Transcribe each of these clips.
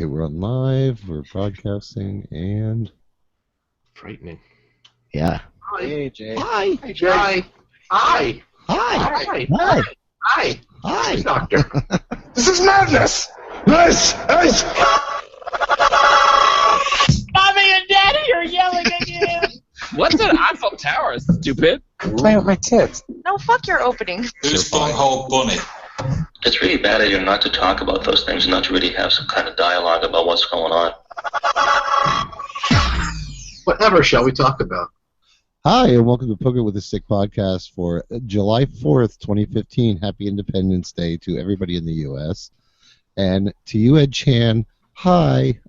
Okay, we're on live, we're broadcasting, and... Frightening. Yeah. Hi. Hey, Jay. Hi! Hey, Jay. Hi. Hi. Hi! Hi. Hi. Hi. Hi! Doctor. This is madness! This is... Mommy and Daddy are yelling at you! What's an Eiffel Tower, stupid? I'm playing with my tits. No, fuck your opening. Who's Bunghole Bunny? It's really bad idea not to talk about those things and not to really have some kind of dialogue about what's going on. Whatever shall we talk about? Hi, and welcome to Pokin with a Stick podcast for July 4th, 2015. Happy Independence Day to everybody in the U.S. And to you, Ed Chan, hi.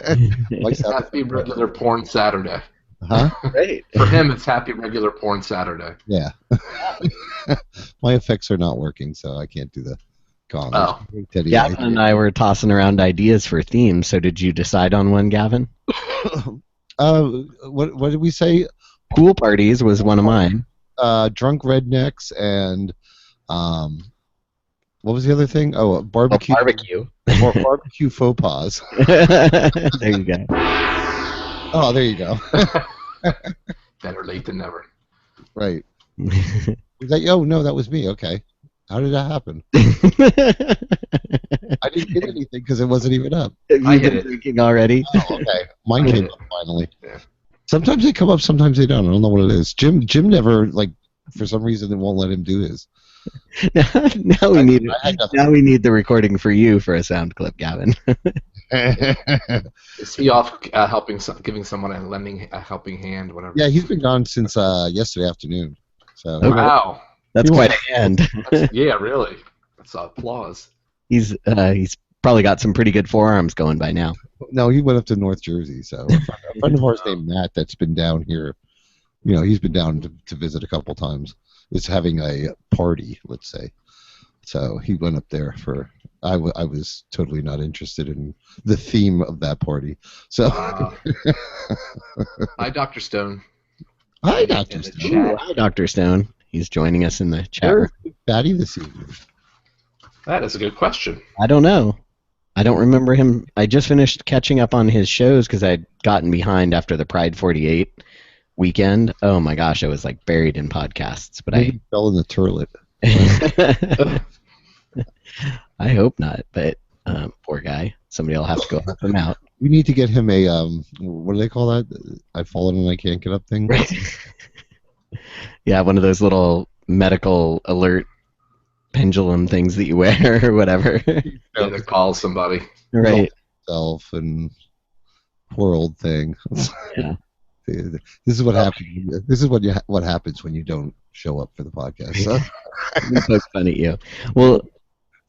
Happy regular porn Saturday. Huh? Great. For him, it's happy regular porn Saturday. Yeah. My effects are not working, so I can't do the comment. Oh. Teddy, Gavin and I were tossing around ideas for themes, so did you decide on one, Gavin? what did we say? Pool parties was one of mine. Drunk rednecks and what was the other thing? Oh, barbecue. Oh, barbecue. Or barbecue faux pas. There you go. Oh, there you go. Better late than never. Right. Was that, oh, no, that was me. Okay. How did that happen? I didn't get anything because it wasn't even up. You've I hit been it. drinking already? Oh, okay. Mine came up finally. Yeah. Sometimes they come up, sometimes they don't. I don't know what it is. Jim never, like, for some reason, it won't let him do his. now we need the recording for you for a sound clip, Gavin. Is he off giving someone a helping hand, whatever? Yeah, he's been gone since yesterday afternoon. So Wow. That's quite a hand. Yeah, really. That's applause. He's probably got some pretty good forearms going by now. No, he went up to North Jersey. So a friend of ours named Matt that's been down here, you know, he's been down to visit a couple times. Is having a party, let's say. So he went up there for. I was totally not interested in the theme of that party. So. Hi, Dr. Stone. Hi, Dr. In the Stone. chat. Hi, Dr. Stone. He's joining us in the chat. Where's Fatty this evening? That is a good question. I don't know. I don't remember him. I just finished catching up on his shows because I'd gotten behind after the Pride 48 weekend. Oh my gosh, I was like buried in podcasts. But He fell in the turlet. I hope not. But poor guy. Somebody will have to go help him out. We need to get him a what do they call that? I've fallen and I can't get up thing. Right. Yeah, one of those little medical alert pendulum things that you wear or whatever. Yeah, to call somebody. Right. Self and poor old thing. Yeah. This is what happens. This is what happens when you don't show up for the podcast. So, We poke fun at you. Well,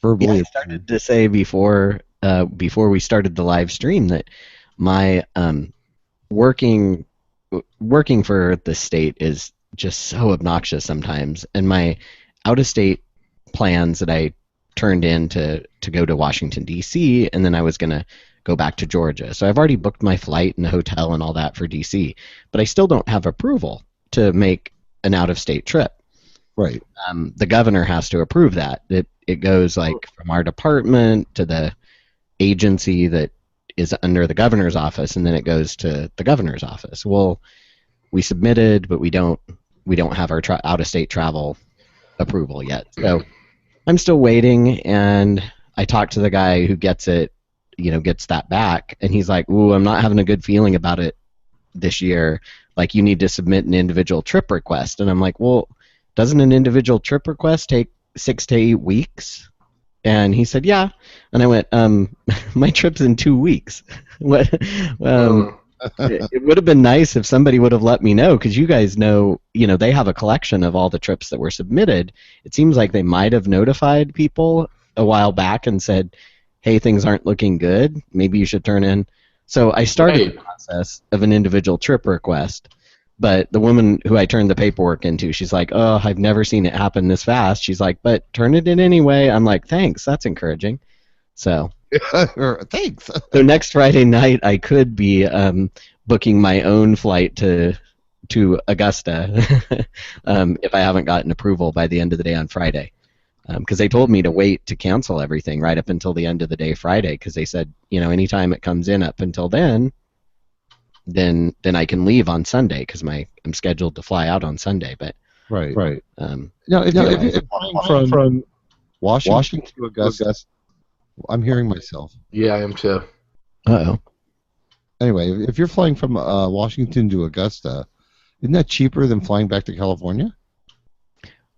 verbally, yeah, I started to say before we started the live stream that my working for the state is just so obnoxious sometimes, and my out-of-state plans that I turned in to go to Washington D.C. and then I was gonna go back to Georgia. So I've already booked my flight and the hotel and all that for D.C., but I still don't have approval to make an out-of-state trip. right. The governor has to approve that. It goes like from our department to the agency that is under the governor's office, and then it goes to the governor's office. Well, we submitted, but we don't have our out-of-state travel approval yet. So I'm still waiting, and I talked to the guy who gets that back, and he's like, "Ooh, I'm not having a good feeling about it this year. Like, you need to submit an individual trip request." And I'm like, "Well, doesn't an individual trip request take 6 to 8 weeks?" And he said, "Yeah." And I went, "My trip's in 2 weeks." What? It would have been nice if somebody would have let me know, because you guys know, they have a collection of all the trips that were submitted. It seems like they might have notified people a while back and said, "Hey, things aren't looking good. Maybe you should turn in." So I started the process of an individual trip request, but the woman who I turned the paperwork into, she's like, "Oh, I've never seen it happen this fast." She's like, "But turn it in anyway." I'm like, "Thanks, that's encouraging." So Thanks. So next Friday night, I could be booking my own flight to Augusta if I haven't gotten approval by the end of the day on Friday. because they told me to wait to cancel everything right up until the end of the day Friday, because they said, anytime it comes in up until then I can leave on Sunday, because I'm scheduled to fly out on Sunday. But Right. um, Now, if Yeah, you're flying from Washington to Augusta, I'm hearing myself. Yeah, I am too. uh-oh. Anyway, if you're flying from Washington to Augusta, isn't that cheaper than flying back to California?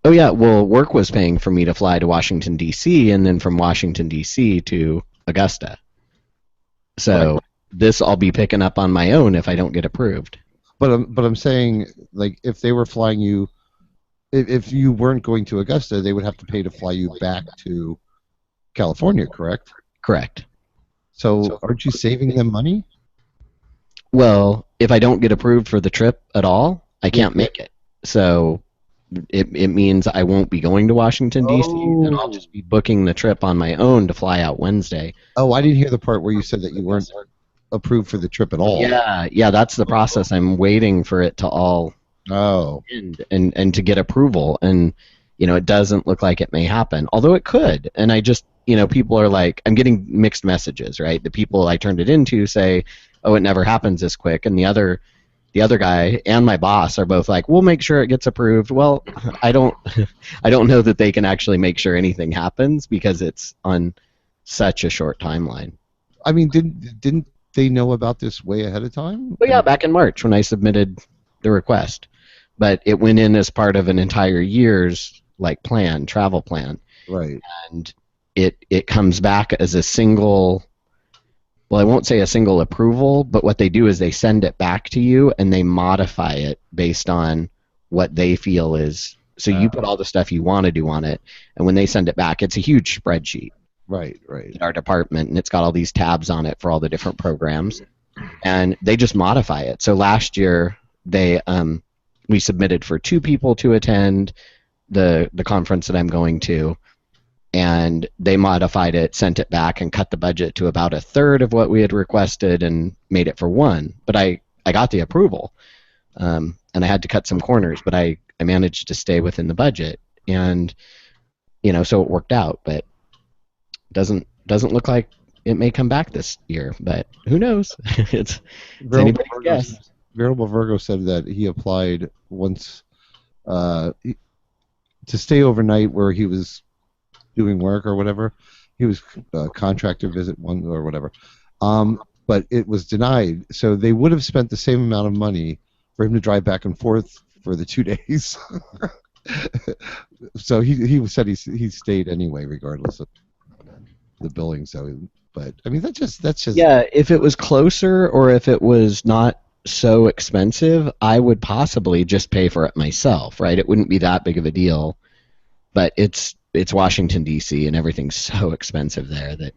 Oh yeah, well, work was paying for me to fly to Washington D.C. and then from Washington D.C. to Augusta. So this I'll be picking up on my own if I don't get approved. But I'm saying, like, if they were flying you, if you weren't going to Augusta, they would have to pay to fly you back to California, correct? Correct. So aren't you saving them money? Well, if I don't get approved for the trip at all, I can't make it. So it means I won't be going to Washington, D.C., and I'll just be booking the trip on my own to fly out Wednesday. Oh, I didn't hear the part where you said that you weren't approved for the trip at all. Yeah, that's the process. I'm waiting for it to all end and to get approval. And, it doesn't look like it may happen, although it could. And I just, people are like, I'm getting mixed messages, right? The people I turned it into say, oh, it never happens this quick. And the other guy and my boss are both like, we'll make sure it gets approved. Well, I don't know that they can actually make sure anything happens, because it's on such a short timeline. I mean, didn't they know about this way ahead of time? Well, yeah, back in March when I submitted the request, but it went in as part of an entire year's travel plan. Right. And it comes back as a single. Well, I won't say a single approval, but what they do is they send it back to you and they modify it based on what they feel is. So you put all the stuff you want to do on it, and when they send it back, it's a huge spreadsheet. Right. In our department, and it's got all these tabs on it for all the different programs, and they just modify it. So last year we submitted for 2 people to attend the conference that I'm going to. And they modified it, sent it back, and cut the budget to about 1/3 of what we had requested and made it for 1. But I got the approval, and I had to cut some corners, but I managed to stay within the budget. And, so it worked out. But doesn't look like it may come back this year, but who knows? it's anybody's guess. Veritable Virgo said that he applied once to stay overnight where he was doing work or whatever. He was contractor visit 1 or whatever. But it was denied. So they would have spent the same amount of money for him to drive back and forth for the 2 days. So he said he stayed anyway, regardless of the billing. So, but I mean, that's just yeah. If it was closer or if it was not so expensive, I would possibly just pay for it myself, right? It wouldn't be that big of a deal. But it's Washington, D.C., and everything's so expensive there that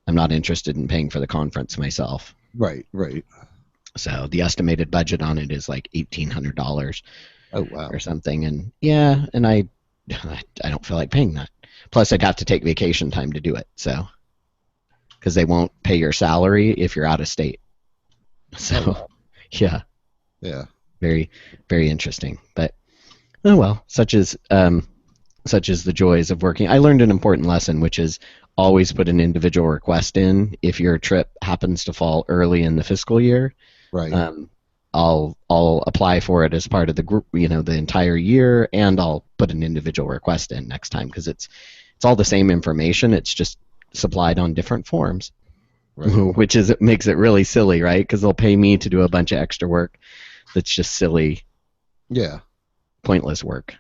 I'm not interested in paying for the conference myself. Right. So the estimated budget on it is like $1,800 or something. And yeah, and I don't feel like paying that. Plus, I'd have to take vacation time to do it. So, because they won't pay your salary if you're out of state. So, yeah. Very, very interesting. But, oh well, such is the joys of working. I learned an important lesson, which is always put an individual request in if your trip happens to fall early in the fiscal year. Right. I'll apply for it as part of the group, the entire year, and I'll put an individual request in next time, because it's all the same information. It's just supplied on different forms, right. Which makes it really silly, right? Because they'll pay me to do a bunch of extra work that's just silly, pointless work.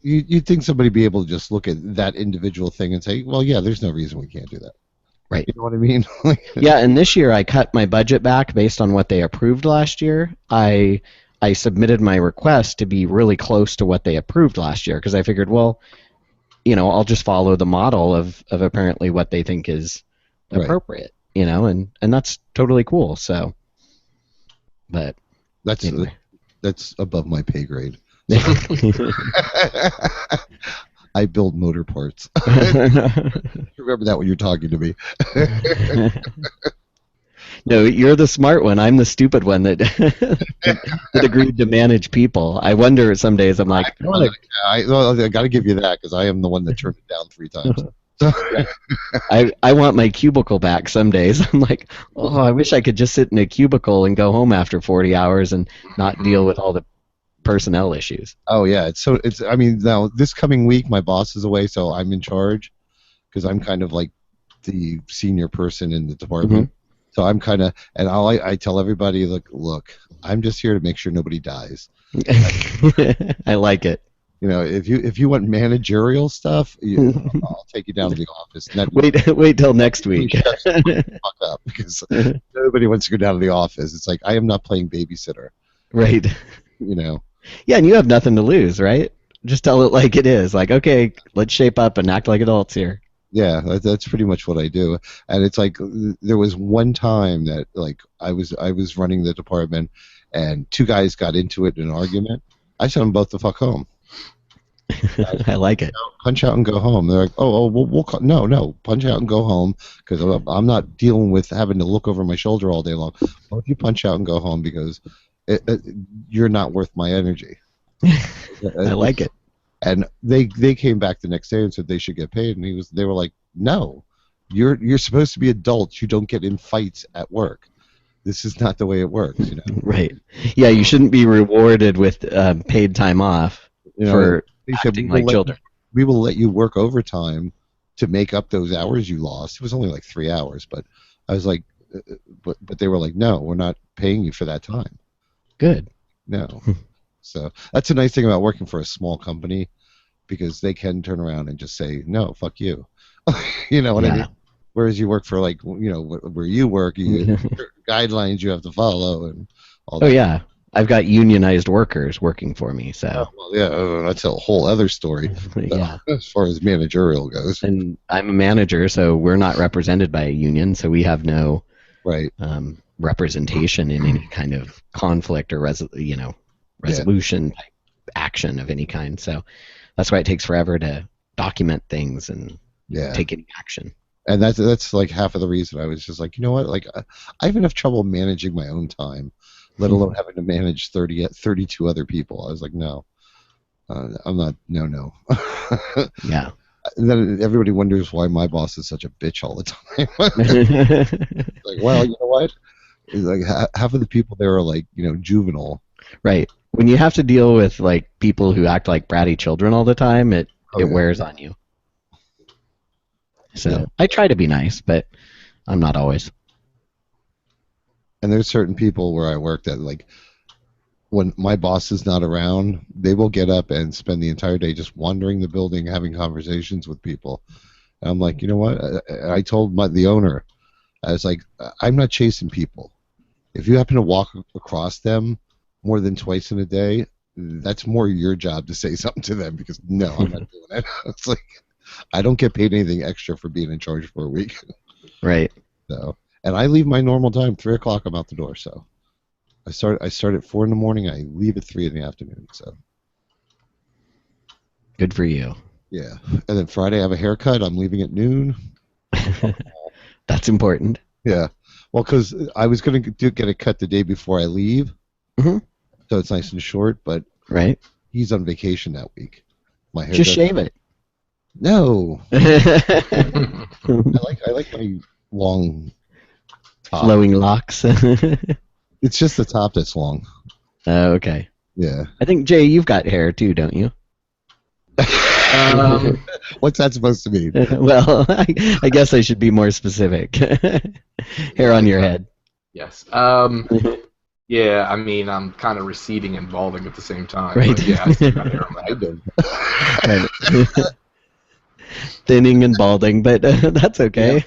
You'd think somebody would be able to just look at that individual thing and say, well, yeah, there's no reason we can't do that. Right. You know what I mean? Yeah, and this year I cut my budget back based on what they approved last year. I submitted my request to be really close to what they approved last year, because I figured, well, I'll just follow the model of apparently what they think is appropriate, and that's totally cool. So, but anyway. That's above my pay grade. I build motor parts. Remember that when you're talking to me. No, you're the smart one. I'm the stupid one that that agreed to manage people. I wonder some days I'm like, I got to give you that because I am the one that turned it down 3 times. So, I want my cubicle back some days. I'm like, oh, I wish I could just sit in a cubicle and go home after 40 hours and not deal with all the personnel issues. oh yeah, it's. I mean, now this coming week my boss is away, so I'm in charge because I'm kind of like the senior person in the department. So I'm kind of, and I tell everybody, look, I'm just here to make sure nobody dies. I like it. You know, if you want managerial stuff, I'll take you down to the office. And Wait till next week. Fuck up because nobody wants to go down to the office. It's like I am not playing babysitter. Right. You know. Yeah, and you have nothing to lose, right? Just tell it like it is. Like, okay, let's shape up and act like adults here. Yeah, that's pretty much what I do. And it's like there was one time that like I was running the department, and 2 guys got into it in an argument. I sent them both the fuck home. I like it. Punch out and go home. They're like, oh, no, punch out and go home because I'm not dealing with having to look over my shoulder all day long. Well, if you punch out and go home because you're not worth my energy. I like it. And they came back the next day and said they should get paid, and they were like, no, you're supposed to be adults. You don't get in fights at work. This is not the way it works. You know. Right. Yeah, you shouldn't be rewarded with paid time off for acting like children. We will let you work overtime to make up those hours you lost. It was only like 3 hours, but I was like, but they were like, no, we're not paying you for that time. Good. No. So that's a nice thing about working for a small company, because they can turn around and just say, no, fuck you. You know what I mean? Whereas you work for, like, you know, where you work, you guidelines you have to follow and all that. Oh, yeah. I've got unionized workers working for me, so. Oh, well, yeah, that's a whole other story. Yeah. As far as managerial goes. And I'm a manager, so we're not represented by a union, so we have no representation in any kind of conflict or resolution type action of any kind. So that's why it takes forever to document things and take any action. And that's like half of the reason I was just like, you know what, like I have enough trouble managing my own time, let alone having to manage 32 other people. I was like, no, I'm not, no. Yeah. And then everybody wonders why my boss is such a bitch all the time. Like, well, you know what? It's like half of the people there are like, you know, juvenile. Right. When you have to deal with like people who act like bratty children all the time, it wears on you. So I try to be nice, but I'm not always. And there's certain people where I work that, like, when my boss is not around, they will get up and spend the entire day just wandering the building, having conversations with people. And I'm like, you know what? I told the owner, I was like, I'm not chasing people. If you happen to walk across them more than twice in a day, that's more your job to say something to them, because no, I'm not doing it. It's like, I don't get paid anything extra for being in charge for a week. Right. So, and I leave my normal time, 3 o'clock. I'm out the door. So, I start at 4 in the morning. I leave at 3 in the afternoon. So, good for you. Yeah, and then Friday I have a haircut. I'm leaving at noon. That's important. Yeah, well, because I was going to get a cut the day before I leave, so it's nice and short. But he's on vacation that week. My hair just shave it. No. I like my long top. Flowing locks. It's just the top that's long. Oh, okay. Yeah. I think, Jay, you've got hair too, don't you? What's that supposed to mean? Well, I guess I should be more specific. Hair on your head. Yes. Yeah, I mean, I'm kind of receding and balding at the same time. Right. But yeah, I still got hair on my head. Right. Thinning and balding, but that's okay.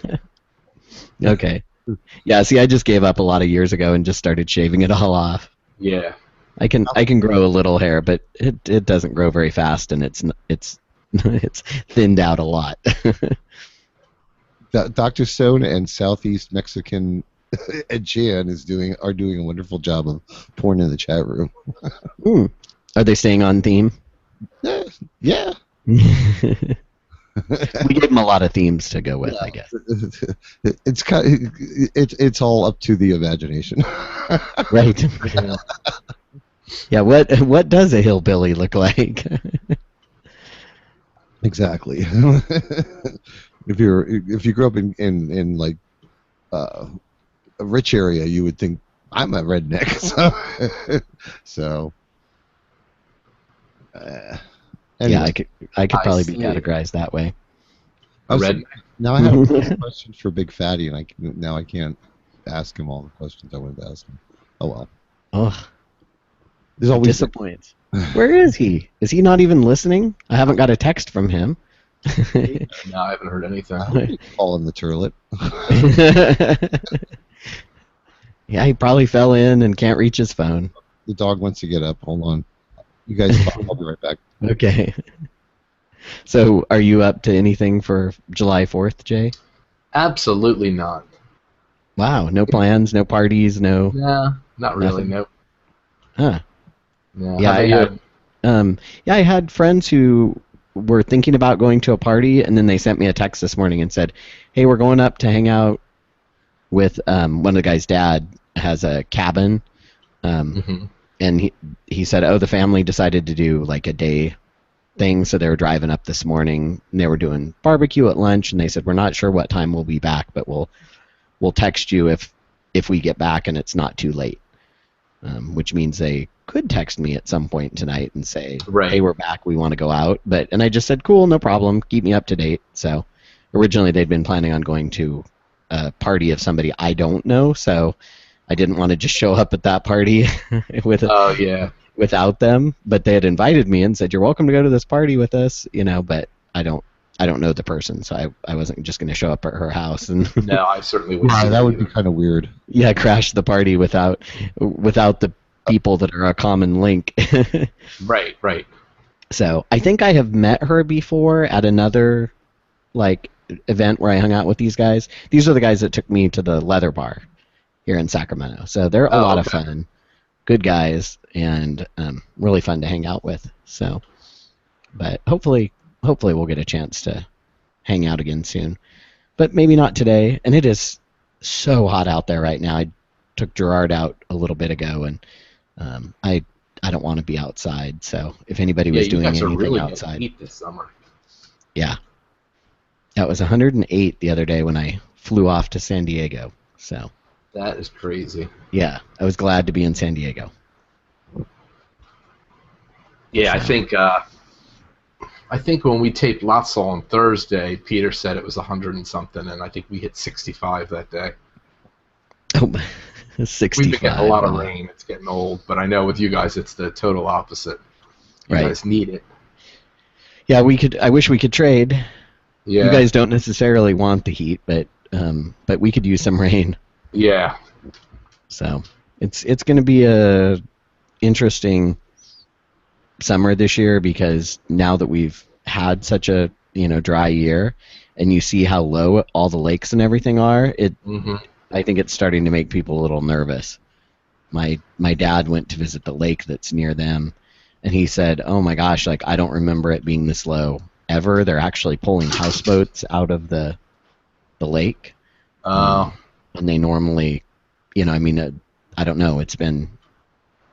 Yeah. Okay. Yeah, see, I just gave up a lot of years ago and just started shaving it all off. Yeah. I can grow a little hair, but it doesn't grow very fast, and it's thinned out a lot. Dr. Stone and Southeast Mexican Ed Chan are doing a wonderful job of porn in the chat room. Are they staying on theme? Yeah. We gave him a lot of themes to go with, I guess. It's all up to the imagination. Right. Yeah. What does a hillbilly look like? Exactly. If you grew up in like a rich area, you would think I'm a redneck. So anyway. Yeah, I could probably be see. categorized that way. Red. Now I have a question for Big Fatty, and now I can't ask him all the questions I wanted to ask him. Oh well. Oh, There's always disappoints. Where is he? Is he not even listening? I haven't got a text from him. No, I haven't heard anything. Fall in the turlet. Yeah, he probably fell in and can't reach his phone. The dog wants to get up. Hold on. You guys talk. I'll be right back. Okay. So, are you up to anything for July 4th, Jay? Absolutely not. Wow, no plans, no parties, no. Yeah, not really. Nothing. Nope. Huh. Yeah, Yeah, I had friends who were thinking about going to a party, and then they sent me a text this morning and said, "Hey, we're going up to hang out with one of the guys' dad has a cabin." And he said, "Oh, the family decided to do like a day thing, so they were driving up this morning. And they were doing barbecue at lunch, and they said, we're not sure what time we'll be back, but we'll text you if we get back and it's not too late." Which means they could text me at some point tonight and say, Right. "Hey, we're back. We want to go out." And I just said, "Cool, no problem. Keep me up to date." So originally they'd been planning on going to a party of somebody I don't know, so I didn't want to just show up at that party Oh yeah. without them. But they had invited me and said, "You're welcome to go to this party with us," But I don't know the person, so I wasn't just going to show up at her house and No, I certainly wouldn't. Yeah, do that would either. be kind of weird. crash the party without the people that are a common link. Right. Right. So I think I have met her before at another like event where I hung out with these guys. These are the guys that took me to the leather bar here in Sacramento. So they're a lot of fun, good guys, and really fun to hang out with. So, but hopefully we'll get a chance to hang out again soon. But maybe not today. And it is so hot out there right now. I took Gerard out a little bit ago, and I don't want to be outside. So if anybody was you doing guys are anything really outside, heat this summer. yeah. That was 108 the other day when I flew off to San Diego. So That is crazy. yeah, I was glad to be in San Diego. Yeah, So- I think when we taped Lotso on Thursday, Peter said it was 100 and something, and I think we hit 65 that day. Oh, 65. We've been getting a lot of wow. rain. It's getting old, but I know with you guys, it's the total opposite. You Right. guys need it. Yeah, I wish we could trade. Yeah. You guys don't necessarily want the heat, but we could use some rain. Yeah. So it's going to be a interesting summer this year, because now that we've had such a dry year, and you see how low all the lakes and everything are, I think it's starting to make people a little nervous. My dad went to visit the lake that's near them, and he said, "Oh my gosh, like I don't remember it being this low ever. They're actually pulling houseboats out of the lake." Oh. And they normally, I don't know. It's been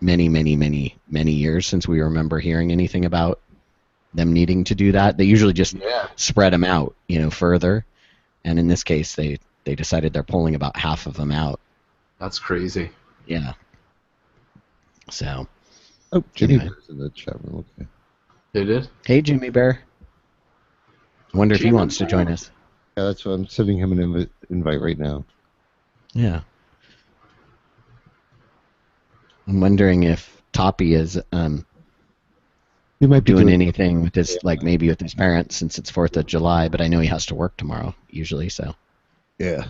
many, many, many, many years since we remember hearing anything about them needing to do that. They usually just Yeah. spread them out, further. And in this case, they decided they're pulling about half of them out. That's crazy. Yeah. So, Oh, Jimmy Anyway. Bear's in the chat room. Okay. They did? hey, Jimmy Bear. I wonder if he Jimmy wants to Bear. join us. Yeah, that's what I'm sending him an invite right now. Yeah. I'm wondering if Toppy is He might be doing anything with his, like maybe with his parents, since it's 4th of July, but I know he has to work tomorrow usually, so Yeah.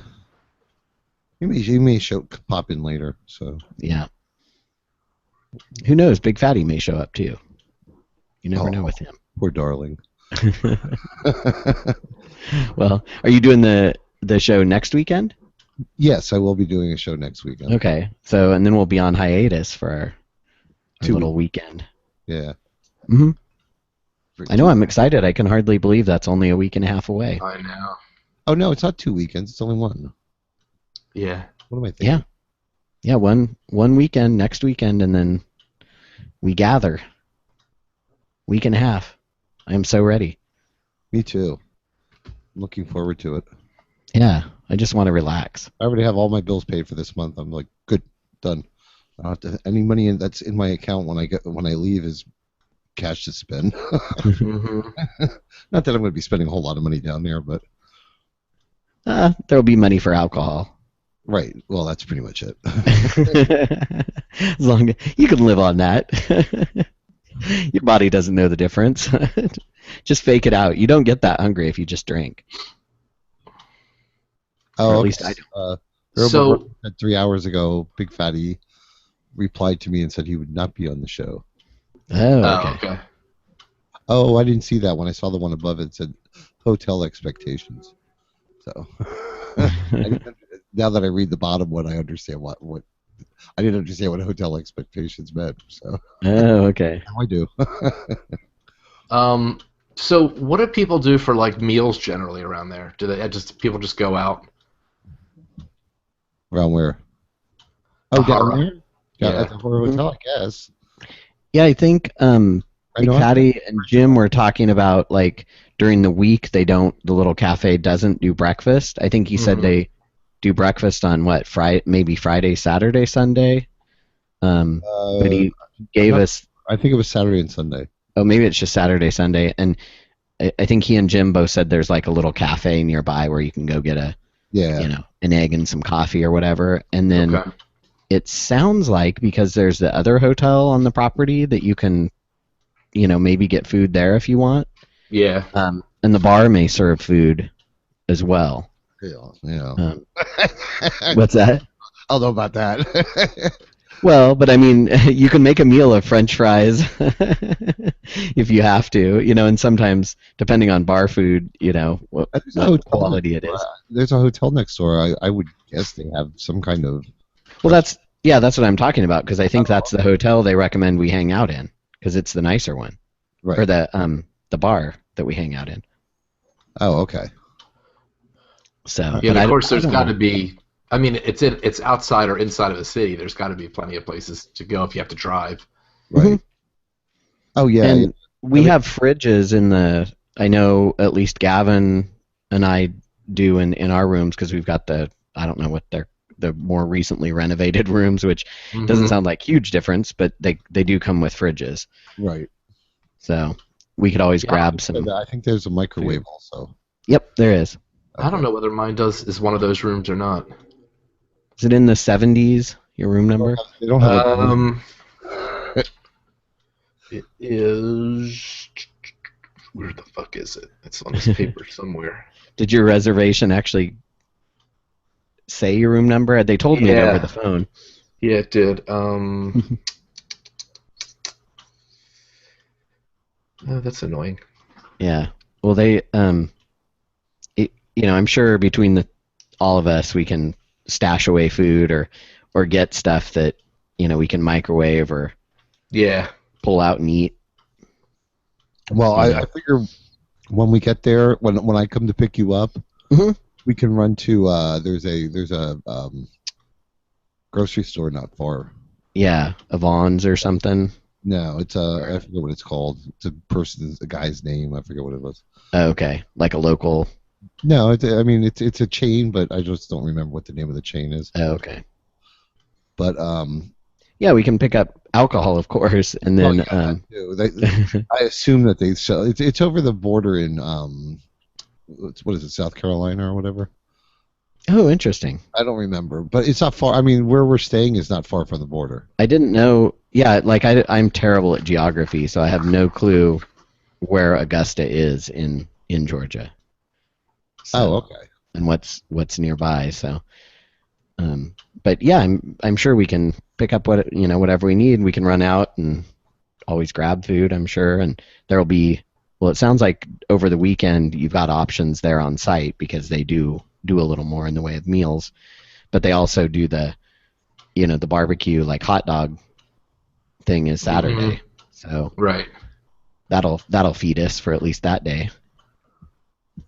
He may pop in later. So. yeah. Who knows? Big Fatty may show up too. You never know Oh. with him. Poor darling. Well, are you doing the show next weekend? Yes, I will be doing a show next weekend. Okay. So, and then we'll be on hiatus for our 2 little weekend. Yeah. Mm-hmm. I know, I'm excited. I can hardly believe that's only a week and a half away. I know. Oh no, it's not 2 weekends. It's only one. Yeah. What am I thinking? Yeah. Yeah, one weekend, next weekend, and then we gather. Week and a half. I am so ready. Me too. I'm looking forward to it. Yeah, I just want to relax. I already have all my bills paid for this month. I'm like, good, done. I don't have to, any money that's in my account when I leave is cash to spend. hmm Not that I'm going to be spending a whole lot of money down there, but There'll be money for alcohol. right. Well, that's pretty much it. As long as you can live on that. Your body doesn't know the difference. Just fake it out. You don't get that hungry if you just drink. Oh, Or at least I don't. So- said 3 hours ago, Big Fatty replied to me and said he would not be on the show. Oh, Oh, okay. okay. Oh, I didn't see that one. I saw the one above it said hotel expectations. So now that I read the bottom one, I understand what I didn't understand what hotel expectations meant. So Oh, okay. now I do. So what do people do for like meals generally around there? Do they people just go out? Around where? Oh, down Ahara. there? Yeah, Yeah. at the Horror Hotel, I guess. Yeah, I think I Big know. Fatty and Jim were talking about like during the week the little cafe doesn't do breakfast. I think he said Mhm. they do breakfast on what, maybe Friday, Saturday, Sunday. But he gave no. us, I think it was Saturday and Sunday. oh, maybe it's just Saturday, Sunday, and I think he and Jim both said there's like a little cafe nearby where you can go get Yeah. an egg and some coffee or whatever, and then Okay. it sounds like because there's the other hotel on the property that you can, maybe get food there if you want. Yeah. And the bar may serve food as well. Yeah. What's that? I don't know about that. Well, but I mean, you can make a meal of French fries if you have to, and sometimes, depending on bar food, what There's a hotel quality it next is. door. There's a hotel next door. I would guess they have some kind of. Well, that's what I'm talking about, because I think that's the hotel they recommend we hang out in, because it's the nicer one, Right. or the bar that we hang out in. Oh, okay. So, Yeah, but and I of course there's don't got to know. be. I mean, it's outside or inside of the city. There's got to be plenty of places to go if you have to drive. Right. Oh, yeah. And we have fridges in the. I know at least Gavin and I do in our rooms, because we've got I don't know what the more recently renovated rooms, which doesn't Mhm. sound like huge difference, but they do come with fridges. Right. So we could always grab some. I think there's a microwave also. Yep, there is. I don't know whether mine is one of those rooms or not. Is it in the 70s, your room number? They don't have It is. Where the fuck is it? It's on this paper somewhere. Did your reservation actually say your room number? They told me it Yeah. over the phone. Yeah, it did. Oh, that's annoying. Yeah. Well, they, I'm sure between all of us, we can stash away food or get stuff that, we can microwave or Yeah. pull out and eat. Well, I figure when we get there, when I come to pick you up, Mhm. we can run to there's a grocery store not far. Yeah, Avon's or something. No, it's I forget what it's called. It's a guy's name. I forget what it was. Oh, okay, like a local. No, it's a chain, but I just don't remember what the name of the chain is. Oh, okay. But Yeah, we can pick up alcohol, of course, and then. that too. I assume that they sell. It's over the border in what is it, South Carolina or whatever. Oh, interesting. I don't remember, but it's not far. I mean, where we're staying is not far from the border. I didn't know. Yeah, like I'm terrible at geography, so I have no clue where Augusta is in Georgia. So, Oh, okay. And what's nearby. So, but yeah, I'm sure we can pick up whatever we need. We can run out and always grab food, I'm sure, and there'll be. Well, it sounds like over the weekend you've got options there on site, because they do a little more in the way of meals, but they also do the barbecue, like hot dog thing is Saturday. So Right. that'll feed us for at least that day.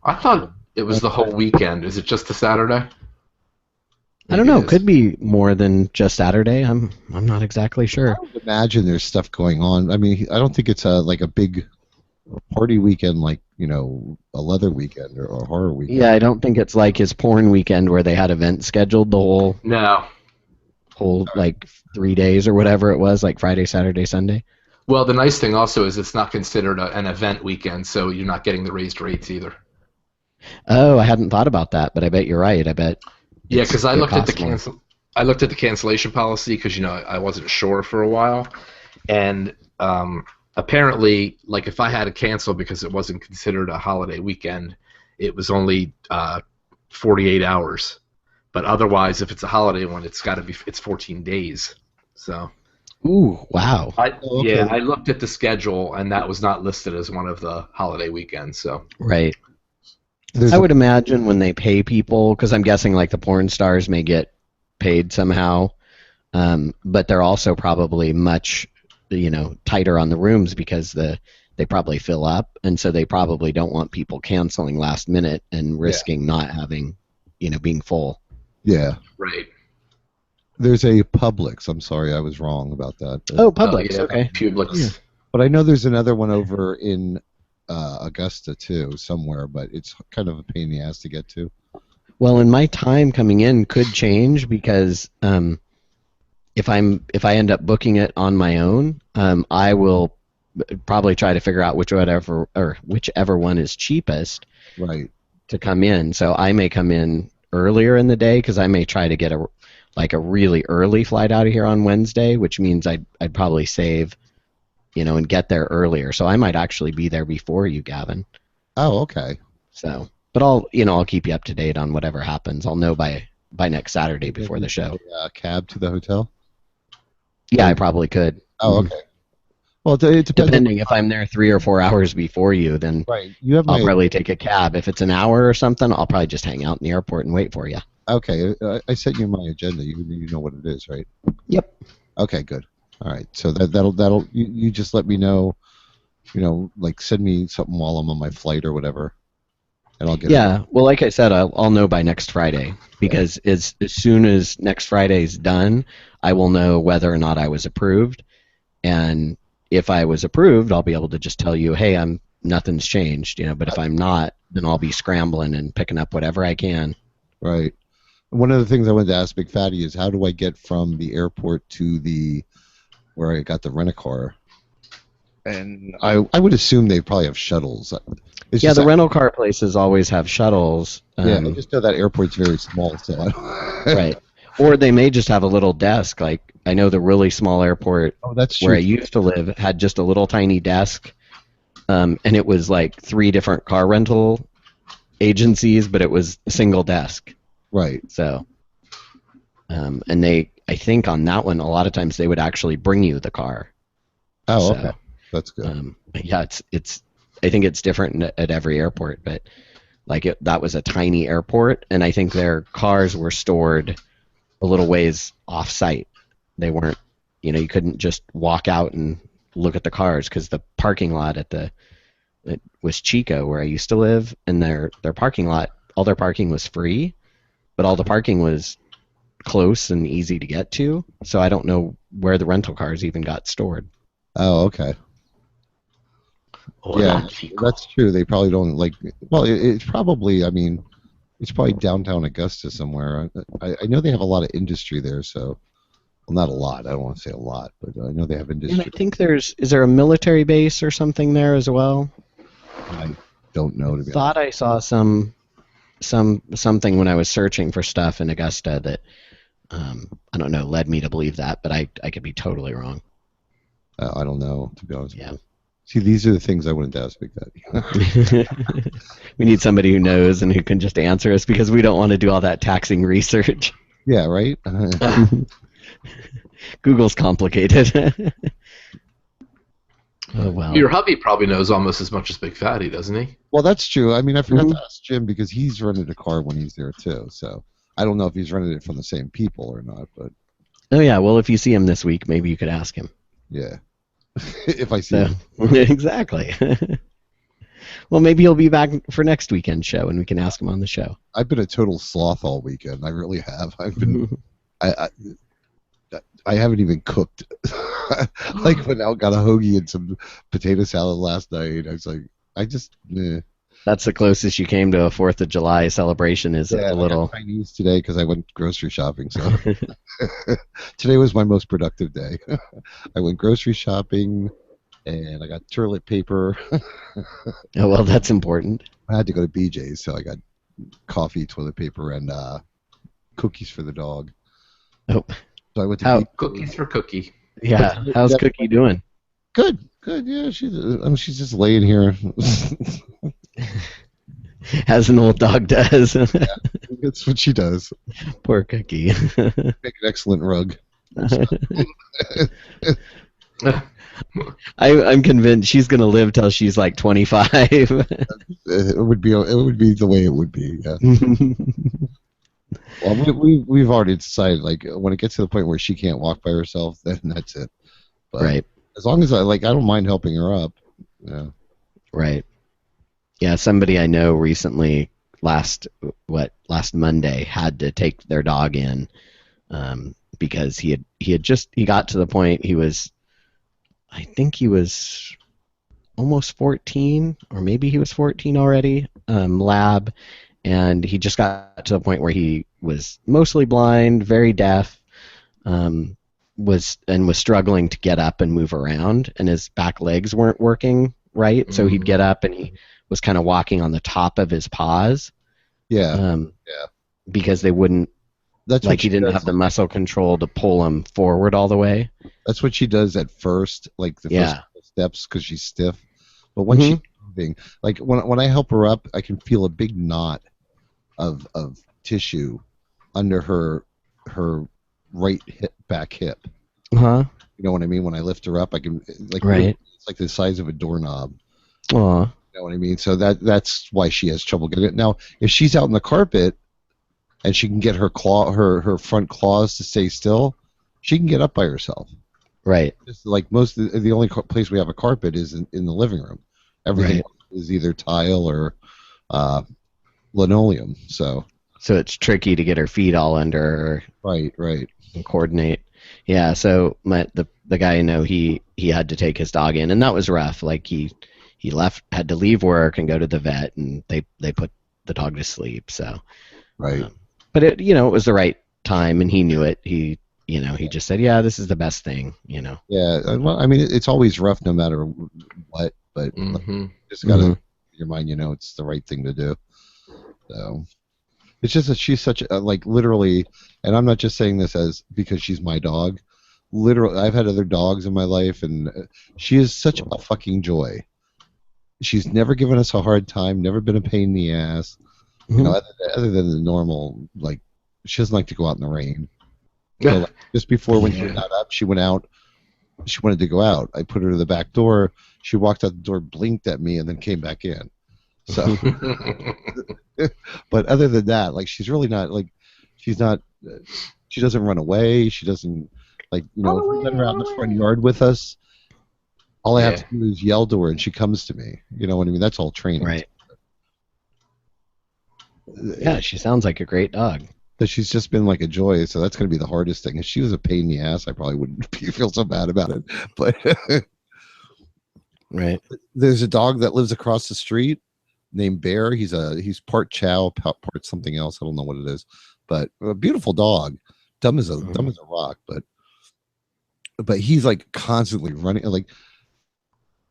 I thought it was the whole weekend. Is it just the Saturday? I don't Maybe know. it is. Could be more than just Saturday. I'm not exactly sure. I would imagine there's stuff going on. I mean, I don't think it's like a big party weekend like, a leather weekend or a horror weekend. Yeah, I don't think it's like his porn weekend where they had events scheduled the No. whole like 3 days or whatever it was, like Friday, Saturday, Sunday. Well, the nice thing also is it's not considered an event weekend, so you're not getting the raised rates either. Oh, I hadn't thought about that, but I bet you're right. I bet. Yeah, because I it looked at the costs more. I looked at the cancellation policy because I wasn't sure for a while, and apparently, like if I had to cancel because it wasn't considered a holiday weekend, it was only 48 hours. But otherwise, if it's a holiday one, it's 14 days. So. Ooh, wow. Okay. Yeah, I looked at the schedule, and that was not listed as one of the holiday weekends. So. Right. There's I would imagine when they pay people, because I'm guessing like the porn stars may get paid somehow, but they're also probably much, tighter on the rooms because they probably fill up, and so they probably don't want people canceling last minute and risking not having, being full. Yeah. Right. There's a Publix. I'm sorry, I was wrong about that. Oh, Publix. Yeah, Okay. Publix. Yeah. But I know there's another one over in Augusta too, somewhere, but it's kind of a pain in the ass to get to. Well, and my time coming in could change because if I end up booking it on my own, I will probably try to figure out whichever one is cheapest Right. to come in. So I may come in earlier in the day because I may try to get a really early flight out of here on Wednesday, which means I'd probably save, and get there earlier. So I might actually be there before you, Gavin. Oh, okay. So, but I'll keep you up to date on whatever happens. I'll know by next Saturday before the show. Cab to the hotel? Yeah, I probably could. Oh, okay. Well, it depends. Depending if I'm there 3 or 4 hours before you, then Right. You have I'll my probably take a cab. If it's an hour or something, I'll probably just hang out in the airport and wait for you. Okay. I sent you my agenda. You know what it is, right? Yep. Okay, good. All right. So that'll you just let me know, like send me something while I'm on my flight or whatever, and I'll get it. Yeah. Well, like I said, I'll know by next Friday because as soon as next Friday's done, I will know whether or not I was approved, and if I was approved, I'll be able to just tell you, hey, nothing's changed, But if I'm not, then I'll be scrambling and picking up whatever I can. Right. One of the things I wanted to ask Big Fatty is how do I get from the airport to where I got the rent-a-car? And I would assume they probably have shuttles. It's Yeah, just the rental car places always have shuttles. Yeah, I just know that airport's very small, so Right. Or they may just have a little desk. Like I know the really small airport Oh, that's where I true. used to live had just a little tiny desk, and it was like 3 different car rental agencies, but it was a single desk. Right. So, and I think on that one, a lot of times they would actually bring you the car. Oh, So, okay. That's good. Yeah, it's. I think it's different at every airport, but that was a tiny airport, and I think their cars were stored a little ways off site. They weren't, you couldn't just walk out and look at the cars because the parking lot it was Chico where I used to live, and their parking lot, all their parking was free, but all the parking was close and easy to get to. So I don't know where the rental cars even got stored. Oh, okay. Oh, Yeah, that's true. They probably don't well, it's probably, it's probably downtown Augusta somewhere. I know they have a lot of industry there, so, well, not a lot. I don't want to say a lot, but I know they have And industry. I think is there a military base or something there as well? I don't know, to be honest. Thought I saw something when I was searching for stuff in Augusta that I don't know led me to believe that, but I could be totally wrong. I don't know, to be honest. Yeah. See, these are the things I wanted to ask Big Daddy. We need somebody who knows and who can just answer us because we don't want to do all that taxing research. Yeah, right? Google's complicated. Oh well. Your hubby probably knows almost as much as Big Fatty, doesn't he? Well, that's true. I forgot Mhm. to ask Jim because he's rented a car when he's there, too. So I don't know if he's rented it from the same people or not, but Oh yeah. Well, if you see him this week, maybe you could ask him. yeah. if I see So, him. exactly. Well, maybe he'll be back for next weekend's show, and we can ask him on the show. I've been a total sloth all weekend. I really have. I haven't even cooked. Like went out, got a hoagie and some potato salad last night. I was like, That's the closest you came to a 4th of July celebration. Is Yeah, a little I got Chinese today because I went grocery shopping. So today was my most productive day. I went grocery shopping, and I got toilet paper. Oh, well, that's important. I had to go to BJ's, so I got coffee, toilet paper, and cookies for the dog. Oh, So I went to How- BJ's. Cookies for Cookie. yeah. How's Cookie doing? Good. Yeah, she's just laying here. As an old dog does. That's what she does. Poor Cookie. Make an excellent rug. I'm convinced she's gonna live till she's like 25. It would be the way it would be. Yeah. Well, we've already decided, like, when it gets to the point where she can't walk by herself, then that's it. But Right. as long as I don't mind helping her up. Yeah. Right. Yeah, somebody I know recently last Monday had to take their dog in because he got to the point I think he was almost 14, or maybe he was 14 already, lab, and he just got to the point where he was mostly blind, very deaf, was struggling to get up and move around, and his back legs weren't working right, so he'd get up and he was kind of walking on the top of his paws. Yeah. Because they wouldn't, That's like, what he didn't have the muscle control to pull him forward all the way. That's what she does at first, like the first Yeah. couple steps, because she's stiff. But when she's moving, like when I help her up, I can feel a big knot of tissue under her right back hip. Uh-huh. You know what I mean? When I lift her up, I can, like, Right. it's like the size of a doorknob. Aw. You know what I mean? So that's why she has trouble getting it. Now, if she's out in the carpet and she can get her front claws to stay still, she can get up by herself. Right. Just like the only place we have a carpet is in the living room. Everything Right. is either tile or linoleum. So it's tricky to get her feet all under her right. and coordinate. Yeah, so the guy I know, he had to take his dog in, and that was rough. Like he had to leave work and go to the vet, and they put the dog to sleep. So Right. But it was the right time, and he knew it. He just said, yeah, this is the best thing. Yeah. Well, I mean, it's always rough no matter what, but just gotta in your mind, it's the right thing to do. So it's just that she's such a, like, literally, and I'm not just saying this because she's my dog. Literally, I've had other dogs in my life, and she is such a fucking joy. She's never given us a hard time, never been a pain in the ass. Other than the normal, like, she doesn't like to go out in the rain. So, like, just before, when she got up, she went out. She wanted to go out. I put her to the back door. She walked out the door, blinked at me, and then came back in. So, but other than that, like, she's really not, like, she's not. She doesn't run away. She doesn't, like, if we let her out in the front yard with us, all I have to do is yell to her, and she comes to me. You know what I mean? That's all training. Right. Yeah, she sounds like a great dog. But she's just been like a joy, so that's going to be the hardest thing. If she was a pain in the ass, I probably wouldn't feel so bad about it. But right, there's a dog that lives across the street named Bear. He's part Chow, part something else. I don't know what it is, but a beautiful dog, dumb as a rock. But he's like constantly running. Like,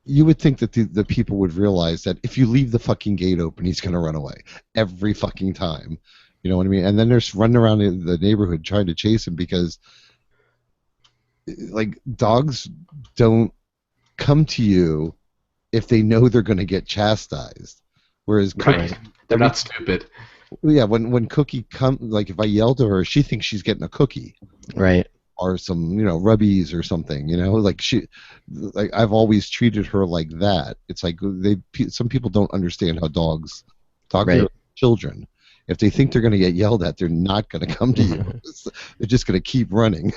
you would think that the people would realize that if you leave the fucking gate open, he's going to run away every fucking time. You know what I mean? And then they're running around in the neighborhood trying to chase him because, like, dogs don't come to you if they know they're going to get chastised. Whereas they're not stupid. Yeah, when Cookie like, if I yell to her, she thinks she's getting a cookie. Right. Or some, rubbies or something, like I've always treated her like that. It's like some people don't understand how dogs are children. if they think they're going to get yelled at, they're not going to come to you. They're just going to keep running.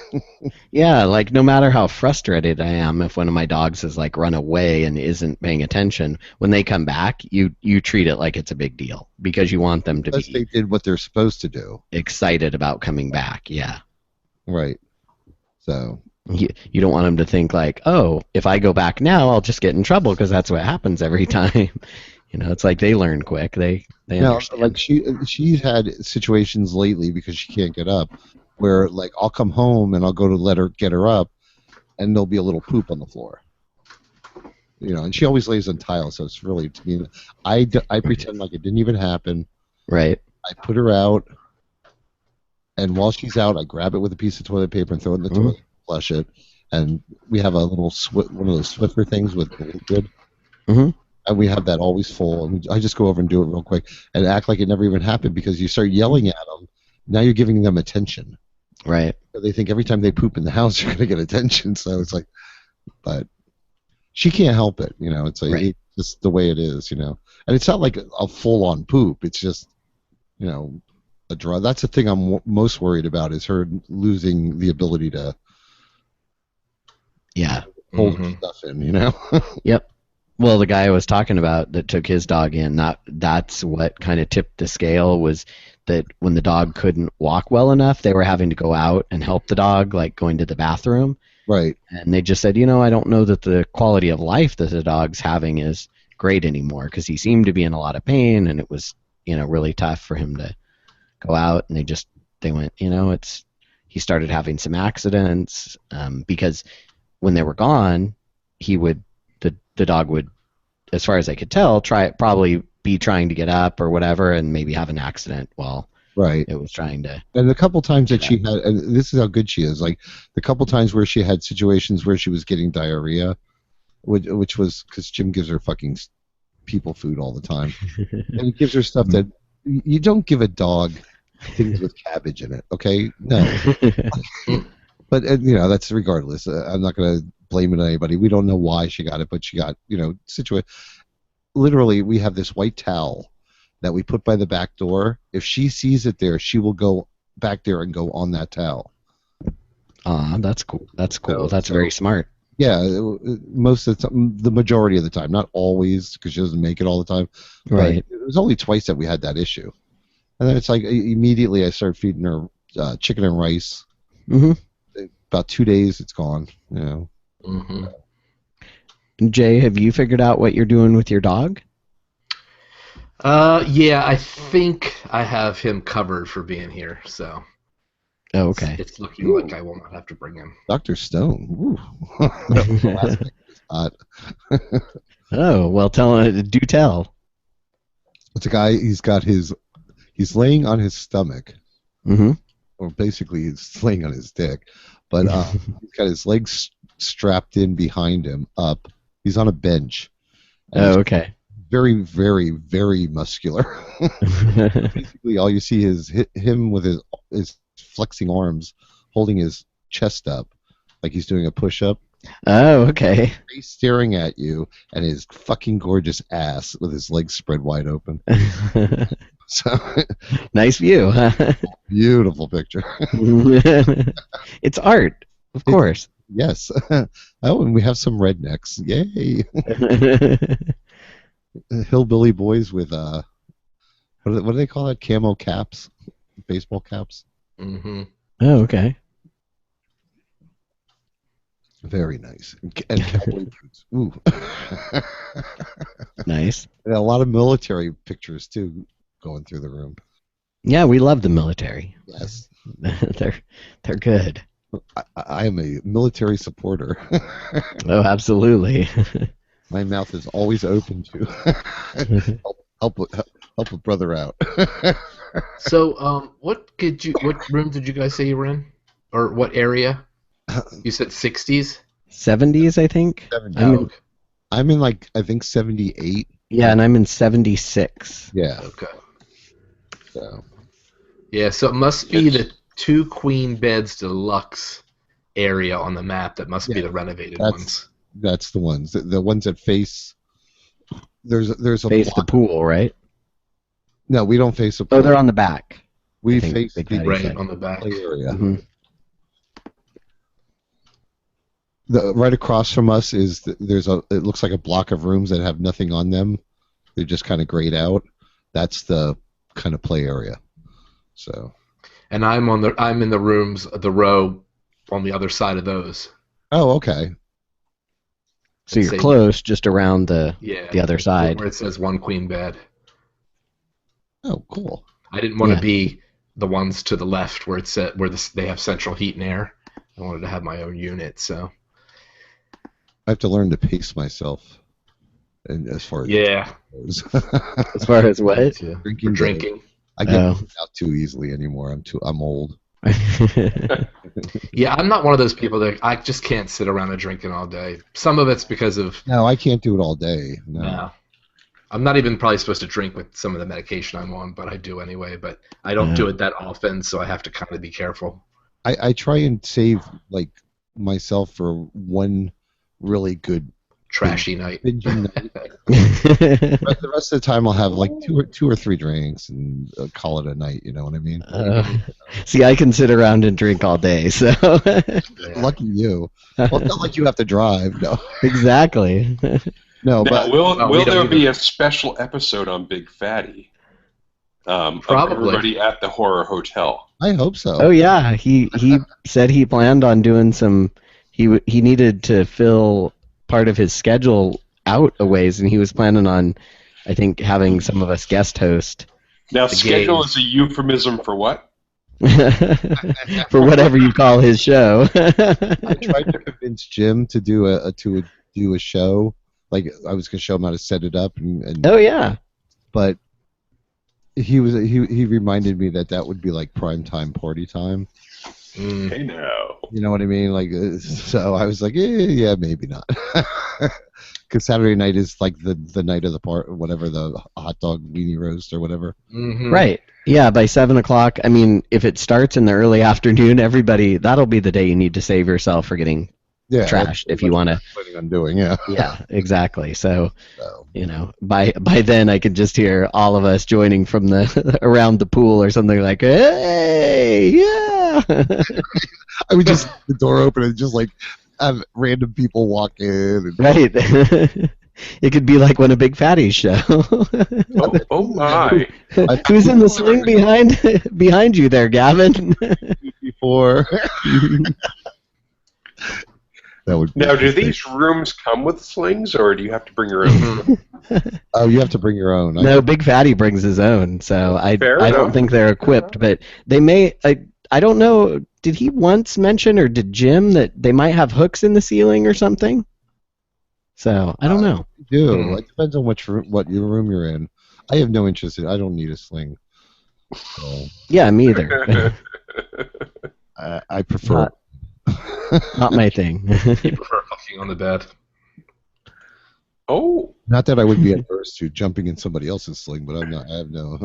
Yeah, like no matter how frustrated I am, if one of my dogs has like run away and isn't paying attention, when they come back, you treat it like it's a big deal because you want them to Because be they did what they're supposed to do. excited about coming back. Yeah. Right. So. You don't want them to think like, oh, if I go back now, I'll just get in trouble because that's what happens every time. It's like they learn quick. They Now, understand. like she's had situations lately because she can't get up, where like I'll come home and I'll go to get her up, and there'll be a little poop on the floor. And she always lays on tile, so it's really, to me, I pretend like it didn't even happen. Right. I put her out, and while she's out, I grab it with a piece of toilet paper and throw it in the toilet, flush it, and we have a little one of those Swiffer things with the liquid. Mm-hmm. And we have that always full. And I just go over and do it real quick and act like it never even happened because you start yelling at them. Now you're giving them attention. Right. So they think every time they poop in the house, you're going to get attention. So it's like, but she can't help it. It's like it's just the way it is. And it's not like a full-on poop. It's just, a draw. That's the thing I'm most worried about is her losing the ability to hold her stuff in. Yep. Well, the guy I was talking about that took his dog in, that's what kind of tipped the scale, was that when the dog couldn't walk well enough, they were having to go out and help the dog, like going to the bathroom. Right. And they just said, I don't know that the quality of life that the dog's having is great anymore because he seemed to be in a lot of pain and it was, really tough for him to go out. And they went, he started having some accidents because when they were gone, the dog would, as far as I could tell, probably be trying to get up or whatever, and maybe have an accident while it was trying to. And the couple times that she had, and this is how good she is, like the couple times where she had situations where she was getting diarrhea, which was because Jim gives her fucking people food all the time, and he gives her stuff that you don't give a dog things with cabbage in it, okay? No. But that's regardless. I'm not going to blame it on anybody. We don't know why she got it, but she got, literally, we have this white towel that we put by the back door. If she sees it there, she will go back there and go on that towel. That's cool. That's cool. That's very smart. Yeah, most of the majority of the time, not always, because she doesn't make it all the time. Right. But it was only twice that we had that issue, and then it's like immediately I start feeding her chicken and rice. Mm-hmm. About 2 days, it's gone. Mm-hmm. Jay, have you figured out what you're doing with your dog? Yeah, I think I have him covered for being here, so. Oh, okay. It's looking like I will not have to bring him. Dr. Stone. Ooh. Oh, well, do tell. It's a guy, he's laying on his stomach. Mm-hmm. Or basically he's laying on his dick. But he's got his legs strapped in behind him, up. He's on a bench. Oh, okay. Very, very, very muscular. Basically, all you see is him with his flexing arms, holding his chest up, like he's doing a push-up. Oh, okay. He's staring at you, and his fucking gorgeous ass with his legs spread wide open. So nice view. Beautiful picture. It's art, of course. Yes. Oh, and we have some rednecks. Yay. Hillbilly boys with what do they call that? Camo caps, baseball caps. Mm-hmm. Oh, okay. Very nice. And cowboy boots. Ooh. Nice. And a lot of military pictures too going through the room. Yeah, we love the military. Yes. They're good. I am a military supporter. Oh, absolutely. My mouth is always open to help a brother out. So, what room did you guys say you were in, or what area? You said 60s, 70s, I think. 70. I'm in like I think 78. Yeah, and I'm in 76. Yeah. Okay. So. Yeah, so it must be the 2 queen beds deluxe area on the map that must be the renovated ones. That's the ones. The ones that face. There's a face the pool, right? No, we don't face the Oh, they're on the back. We I think face Big the Fatty Right said. on the back. play area. Mhm. Right across from us is it looks like a block of rooms that have nothing on them. They're just kind of grayed out. That's the kind of play area. So. And I'm in the rooms, the row on the other side of those. Oh, okay. So you're close, just around the other side. Where it says one queen bed. Oh, cool. I didn't want to be the ones to the left where it's where they have central heat and air. I wanted to have my own unit, so. I have to learn to pace myself. And as far as goes. As far as what? Drinking. I get out too easily anymore. I'm old. Yeah, I'm not one of those people that I just can't sit around and drinking all day. Some of it's because of No, I can't do it all day. No. I'm not even probably supposed to drink with some of the medication I'm on, but I do anyway. But I don't do it that often, so I have to kind of be careful. I try and save like myself for one really good trashy night. The rest of the time I'll have like two or three drinks and call it a night. You know what I mean? See, I can sit around and drink all day. So lucky you. Well, it's not like you have to drive. No. Exactly. No, now, but will there be a special episode on Big Fatty? Probably. Everybody at the horror hotel. I hope so. Oh yeah, he said he planned on doing some. He needed to fill part of his schedule out a ways, and he was planning on, I think, having some of us guest host. Now, schedule is a euphemism for what? For whatever you call his show. I tried to convince Jim to do a show. Like I was gonna show him how to set it up, and oh yeah, but he reminded me that would be like prime time party time. Hey now. You know what I mean? Like, so I was like, yeah, maybe not, because Saturday night is like the night of the whatever, the hot dog weenie roast or whatever. Mm-hmm. Right. Yeah, by 7 o'clock. I mean, if it starts in the early afternoon, that'll be the day you need to save yourself for getting trashed if you want to. Planning on doing, yeah. Yeah, exactly. So, you know, by then I could just hear all of us joining from the around the pool or something like, hey, yeah. I would just the door open and just like have random people walk in. Right. It could be like one of Big Fatty's show. Oh my! Who's in the sling behind you there, Gavin? Before. That would now, do these rooms come with slings, or do you have to bring your own? Oh, you have to bring your own. No, Big Fatty brings his own, so I don't think they're equipped, but they may. I don't know. Did he once mention, or did Jim, that they might have hooks in the ceiling or something? So I don't know. It depends on what your room you're in. I have no interest in. I don't need a sling. So. Yeah, me either. I prefer. Not my thing. You prefer fucking on the bed. Oh. Not that I would be adverse to jumping in somebody else's sling, but I'm not. I have no.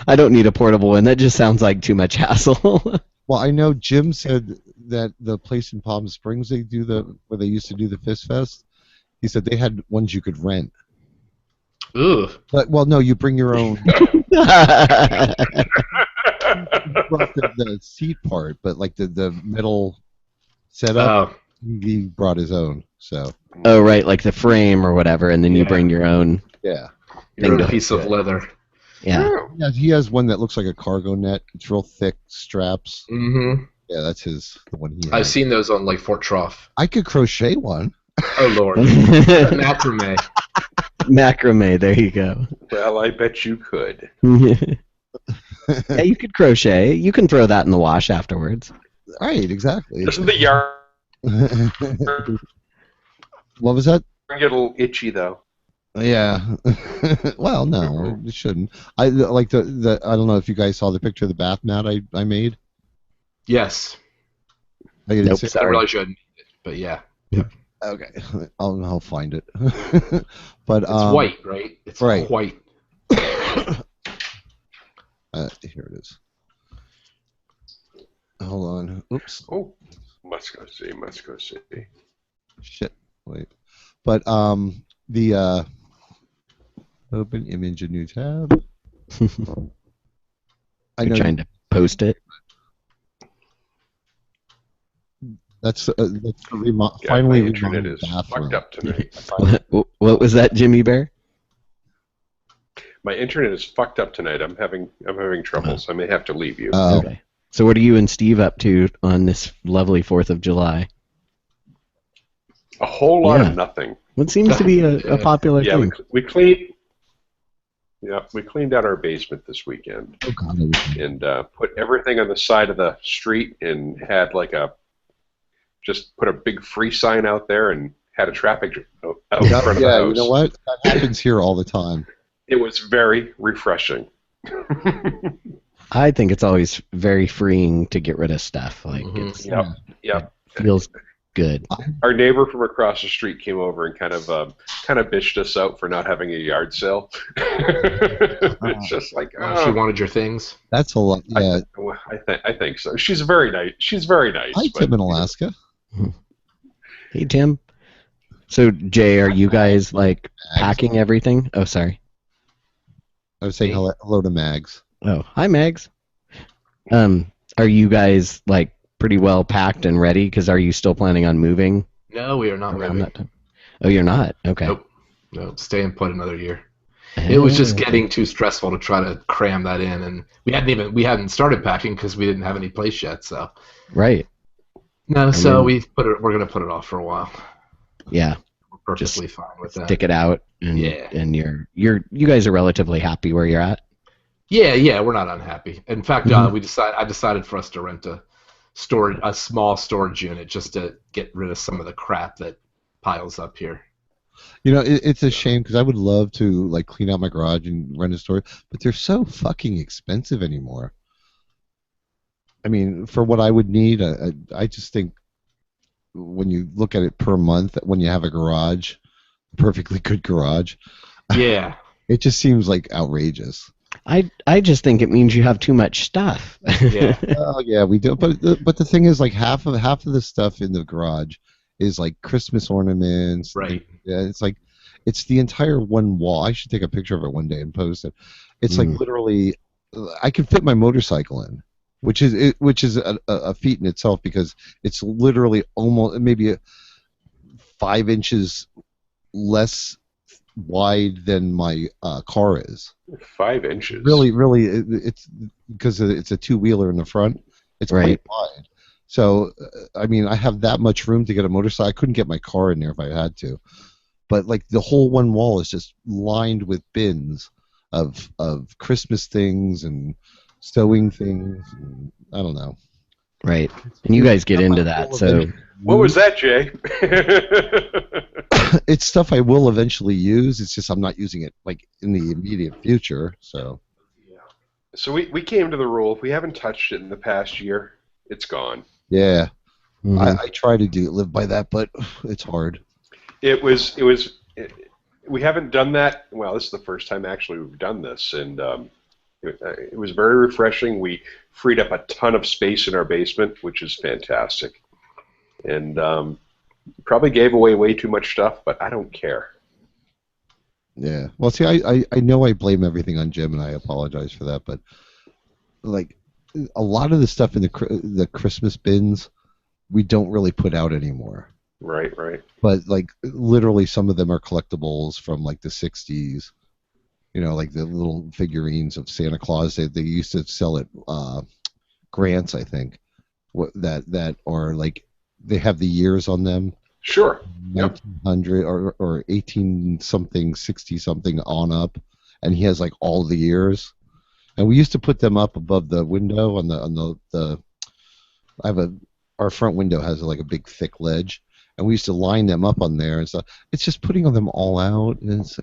I don't need a portable one. That just sounds like too much hassle. Well, I know Jim said that the place in Palm Springs where they used to do the Fist Fest. He said they had ones you could rent. Ugh. But no, you bring your own. Brought the seat part, but like the metal setup, he brought his own. So. Oh right, like the frame or whatever, and then you bring your own. Yeah. Your own piece of leather. Yeah. Yeah, he has one that looks like a cargo net. It's real thick straps. Mm-hmm. Yeah, that's the one he has. I've seen those on like Fort Trough. I could crochet one. Oh Lord. Macrame. Macrame, there you go. Well, I bet you could. Yeah, you could crochet. You can throw that in the wash afterwards. Right, exactly. Doesn't the yarn What was that? get a little itchy though? Yeah. Well, no, it shouldn't. I like the. I don't know if you guys saw the picture of the bath mat I made. Yes. Nope, I sorry. realize you hadn't, but yeah. Okay, I'll find it. But it's white, right? It's right. white. Here it is. Hold on. Oops. Oh, must go see. Shit. Wait. But the Open image, a new tab. I You're know trying to post it. that's the God, finally my internet remodeled is bathroom. fucked up tonight. What was that, Jimmy Bear? My internet is fucked up tonight. I'm having trouble, so I may have to leave you. Okay. So what are you and Steve up to on this lovely 4th of July? A whole lot Yeah. of nothing. What seems to be a popular Yeah, thing? we cleaned. Yeah, we cleaned out our basement this weekend Oh God, everything. and put everything on the side of the street and had just put a big free sign out there and had a traffic out in front of the Yeah, house. you know what? That happens here all the time. It was very refreshing. I think it's always very freeing to get rid of stuff. Like it's Yep. feels good. Our neighbor from across the street came over and kind of bitched us out for not having a yard sale. It's just like She wanted your things. That's a lot. Yeah. I think so. She's very nice. Hi, but, Tim in Alaska. Hey Tim. So Jay, are you guys like packing everything? Oh, sorry. I was saying hello to Mags. Oh, hi Mags. Are you guys like pretty well packed and ready? Because are you still planning on moving No, we are not around moving. that time? Oh, you're not. Okay. Nope. Stay and put another year. It was just getting too stressful to try to cram that in, and we hadn't started packing because we didn't have any place yet. So Right. no, so we're gonna put it off for a while. Yeah. We're perfectly fine with that. Stick it out, and you guys are relatively happy where you're at. Yeah, we're not unhappy. In fact, I decided for us to rent a small storage unit just to get rid of some of the crap that piles up here. You know, it's a shame because I would love to like clean out my garage and rent a store, but they're so fucking expensive anymore. I mean, for what I would need, I just think when you look at it per month, when you have a garage, perfectly good garage, Yeah. it just seems like outrageous. I just think it means you have too much stuff. Yeah. Oh yeah, we do. But the thing is, like half of the stuff in the garage is like Christmas ornaments. Right. Yeah, it's the entire one wall. I should take a picture of it one day and post it. It's like literally, I can fit my motorcycle in, which is a feat in itself because it's literally almost maybe 5 inches less wide than my car is. 5 inches. Really, it's because it's a two-wheeler in the front. It's Right. quite wide. So, I mean, I have that much room to get a motorcycle. I couldn't get my car in there if I had to. But like the whole one wall is just lined with bins of Christmas things and sewing things. And, I don't know. Right. And you guys get into that, so What was that, Jay? It's stuff I will eventually use. It's just I'm not using it like in the immediate future. So. So we came to the rule: if we haven't touched it in the past year, it's gone. Yeah. mhm. I try to live by that, but it's hard. We haven't done that. Well, this is the first time actually we've done this, and it was very refreshing. We freed up a ton of space in our basement, which is fantastic, and probably gave away way too much stuff, but I don't care. Yeah. Well, see, I know I blame everything on Jim, and I apologize for that, but like a lot of the stuff in the Christmas bins, we don't really put out anymore. Right. But like literally, some of them are collectibles from like the '60s. You know, like the little figurines of Santa Claus. They used to sell at Grants, I think. That are like they have the years on them. Sure. Yep. 1900 or 18 something, 60 something on up, and he has like all the years. And we used to put them up above the window on the our front window has like a big thick ledge, and we used to line them up on there and stuff. It's just putting them all out, and it's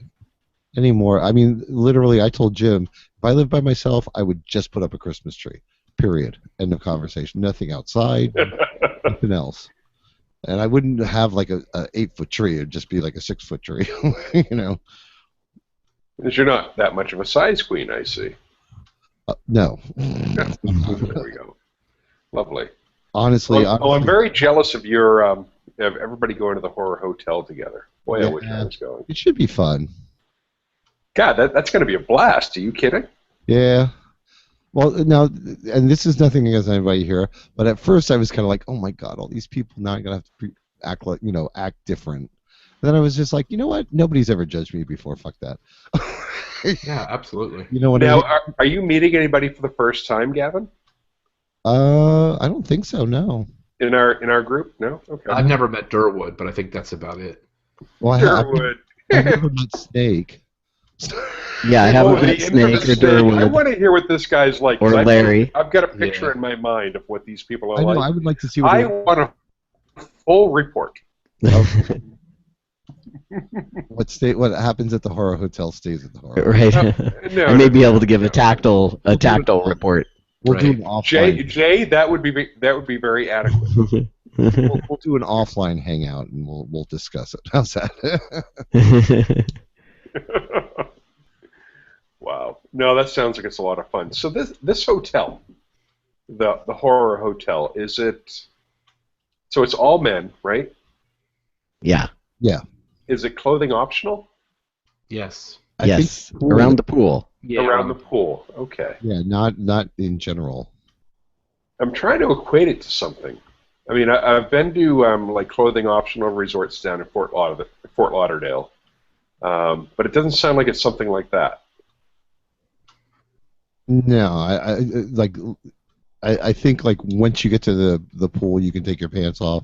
anymore. I mean, literally, I told Jim if I lived by myself, I would just put up a Christmas tree. Period. End of conversation. Nothing outside. Nothing else. And I wouldn't have like a 8-foot tree. It'd just be like a 6-foot tree. You know. Because you're not that much of a size queen, I see. No. There we go. Lovely. Honestly, I'm very jealous of your of everybody going to the horror hotel together. Boy, I wish I was going. It should be fun. God, that's going to be a blast. Are you kidding? Yeah. Well, now, and this is nothing against anybody here, but at first I was kind of like, oh my God, all these people now I'm gonna have to act like, act different. And then I was just like, you know what? Nobody's ever judged me before. Fuck that. Yeah, absolutely. You know what Now, I mean? are you meeting anybody for the first time, Gavin? I don't think so. No. In our group? No. Okay. I've never met Durwood, but I think that's about it. Well, Durwood. I've never met Snake. Yeah, I haven't met the Snake or infamous Snake. I Durwood want to hear what this guy's like. 'Cause or Larry. I've got a picture Yeah. in my mind of what these people are I know. like. I would like to see what I want a full report. what happens at the horror hotel stays at the horror. Right. No, I may be able to give a tactile report. We'll do Right. an offline. Jay, that would be very adequate. We'll do an offline hangout and we'll discuss it. How's that? Wow. No, that sounds like it's a lot of fun. So this hotel, the horror hotel, is it? So it's all men, right? Yeah. Yeah. Is it clothing optional? Yes. I Yes. think Around the pool. Yeah. Around the pool. Okay. Yeah, not in general. I'm trying to equate it to something. I mean, I've been to like clothing optional resorts down in Fort Lauderdale, but it doesn't sound like it's something like that. No, I think like once you get to the pool, you can take your pants off.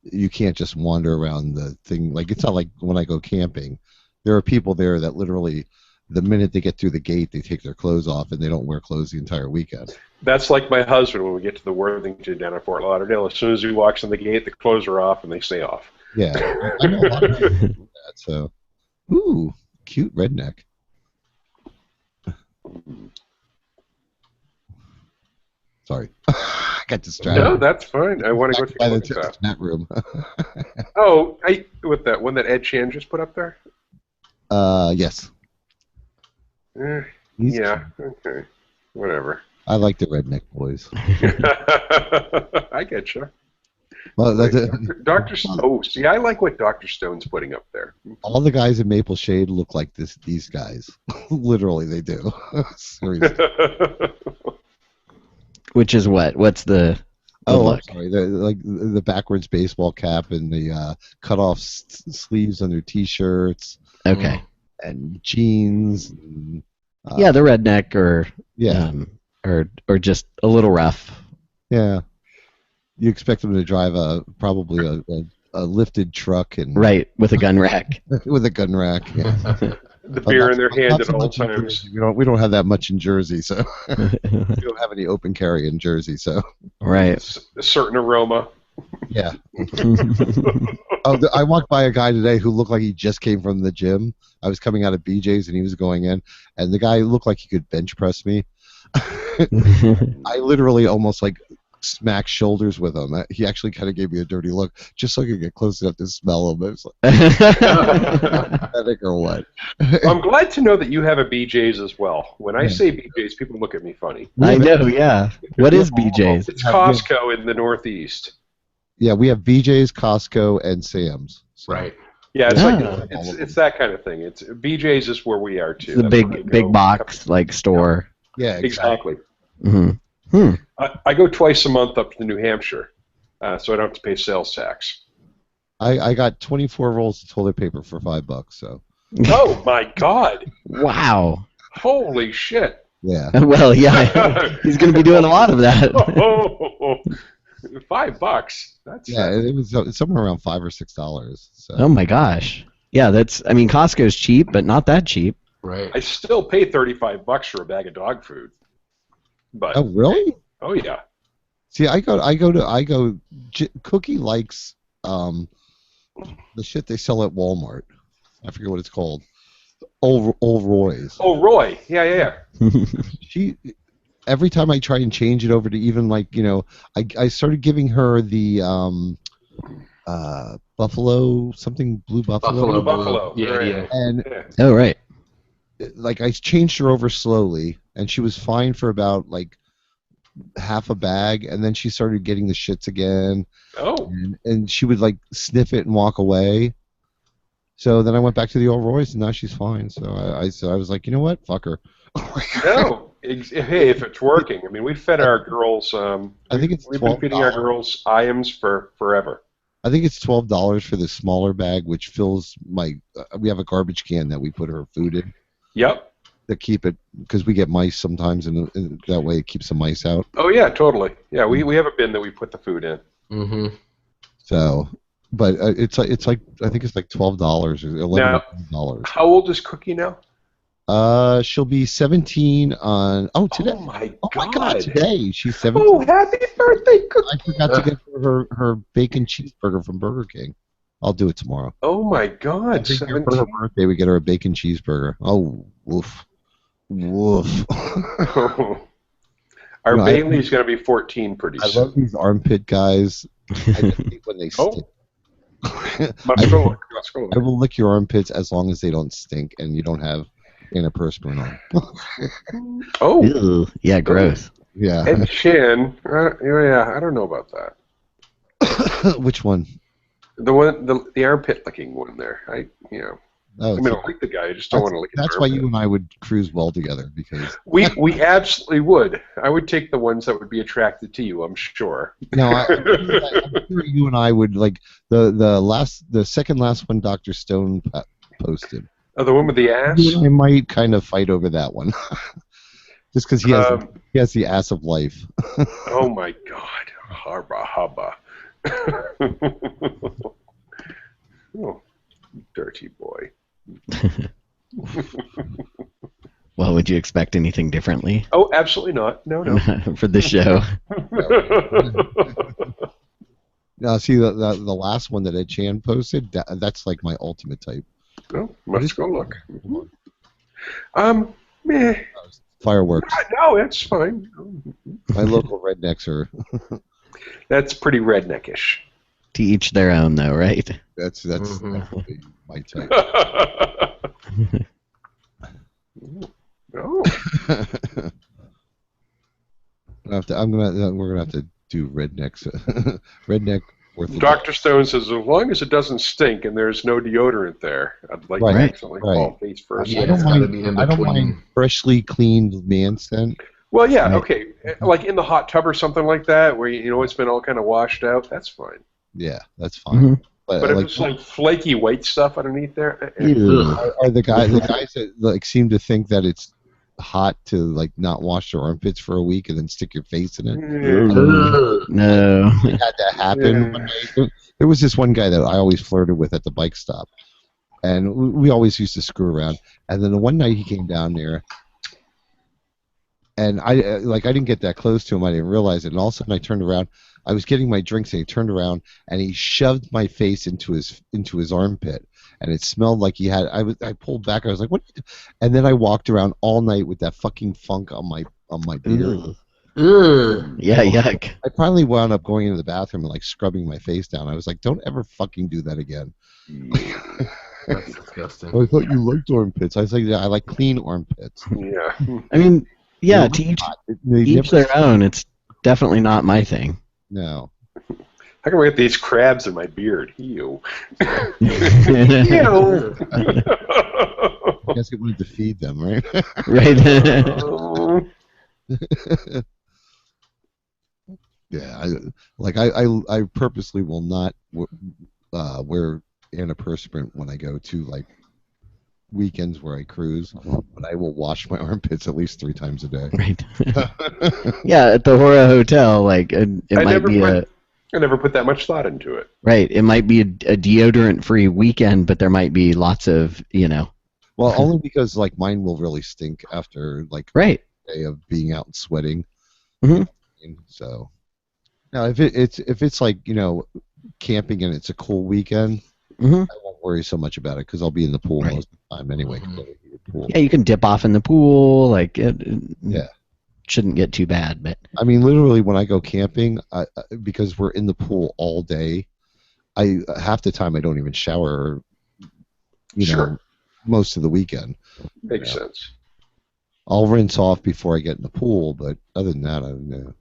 You can't just wander around the thing. Like it's not like when I go camping. There are people there that literally, the minute they get through the gate, they take their clothes off and they don't wear clothes the entire weekend. That's like my husband when we get to the Worthington down in Fort Lauderdale. As soon as he walks in the gate, the clothes are off and they stay off. Yeah, I know a lot of people do that. So, ooh, cute redneck. Sorry, I got distracted. No, that's fine. I want to go By the take a look at that. chat room. Oh, with that one that Ed Chan just put up there? Yes. Eh, He's yeah, cute. okay. Whatever. I like the redneck boys. I get you. Well, Dr. Oh, see, I like what Dr. Stone's putting up there. all the guys in Maple Shade look like these guys. Literally, they do. Seriously. Which is what? What's the Oh, look? I'm sorry. The backwards baseball cap and the cut off sleeves on their t-shirts Okay. and jeans. And, Yeah, the redneck or yeah, or just a little rough. yeah. You expect them to drive probably a lifted truck and Right, with a gun rack. with a gun rack. Yeah. The beer in their hand Not at so all much in times. Jersey. We don't have that much in Jersey, so we don't have any open carry in Jersey, so Right. A certain aroma. yeah. I walked by a guy today who looked like he just came from the gym. I was coming out of BJ's and he was going in, and the guy looked like he could bench press me. I literally almost like smacked shoulders with him. He actually kind of gave me a dirty look just so I could get close enough to smell him. It was like, pathetic or what? I'm glad to know that you have a BJ's as well. When I say BJ's, people look at me funny. I know, yeah. What is BJ's? It's Costco in the Northeast. Yeah, we have BJ's, Costco, and Sam's. So. Right. Yeah, it's Ah. it's that kind of thing. It's BJ's is where we are too. The That's where we big go. box like store. Yeah, Exactly. Hmm. I go twice a month up to New Hampshire, so I don't have to pay sales tax. I got 24 rolls of toilet paper for $5. So Oh my God! Wow. Holy shit! yeah, Well, yeah. He's going to be doing a lot of that. Oh, $5. That's yeah, it was somewhere around $5 or $6. So Oh my gosh. Yeah, I mean Costco's cheap, but not that cheap. Right. I still pay $35 for a bag of dog food. But oh really? oh yeah. See, Cookie likes the shit they sell at Walmart. I forget what it's called. Old Roy's. Oh Roy, yeah. She every time I try and change it over to even like I started giving her the buffalo something blue buffalo. Buffalo. Yeah, right. yeah. And Yeah. Oh, right. like I changed her over slowly, and she was fine for about like half a bag, and then she started getting the shits again, Oh. and she would like sniff it and walk away. So then I went back to the old Royce, and now she's fine. So I was like, you know what? Fuck her. No. Hey, if it's working. I mean, we fed our girls. I think it's we've been feeding our girls IAMs for forever. I think it's $12 for the smaller bag, which fills my. We have a garbage can that we put her food in. Yep. To keep it, because we get mice sometimes, and that way it keeps the mice out. Oh yeah, totally. Yeah, we have a bin that we put the food in. Mm-hmm. So, but it's like I think it's like $12 or $11. How old is Cookie now? She'll be 17 on today. Oh my God, today she's 17. Oh, happy birthday, Cookie! I forgot to get her bacon cheeseburger from Burger King. I'll do it tomorrow. Oh my God, 17. For her birthday, we get her a bacon cheeseburger. Oh, woof. Woof. Our Bailey's going to be 14 pretty soon. I love these armpit guys. I just hate when they stink. Let's go. I will lick your armpits as long as they don't stink and you don't have antiperspirant on. Oh. Ew. Yeah, gross. Yeah. And chin. Yeah, I don't know about that. Which one? The armpit licking one there. I Oh, I mean, I like the guy. I just don't want to lick his That's why armpit. you and I would cruise well together, because we absolutely would. I would take the ones that would be attracted to you. I'm sure. no, I'm sure you and I would like the second last one Dr. Stone posted. Oh, the one with the ass. You and I might kind of fight over that one, just because he has the ass of life. Oh my God, hubba hubba. Oh, dirty boy. Well, would you expect anything differently? Oh, absolutely not. No. For the show. Now, see the last one that Ed Chan posted. That's like my ultimate type. Oh, let's go look. Fireworks. No, that's fine. My local rednecks are. That's pretty redneckish. To each their own, though, right? That's definitely my type. Oh. we're gonna have to do rednecks. Redneck orthodox. Dr. Stone says, as long as it doesn't stink and there's no deodorant there, I'd like to accidentally fall face first. I don't mind freshly cleaned man scent. Well, yeah, okay. Like in the hot tub or something like that, where it's been all kind of washed out, that's fine. Yeah, that's fine. But if it's like flaky white stuff underneath there, are the guys that like seem to think that it's hot to like not wash your armpits for a week and then stick your face in it? No. It had to happen. Yeah. There was this one guy that I always flirted with at the bike stop, and we always used to screw around. And then the one night he came down there, and I didn't get that close to him. I didn't realize it. And all of a sudden I turned around. I was getting my drinks, and he turned around and he shoved my face into his armpit, and it smelled like he had. I pulled back. I was like, "What?" And then I walked around all night with that fucking funk on my beard. Yeah, yuck. I finally wound up going into the bathroom and like scrubbing my face down. I was like, "Don't ever fucking do that again." That's disgusting. I thought you liked armpits. I was like, "Yeah, I like clean armpits." Yeah. I mean, yeah, to each their own. It's definitely not my thing. No. How can I get these crabs in my beard? Ew. I guess it wanted to feed them, right? Right. Yeah, I purposely will not wear antiperspirant when I go to like weekends where I cruise, but I will wash my armpits at least 3 times a day. Right. Yeah, at the Hora Hotel, like I never put that much thought into it. Right. It might be a deodorant-free weekend, but there might be lots of, Well, only because like mine will really stink after like a day of being out and sweating. Mm-hmm. So now if it's like camping and it's a cool weekend, I won't worry so much about it because I'll be in the pool most of the time anyway. Pool. Yeah, you can dip off in the pool. Like it yeah. Shouldn't get too bad, but I mean, literally, when I go camping, because we're in the pool all day, half the time I don't even shower. Most of the weekend. Makes sense. I'll rinse off before I get in the pool, but other than that, I don't know.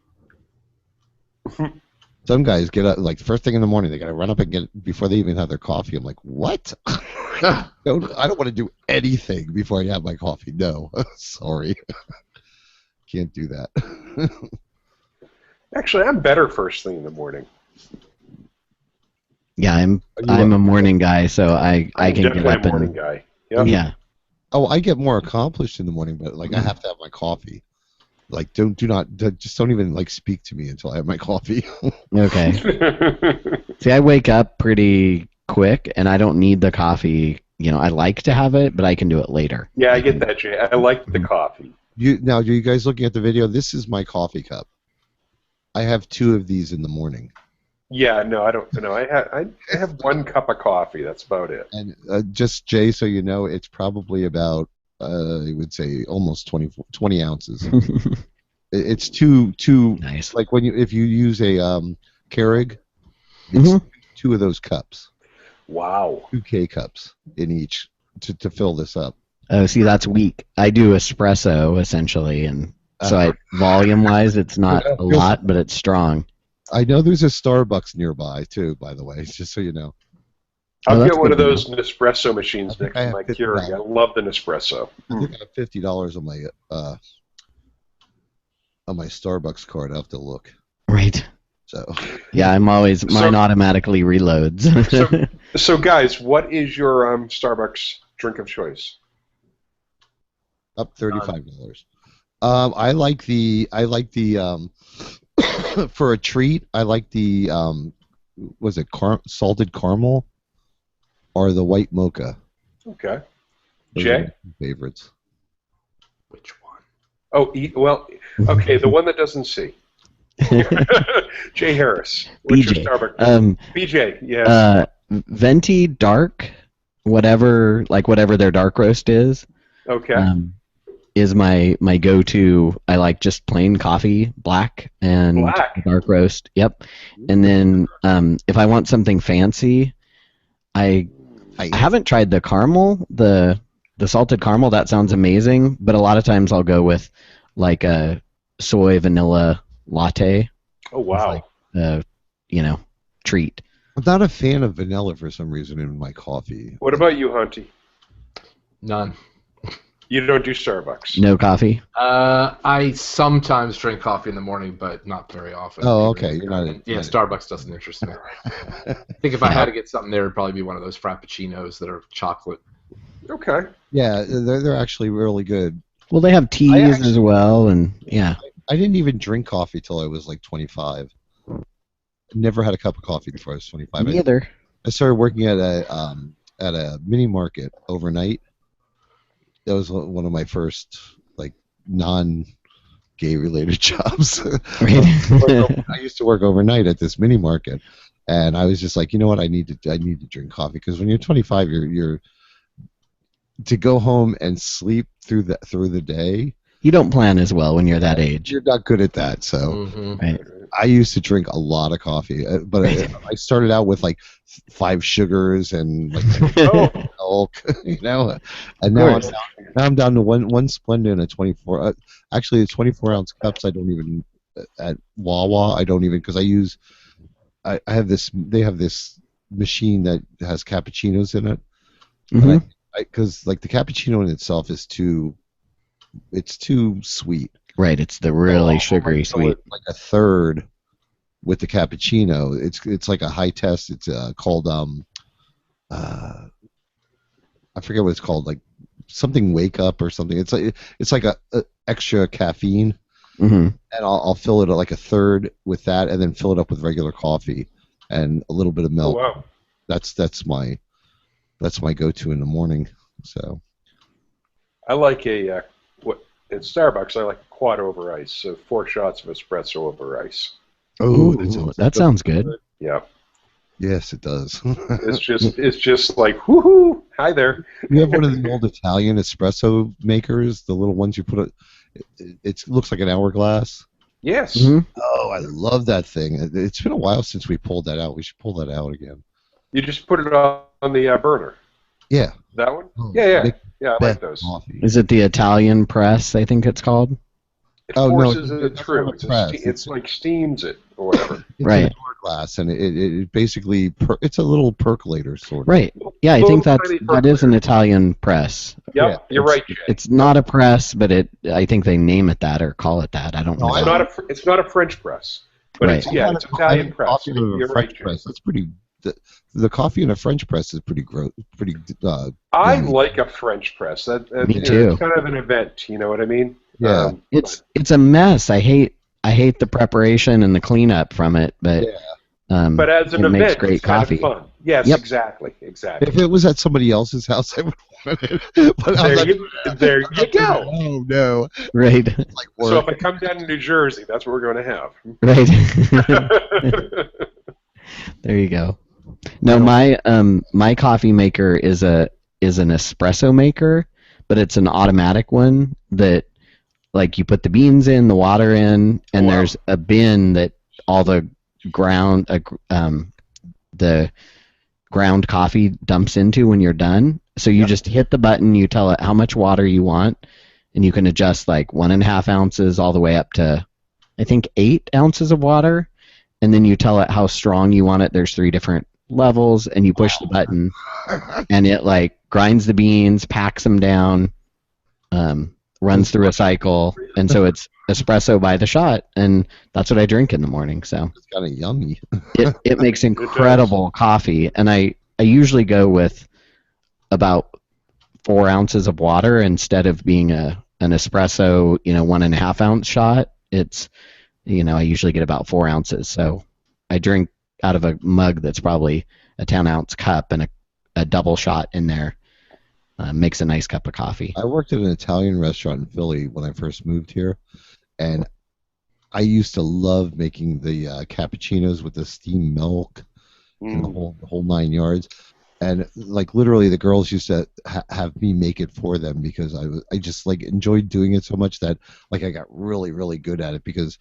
Some guys get up like first thing in the morning. They gotta run up and get before they even have their coffee. I'm like, what? I don't want to do anything before I have my coffee. No, sorry, can't do that. Actually, I'm better first thing in the morning. Yeah, I'm Are you a morning guy, so I I'm can get definitely up a morning and guy. Yep. yeah. Oh, I get more accomplished in the morning, but like I have to have my coffee. Like just don't even like speak to me until I have my coffee. Okay. See, I wake up pretty quick, and I don't need the coffee. You know, I like to have it, but I can do it later. Yeah, I get that, Jay. I like the coffee. Now, are you guys looking at the video? This is my coffee cup. I have 2 of these in the morning. Yeah, no, I don't. No, I have 1 cup of coffee. That's about it. And just Jay, so you know, it's probably about I would say almost 20 ounces. It's two Nice. like if you use a Keurig, it's 2 of those cups. Wow. 2 K cups in each to fill this up. Oh, see, that's weak. I do espresso essentially, and so volume-wise, it's not a lot, but it's strong. I know there's a Starbucks nearby too, by the way, just so you know. I'll that's get one of good to those Nespresso machines next I to have my $50. Keurig. I love the Nespresso. I think I have $50 on my Starbucks card. I have to look. Right. So Yeah, mine automatically reloads. So guys, what is your Starbucks drink of choice? up $35. I like the for a treat. I like the was it salted caramel or the white mocha? Okay. Those Jay? are my favorites. Which one? Oh, well, okay, the one that doesn't see. Jay Harris. What's BJ. your Starbucks? BJ, yeah. Venti dark, whatever their dark roast is. Okay. Is my go-to. I like just plain coffee, black and dark roast. Yep. And then if I want something fancy, I haven't tried the caramel, the salted caramel. That sounds amazing. But a lot of times I'll go with like a soy vanilla latte. Oh wow. Treat. I'm not a fan of vanilla for some reason in my coffee. What about you, Hunty? None. You don't do Starbucks. No coffee. I sometimes drink coffee in the morning, but not very often. Oh, okay. You're not. Starbucks doesn't interest me. I think if I had to get something there, it'd probably be one of those frappuccinos that are chocolate. Okay. Yeah, they're actually really good. Well, they have teas as well, and yeah. I didn't even drink coffee till I was like 25. Never had a cup of coffee before I was 25. Me either. I started working at a mini market overnight. That was one of my first like non-gay related jobs. I used to work overnight at this mini market, and I was just like, you know what, I need to drink coffee, because when you're 25, you're to go home and sleep through the day. You don't plan as well when you're that age. You're not good at that, so. Right. I used to drink a lot of coffee, but I started out with like 5 sugars and like milk, and now I'm down to one Splenda and a 24. Actually, the 24-ounce cups I don't even at Wawa. I don't even, because I have this. They have this machine that has cappuccinos in it, because like the cappuccino in itself is too sweet. Right, it's the really sugary sweet. Like a third with the cappuccino. It's like a high test. It's called I forget what it's called, like something Wake Up or something. It's like a extra caffeine, and I'll fill it at like a third with that, and then fill it up with regular coffee and a little bit of milk. Oh, wow. That's my go-to in the morning. So I like at Starbucks, I like a quad over ice, so 4 shots of espresso over ice. Oh, that sounds good. Yeah. Yes, it does. It's just like, woohoo! Hi there. You have one of the old Italian espresso makers, the little ones you put it looks like an hourglass. Yes. Oh, I love that thing. It's been a while since we pulled that out. We should pull that out again. You just put it on the burner. Yeah. That one? Oh, Yeah, I like those. Coffee. Is it the Italian press, I think it's called? It forces no, it through. It's like steams it or whatever. It's right. an hourglass, and it basically it's a little percolator sort of. Right. Yeah, I think Little that tiny that is an percolator. Italian press. Yep, Yeah, you're right, Jay. It's not a press, but I think they name it that or call it that. I don't No, know. It's not a French press, but Right. it's it's Italian press. Coffee in a You're French right, Jay. press. That's pretty. The coffee in a French press is pretty gross. Pretty. I yummy. like a French press. Me too. It's kind of an event. You know what I mean? Yeah. It's a mess. I hate the preparation and the cleanup from it, but but as an it event, makes great it's kind coffee. of fun. Yes, Yep. exactly. If it was at somebody else's house, I would want it. But There you go. Oh no! Right. It's like So work. if I come down to New Jersey, that's what we're going to have. Right. There you go. No, my coffee maker is an espresso maker, but it's an automatic one that like you put the beans in, the water in, and there's a bin that all the ground coffee dumps into when you're done. So you just hit the button, you tell it how much water you want, and you can adjust like 1.5 ounces all the way up to I think 8 ounces of water, and then you tell it how strong you want it. There's 3 different levels, and you push the button, and it like grinds the beans, packs them down, runs through a cycle, and so it's espresso by the shot, and that's what I drink in the morning. So It's kind of yummy. it makes incredible coffee, and I usually go with about 4 ounces of water instead of being an espresso, 1.5 ounce shot. It's I usually get about 4 ounces, so I drink out of a mug that's probably a 10-ounce cup, and a double shot in there makes a nice cup of coffee. I worked at an Italian restaurant in Philly when I first moved here, and I used to love making the cappuccinos with the steamed milk and the whole 9 yards. And like literally, the girls used to have me make it for them because I just like enjoyed doing it so much that like I got really really good at it. Because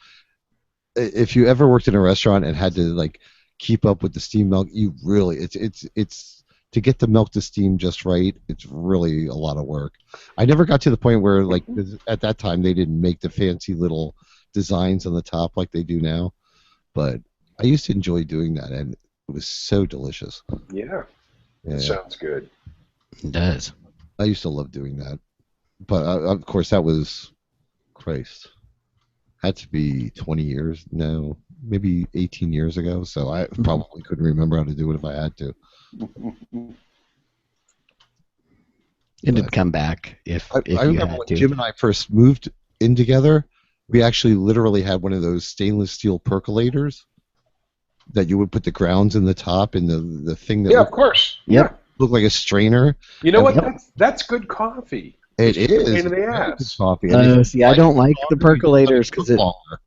if you ever worked in a restaurant and had to like keep up with the steamed milk, you really it's to get the milk to steam just right. It's really a lot of work. I never got to the point where like at that time they didn't make the fancy little designs on the top like they do now, but I used to enjoy doing that, and it was so delicious. Yeah. Yeah. Sounds good. It does. I used to love doing that, but of course that was, Christ, had to be 20 years, no, maybe 18 years ago. So I probably couldn't remember how to do it if I had to. It'd come back if I you remember had when to. Jim and I first moved in together. We actually literally had one of those stainless steel percolators that you would put the grounds in the top and the thing that Of course. Yep. looked like a strainer. You know what? Yep. That's good coffee. It It's a is. pain in the Very ass. good coffee. And if See, you I don't like the longer, you can let percolators because cook longer.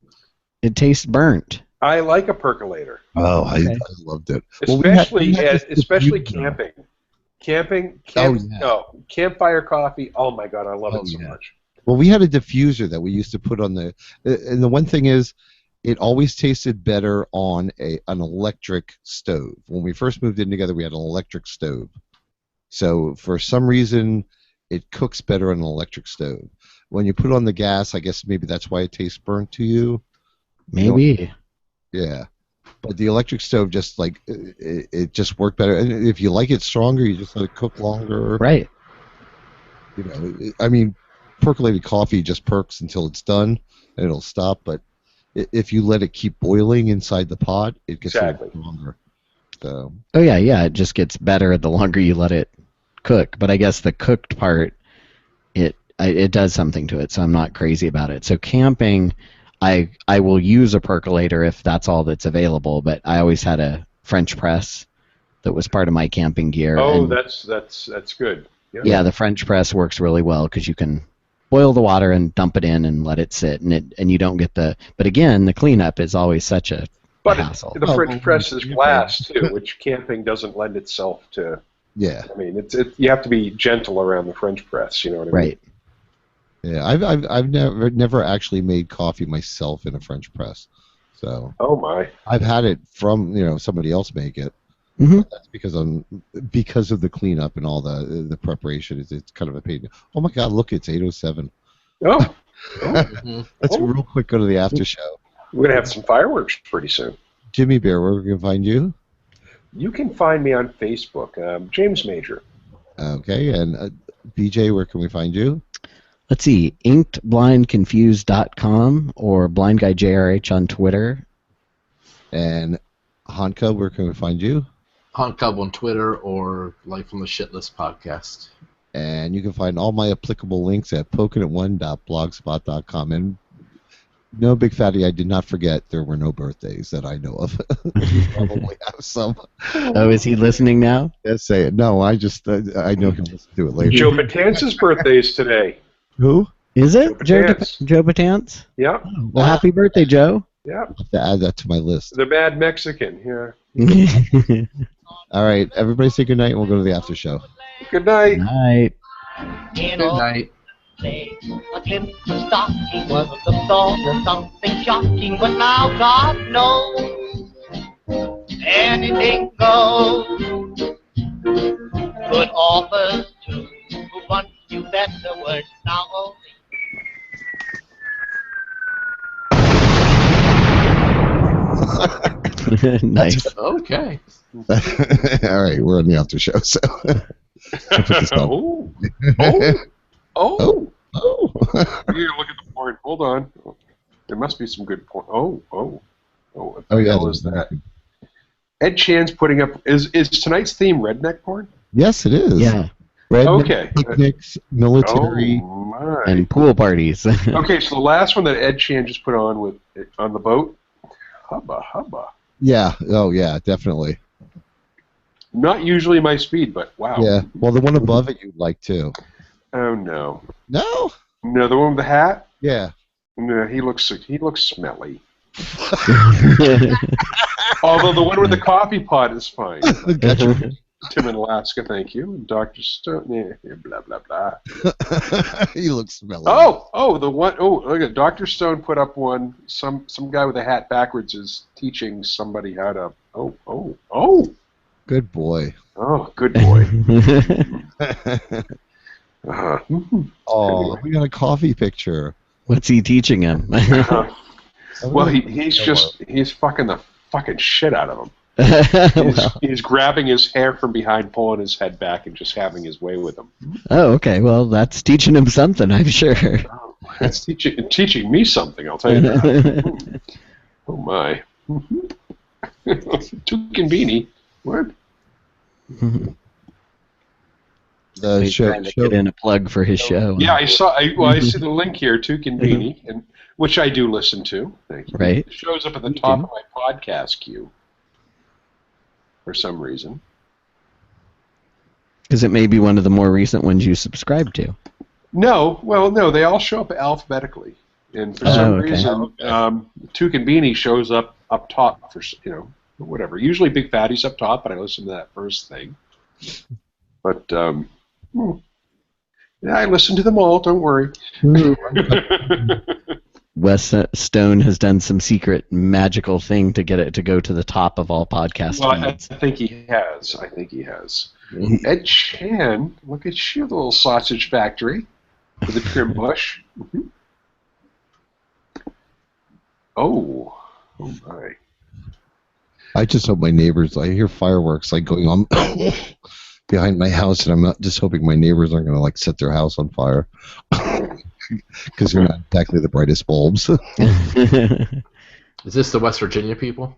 it tastes burnt. I like a percolator, Oh, Okay. I loved it. Well, we had this especially diffuser. camping. Yeah. No, campfire coffee. Oh my god, I love it so Yeah. much. Well, we had a diffuser that we used to put on and the one thing is, it always tasted better on an electric stove. When we first moved in together, we had an electric stove. So for some reason, it cooks better on an electric stove. When you put it on the gas, I guess maybe that's why it tastes burnt to you. Maybe. Yeah. But the electric stove just like it just worked better. And if you like it stronger, you just let it cook longer. Right. I mean, percolated coffee just perks until it's done and it'll stop. But if you let it keep boiling inside the pot, it gets a little stronger. So. Oh yeah. It just gets better the longer you let it cook. But I guess the cooked part, it does something to it. So I'm not crazy about it. So camping, I will use a percolator if that's all that's available. But I always had a French press that was part of my camping gear. Oh, and that's good. yeah, the French press works really well because you can boil the water and dump it in and let it sit, and you don't get the. But again, the cleanup is always such a hassle. The French press is glass too, which camping doesn't lend itself to. Yeah. I mean, you have to be gentle around the French press. You know what I mean? Right. Yeah, I've never actually made coffee myself in a French press. So. Oh my. I've had it from somebody else make it. Mm-hmm. That's because of the cleanup and all the preparation. It's kind of a pain. Oh my God! Look, it's 8:07. Oh. Let's real quick go to the after show. We're gonna have some fireworks pretty soon. Jimmy Bear, where we can find you? You can find me on Facebook, James Major. Okay, and BJ, where can we find you? Let's see, inkedblindconfused.com or blindguyjrh on Twitter. And Hanka, where can we find you? Hunt Cub on Twitter or Life on the Shitlist podcast. And you can find all my applicable links at pokinit1.blogspot.com. And no, Big Fatty, I did not forget there were no birthdays that I know of. You probably have some. Oh, is he listening now? Yes, say it. No, I just, I know he'll listen to it later. Joe Batanz's birthday is today. Who? Is it Joe Joe Batance? Yeah, Well, happy birthday, Joe. yeah. I'll have to add that to my list. The Mad Mexican, yeah. All right, everybody say good night, and we'll go to the after show. Good night. Night. You Good know, night. say a glimpse of stocking wasn't the thought of something shocking, but now God knows anything goes. Good offers too, who wants you better words now only. Nice. Okay. All right, we're on the after show, so. Oh. Oh. Oh. Oh. Here, look at the porn. Hold on. There must be some good porn. Oh. What the Oh, yeah. hell is that? Ed Chan's putting up. Is tonight's theme redneck porn? Yes, it is. Yeah. Redneck Okay. picnics, military. Oh my. And pool parties. Okay, so the last one that Ed Chan just put on the boat. Hubba. Yeah. Oh, yeah, definitely. Not usually my speed, but wow. Yeah. Well, the one above it you'd like too. Oh no. No. No, the one with the hat. Yeah. No, he looks smelly. Although the one with the coffee pot is fine. Gotcha. Tim in Alaska, thank you. And Dr. Stone, blah blah blah. He looks smelly. Oh, the one. Oh, look at Dr. Stone put up one. Some guy with a hat backwards is teaching somebody how to. Oh. Good boy. Oh, good boy. Oh, we got a coffee picture. What's he teaching him? Well, he's fucking the fucking shit out of him. He's grabbing his hair from behind, pulling his head back, and just having his way with him. Oh, okay. Well, that's teaching him something, I'm sure. That's teaching me something, I'll tell you that. Oh, my. Tukin Beanie. What? The He's show. trying to get in a plug for his show. Yeah, I see the link here, Tukin Beanie, and which I do listen to. Thank you. Right. It shows up at the top of my podcast queue for some reason. Because it may be one of the more recent ones you subscribe to. No, they all show up alphabetically, and for some reason, Tukin Beanie shows up top for whatever. Usually Big Fatty's up top, but I listen to that first thing. But yeah, I listen to them all. Don't worry. Wes Stone has done some secret magical thing to get it to go to the top of all podcast Well, I feeds. think he has. Ed Chan, look at you, the little sausage factory with a trim bush. Mm-hmm. Oh my. I just hope my neighbors. I hear fireworks like going on behind my house, and I'm not just hoping my neighbors aren't going to set their house on fire because they're not exactly the brightest bulbs. Is this the West Virginia people?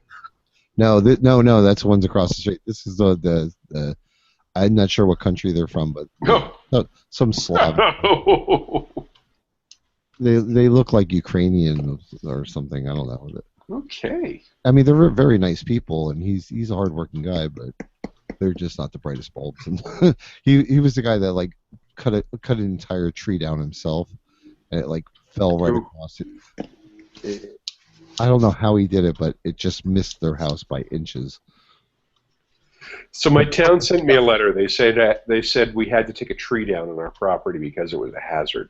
No, no, that's the ones across the street. This is the I'm not sure what country they're from, but some Slav. They look like Ukrainian or something. I don't know. Okay. I mean, they're very nice people, and he's a hardworking guy, but they're just not the brightest bulbs. And he was the guy that cut an entire tree down himself, and it fell right across it. I don't know how he did it, but it just missed their house by inches. So my town sent me a letter. They said we had to take a tree down on our property because it was a hazard.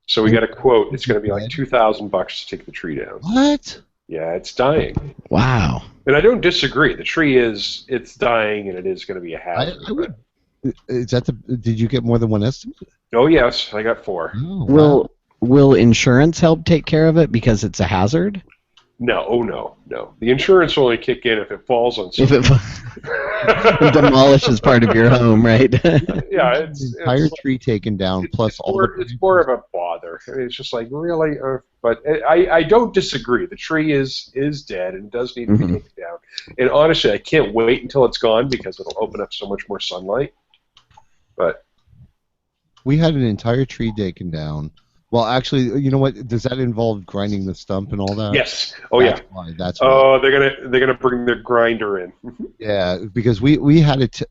So we got a quote. It's going to be like $2,000 to take the tree down. What? Yeah, it's dying. Wow. And I don't disagree. The tree it's dying, and it is going to be a hazard. I would. Is that did you get more than one estimate? Oh yes, I got 4. Oh, wow. Will insurance help take care of it because it's a hazard? No, oh no. The insurance will only kick in if it falls on If something. it demolishes part of your home, right? Yeah, The entire tree taken down, plus all the it's more of a bother. I mean, it's just like really, but I don't disagree. The tree is dead and does need to be taken down. And honestly, I can't wait until it's gone because it'll open up so much more sunlight. But we had an entire tree taken down. Well, actually, you know what? Does that involve grinding the stump and all that? yes, oh That's yeah. why. That's why. Oh, they're gonna bring their grinder in. Yeah, because we had to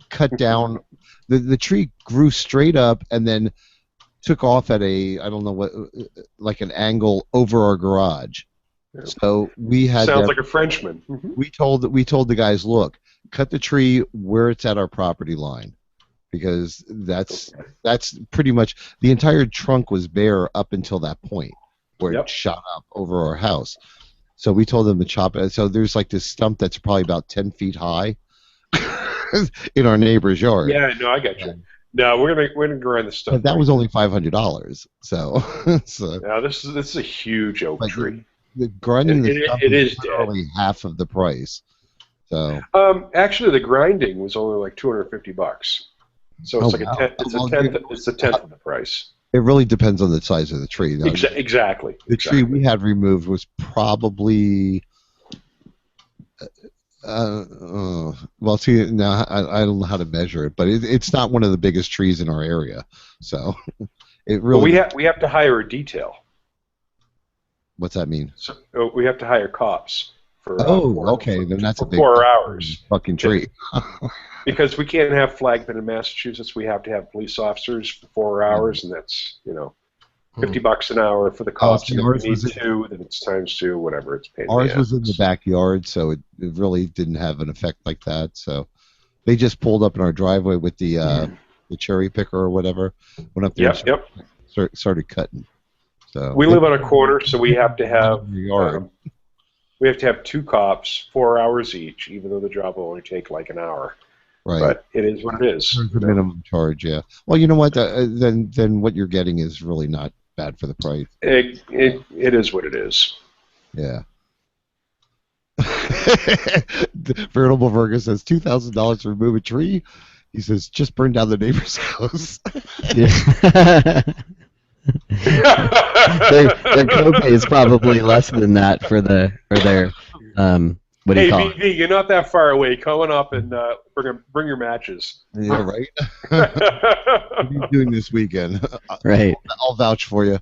cut down. The tree grew straight up and then took off at a, I don't know what, like an angle over our garage. So we had Sounds like a Frenchman. we told the guys, look, cut the tree where it's at our property line, because that's pretty much the entire trunk was bare up until that point where it shot up over our house. So we told them to chop it. So there's like this stump that's probably about 10 feet high in our neighbor's yard. Yeah, no, I got you. No, we're gonna grind the stuff. But that was only $500. So, now this is a huge oak tree. The grinding the stump it is is literally half of the price. So actually, the grinding was only like $250. So it's a tenth. It's a tenth of the price. It really depends on the size of the tree. Exactly. The tree we had removed was probably. Well, see, now I don't know how to measure it, but it's not one of the biggest trees in our area, so it really. But we have to hire a detail. What's that mean? So we have to hire cops for. Then that's a big 4 hours. Fucking tree. Because we can't have flagmen in Massachusetts, we have to have police officers for 4 hours, and that's $50 an hour for the cops. And if we need two, then it's times two, whatever. It's paid. Ours was in the backyard, so it really didn't have an effect like that. So they just pulled up in our driveway with the cherry picker or whatever. Went up there. Started cutting. So we live on a corner, so we have to have we have to have two cops, 4 hours each, even though the job will only take like an hour. Right. But it is what it is. The minimum charge, yeah. Well, you know what? Then what you're getting is really not bad for the price. It is what it is. Yeah. Veritable Virgo says $2,000 to remove a tree. He says just burn down the neighbor's house. their copay is probably less than that for their what do you call it? VV, you're not that far away. Coming up and bring your matches. Yeah, right. What are you doing this weekend? Right. I'll vouch for you.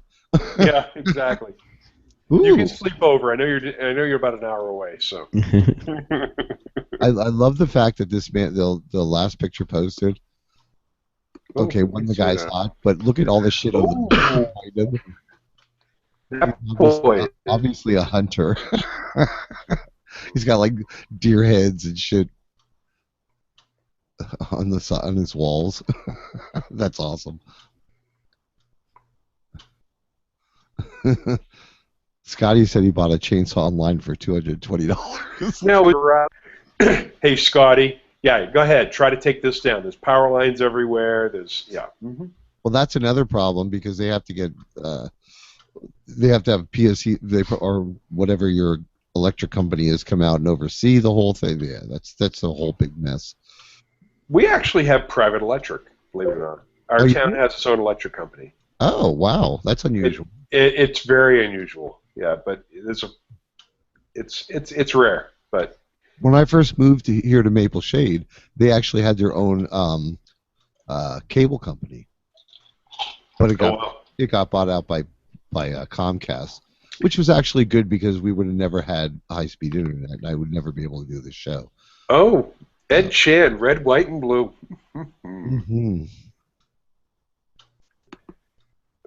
Yeah, exactly. Ooh. You can sleep over. I know you're about an hour away. So. I love the fact that this man, the last picture posted. Okay, one of the guy's hot, but look at all the shit on the obviously a hunter. He's got like deer heads and shit on his walls. That's awesome. Scotty said he bought a chainsaw online for $220. Now we're hey Scotty, yeah, go ahead. Try to take this down. There's power lines everywhere. Well, that's another problem because they have to get they have to have PSC or whatever your electric company is come out and oversee the whole thing. Yeah, that's a whole big mess. We actually have private electric, believe it or not. Our town has its own electric company. Oh wow, that's unusual. It's very unusual. Yeah, but it's rare. But when I first moved here to Maple Shade, they actually had their own cable company, but it got bought out by Comcast, which was actually good because we would have never had high-speed internet, and I would never be able to do this show. Oh, Ed Chan, red, white, and blue. Mm-hmm.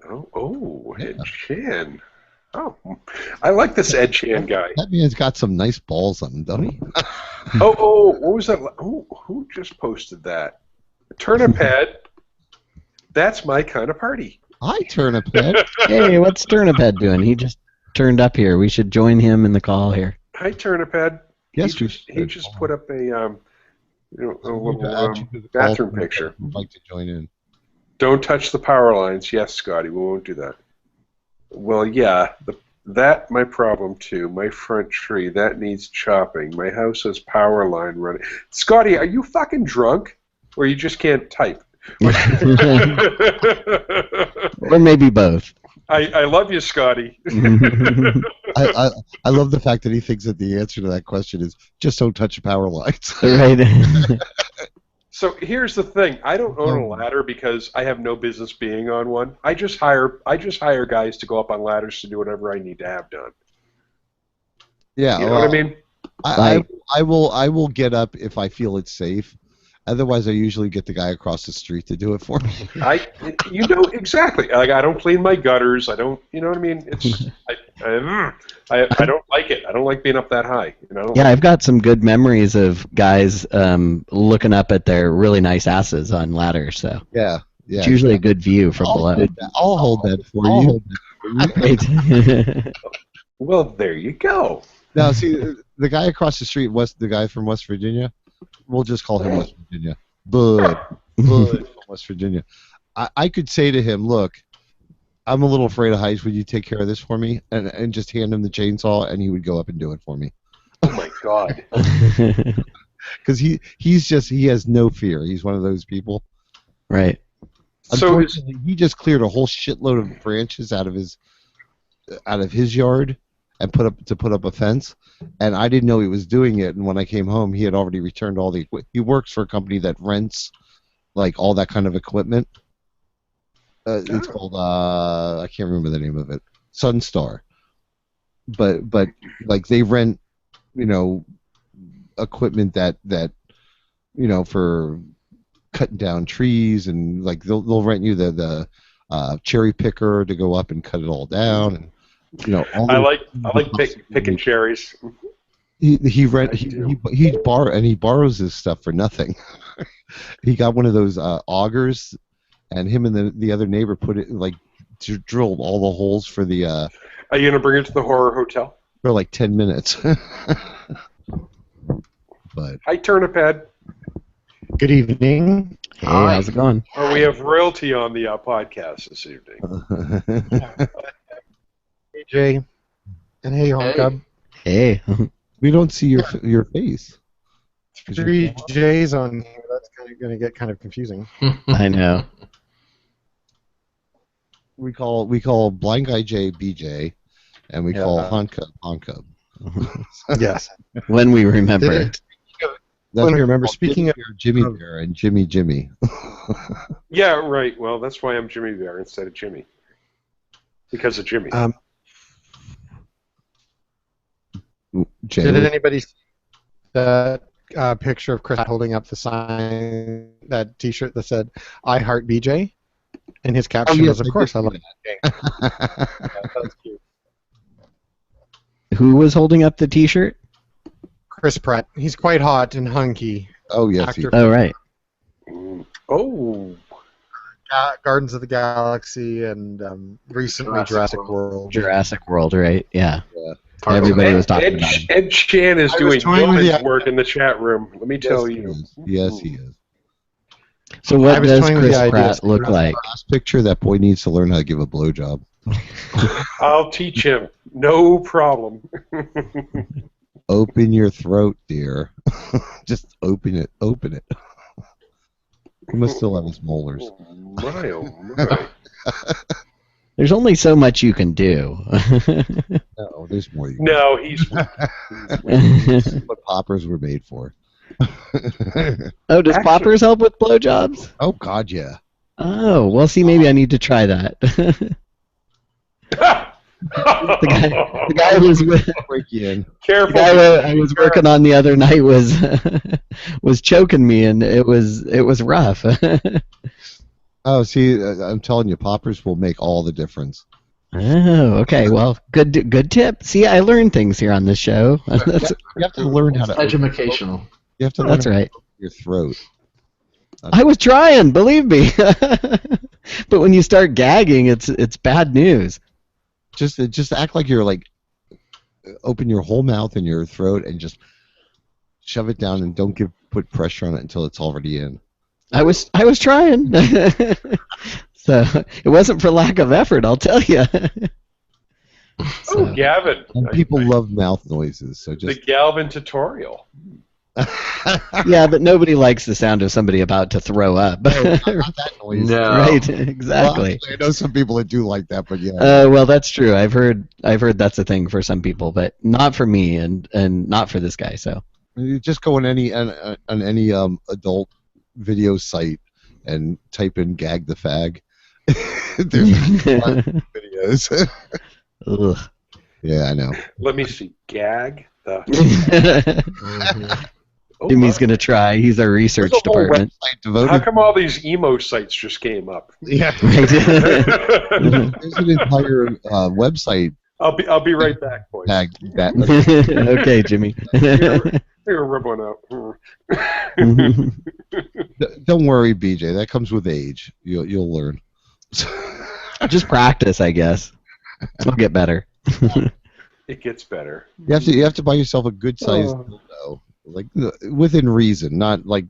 Oh, Ed Chan. Oh, I like this Ed Chan guy. That man's got some nice balls on him, don't he? Oh, what was that? Who just posted that? Turnip Head. That's my kind of party. Hi, Turnip Head. Hey, what's Turnip Head doing? He just turned up here. We should join him in the call here. Hi, Turnip Head. Yes, he just put up a little bathroom picture. I'd like to join in. Don't touch the power lines. Yes, Scotty, we won't do that. Well, yeah, That my problem too. My front tree that needs chopping. My house has power line running. Scotty, are you fucking drunk, or you just can't type? Or maybe both. I love you, Scotty. I love the fact that he thinks that the answer to that question is just don't touch the power lines. Right. So here's the thing. I don't own a ladder because I have no business being on one. I just hire guys to go up on ladders to do whatever I need to have done. Yeah, You know what I mean? I will get up if I feel it's safe. Otherwise, I usually get the guy across the street to do it for me. You know exactly. Like I don't clean my gutters. I don't. You know what I mean? It's I don't like it. I don't like being up that high. You know. Yeah, I've got some good memories of guys looking up at their really nice asses on ladders. So yeah. It's usually a good view from below. I'll hold that for you. Well, there you go. Now, see, the guy across the street, the guy from West Virginia, we'll just call him West Virginia. Bud from West Virginia. I could say to him, look, I'm a little afraid of heights. Would you take care of this for me? And just hand him the chainsaw, and he would go up and do it for me. Oh, my God. Because he has no fear. He's one of those people. Right. So he just cleared a whole shitload of branches out of his yard and put up a fence, and I didn't know he was doing it. And when I came home, he had already returned all the equipment. He works for a company that rents like all that kind of equipment. It's called I can't remember the name of it, Sunstar. But like they rent, equipment that for cutting down trees, and like they'll rent you the cherry picker to go up and cut it all down, and I like picking cherries. He borrows his stuff for nothing. He got one of those augers, and him and the other neighbor put it drilled all the holes for the. Are you gonna bring it to the horror hotel? For like 10 minutes. But hi, Turniphead. Good evening. Hey, how's it going? Oh, we have royalty on the podcast this evening. Hey, Jay. And hey, Home Cub. Hey. We don't see your face. 3 J's on here. That's going to get kind of confusing. I know. We call Blind Guy J BJ, and we call Han Cub. Yes. When we remember. When we remember. Speaking of Jimmy Bear and Jimmy. Yeah, right. Well, that's why I'm Jimmy Bear instead of Jimmy. Because of Jimmy. Did anybody see that picture of Chris holding up the sign, that T-shirt that said "I Heart BJ"? And his caption was, "Of course, I love that." That was cute. Who was holding up the T-shirt? Chris Pratt. He's quite hot and hunky. Oh yes. Oh right. Oh. Gardens of the Galaxy and recently Jurassic World. Jurassic World, right? Yeah. Yeah. Everybody was talking about him. Ed Chan is doing yeoman's work in the chat room. Let me tell you. Yes, he is. So what does Chris Pratt look like? Last picture, that boy needs to learn how to give a blowjob. I'll teach him. No problem. Open your throat, dear. Just open it. Open it. He must still have his molars. Oh my. There's only so much you can do. No, there's more. No, he's what poppers were made for. Oh, does poppers help with blowjobs? Oh God, yeah. Oh, well, see, maybe I need to try that. the guy was Careful. The guy I was working on the other night was choking me, and it was rough. Oh, see, I'm telling you, poppers will make all the difference. Oh, okay. Well, good tip. See, I learn things here on this show. You have to learn how to. Educational. You have to learn That's how to right. open your throat. I was trying, believe me. But when you start gagging, it's bad news. Just act like you're open your whole mouth and your throat and just shove it down and don't put pressure on it until it's already in. I was trying. So it wasn't for lack of effort, I'll tell you. Oh, Gavin. And people love mouth noises, so The just Galvin tutorial. Yeah, but nobody likes the sound of somebody about to throw up. not that noise. No. Right, Well, exactly. actually, I know some people that do like that, but yeah. Well, that's true. I've heard that's a thing for some people, but not for me, and not for this guy. So You just go on any adult video site and type in "gag the fag." There's a lot of videos. Ugh. Yeah, I know. Let me see. Gag the. Oh, Jimmy's my. gonna try. He's our research There's a whole department. website devoted. How come all these emo sites just came up? Yeah. Right. There's an entire website I'll be right back, boys. tag that. Okay, Jimmy. Here, rub one out. Don't worry, BJ. That comes with age. You'll learn. Just practice, I guess. It'll get better. It gets better. You have to buy yourself a good sized dildo, like within reason, not like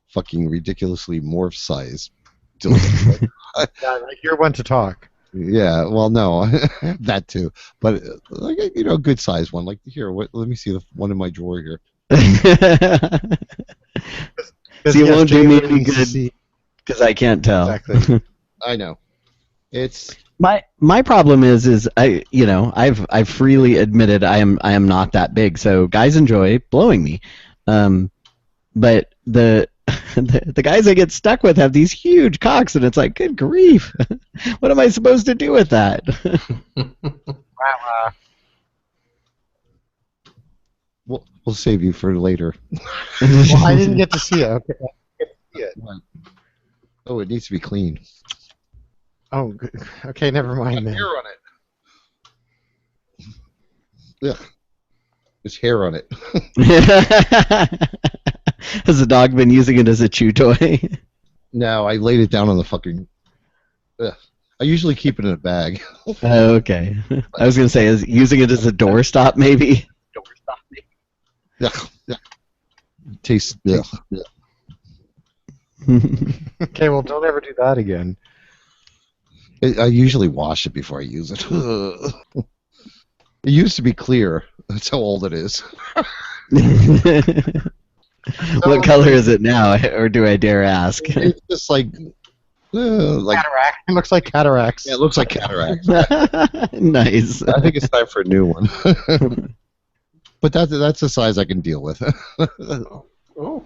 fucking ridiculously morph size dildo. Yeah, like you're one to talk. Yeah, well, no, that too, but like a good sized one. Like here, let me see the one in my drawer here. See, it won't do me any good because I can't tell. Exactly. I know. It's My problem is I've freely admitted I am not that big, so guys enjoy blowing me, but the guys I get stuck with have these huge cocks, and it's like, good grief, what am I supposed to do with that? we'll save you for later. Well, I didn't get to see it. Okay. I didn't get to see it. Oh, it needs to be clean. Oh, good. Okay, never mind then. Hair on it. Yeah, there's hair on it. Has the dog been using it as a chew toy? No, I laid it down on the fucking. I usually keep it in a bag. Oh, okay. I was gonna say, is using it as a doorstop maybe? Yeah. Tastes. Yeah. Okay, well, don't ever do that again. I usually wash it before I use it. It used to be clear. That's how old it is. What color is it now, or do I dare ask? It's just like Cataract. It looks like cataracts. yeah, it looks like cataracts. Nice. I think it's time for a new one. But that's the size I can deal with. Oh.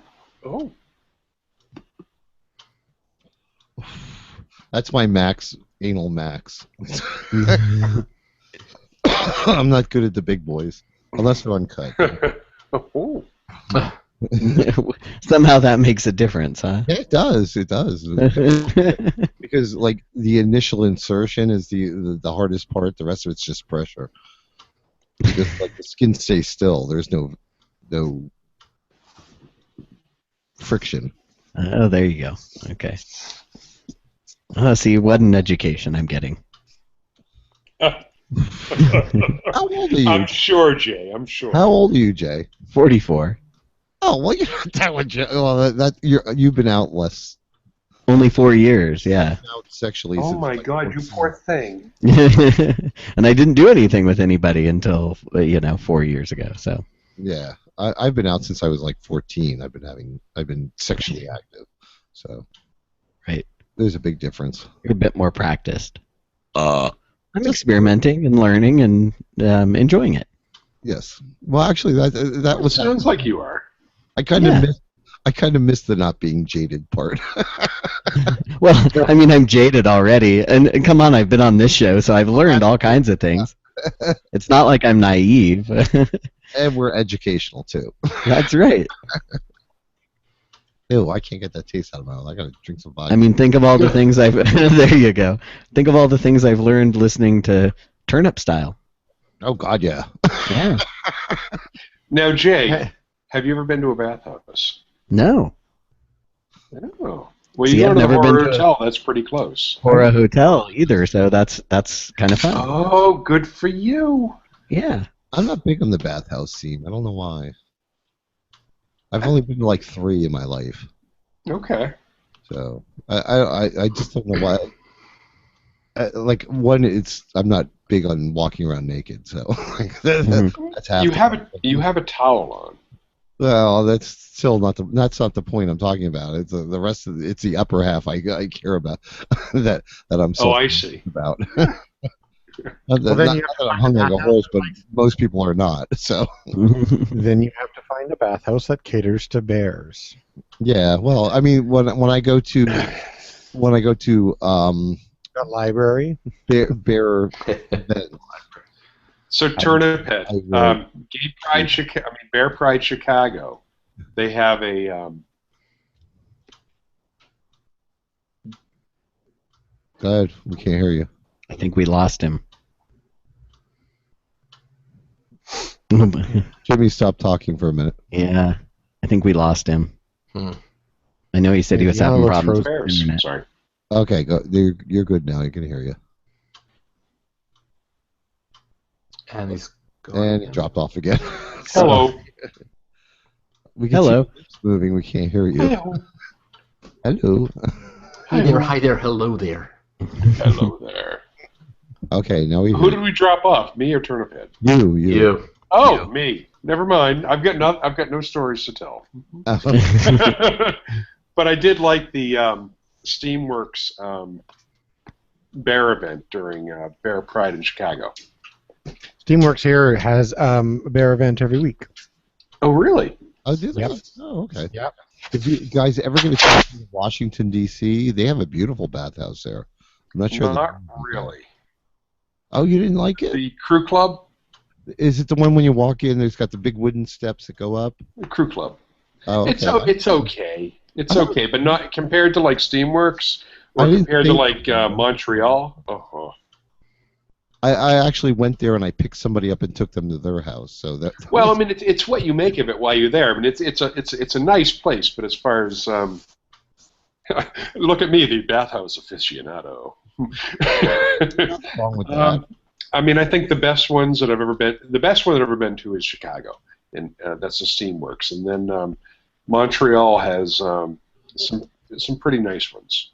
That's my max, anal max. I'm not good at the big boys, unless they're uncut. Oh. Somehow that makes a difference, huh? Yeah, it does. It does. Because like the initial insertion is the hardest part. The rest of it's just pressure. Because like the skin stays still. There's no friction. Oh, there you go. Okay. Oh, see, what an education I'm getting. How old are you? I'm sure, Jay. I'm sure. How old are you, Jay? 44. Oh, well, you're not that much. Well, you've been out less. Only 4 years, yeah. Out sexually. Oh since, my like, God, you 14. poor thing. And I didn't do anything with anybody until 4 years ago. So Yeah, I've been out since I was like 14. I've been sexually active. So. Right. There's a big difference. You're a bit more practiced. I'm experimenting and learning and enjoying it. Yes. Well, actually, that was. Sounds like you are. I kind of missed the not being jaded part. Well, I mean, I'm jaded already, and come on, I've been on this show, so I've learned all kinds of things. It's not like I'm naive. And we're educational too. That's right. Ew, I can't get that taste out of my mouth. I gotta drink some vodka. I mean, think of all the things I've. There you go. Think of all the things I've learned listening to Turnip Style. Oh God, yeah. Yeah. Now, Jay, have you ever been to a bathhouse? No. Oh. Well, See, you go I've to the never been horror to hotel. That's pretty close. Or a hotel either, so that's kind of fun. Oh, good for you. Yeah. I'm not big on the bathhouse scene. I don't know why. I've only been to like 3 in my life, Okay. so I just don't know why. like one, I'm not big on walking around naked, so that's half. You have a towel on. Well, that's still not the point I'm talking about. It's the rest of it's the upper half I care about that I'm so I see. about. Well, then not that I'm hung like a horse, but most people are not. So then you have to find a bathhouse that caters to bears. yeah, well, I mean, when I go to A library. bear events, So Turnip Head, Gay Pride Chicago. I mean, Bear Pride Chicago. They have a. Go ahead, we can't hear you. I think we lost him. Jimmy, stop talking for a minute. Yeah, I think we lost him. I know he said he was Yeah, having let's problems with Bears. the internet. Sorry. Okay, go. You're good now. I can hear you. And he's going. And he dropped off again. Hello. We can Hello. see your lips moving. We can't hear you. Hello. Hello. Hi there, hello there. Hello there. Okay, now we hear Who did we drop off? Me or Turnip Head? you. You. Oh, me. Never mind. I've got no stories to tell. But I did like the Steamworks bear event during Bear Pride in Chicago. Steamworks here has a bear event every week. Oh, really? Oh, did they? Yep. Oh, okay. Yep. If you guys ever going to Washington D.C., they have a beautiful bathhouse there. I'm not sure. Not really. Oh, you didn't like it? The Crew Club? Is it the one when you walk in? There's got the big wooden steps that go up. The Crew Club. Oh, okay. It's okay. It's okay, but not compared to like Steamworks or I didn't compared to think- like Montreal. Oh. I actually went there and I picked somebody up and took them to their house. So that. Well, I mean, it's what you make of it while you're there. I mean, it's a nice place, but as far as look at me, the bathhouse aficionado. What's wrong with that? I mean, I think the best one that I've ever been to is Chicago, and that's the Steamworks, and then Montreal has some pretty nice ones.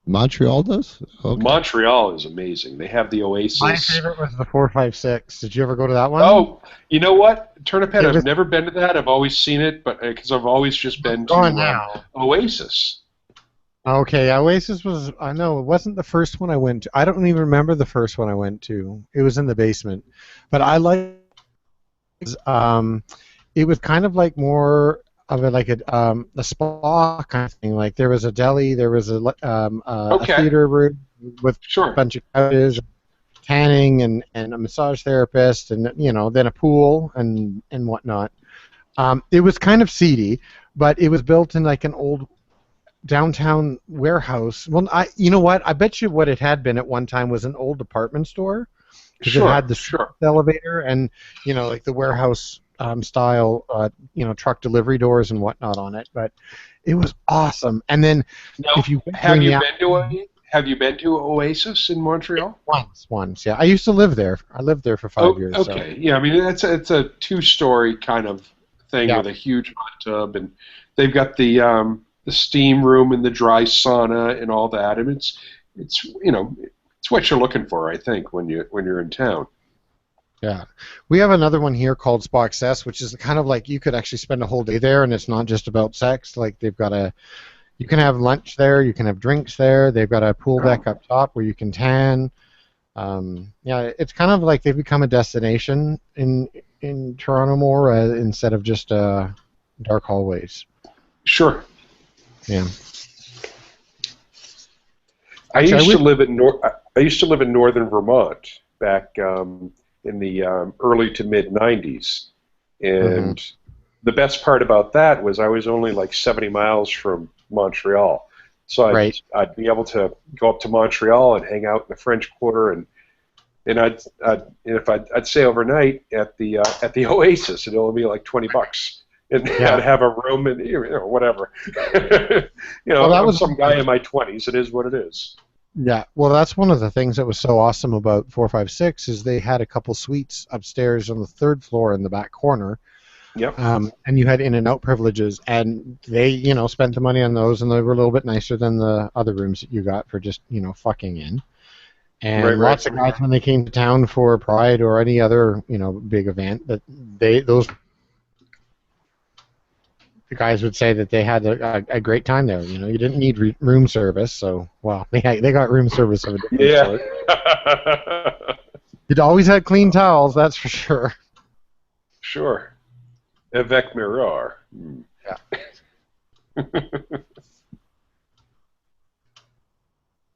Montreal does? Okay. Montreal is amazing. They have the Oasis. My favorite was the 456. Did you ever go to that one? Oh, you know what? Turnip Head, It was- I've never been to that. I've always seen it, but because I've always just been Going to now. Oasis. Okay, Oasis was. I know it wasn't the first one I went to. I don't even remember the first one I went to. It was in the basement, but I liked. It was kind of like more of a spa kind of thing. Like there was a deli, there was a theater room with Sure. a bunch of couches, tanning, and a massage therapist, and then a pool and whatnot. It was kind of seedy, but it was built in like an old downtown warehouse. Well, you know what? I bet you what it had been at one time was an old department store. Because it had the elevator and like the warehouse style truck delivery doors and whatnot on it. But it was awesome. And then Now, if you have you been to Oasis in Montreal? Once, yeah. I used to live there. I lived there for 5 years. Okay, yeah. I mean, it's a two-story kind of thing Yeah. with a huge hot tub, and they've got the steam room and the dry sauna and all that. I mean, it's what you're looking for, I think, when you're in town. Yeah, we have another one here called Spa Access, which is kind of like you could actually spend a whole day there, and it's not just about sex. Like you can have lunch there, you can have drinks there. They've got a pool deck up top where you can tan. Yeah, it's kind of like they've become a destination in Toronto more instead of just dark hallways. Sure. Yeah. I used to live in northern Vermont back in the early to mid '90s, and the best part about that was I was only like 70 miles from Montreal, so I'd be able to go up to Montreal and hang out in the French Quarter, and I'd stay overnight at the Oasis, and it'll be like $20. And I'd have a room and whatever. Well, that was some guy in my 20s. It is what it is. Yeah, well, that's one of the things that was so awesome about 456 is they had a couple suites upstairs on the third floor in the back corner Yep. And you had in and out privileges, and they, spent the money on those, and they were a little bit nicer than the other rooms that you got for just, fucking in. And Right, lots of guys, when they came to town for Pride or any other, big event, that the guys would say that they had a great time there. You didn't need room service, so they got room service of a different sort. You'd always had clean towels, that's for sure. Sure. Avec miroir. Yeah.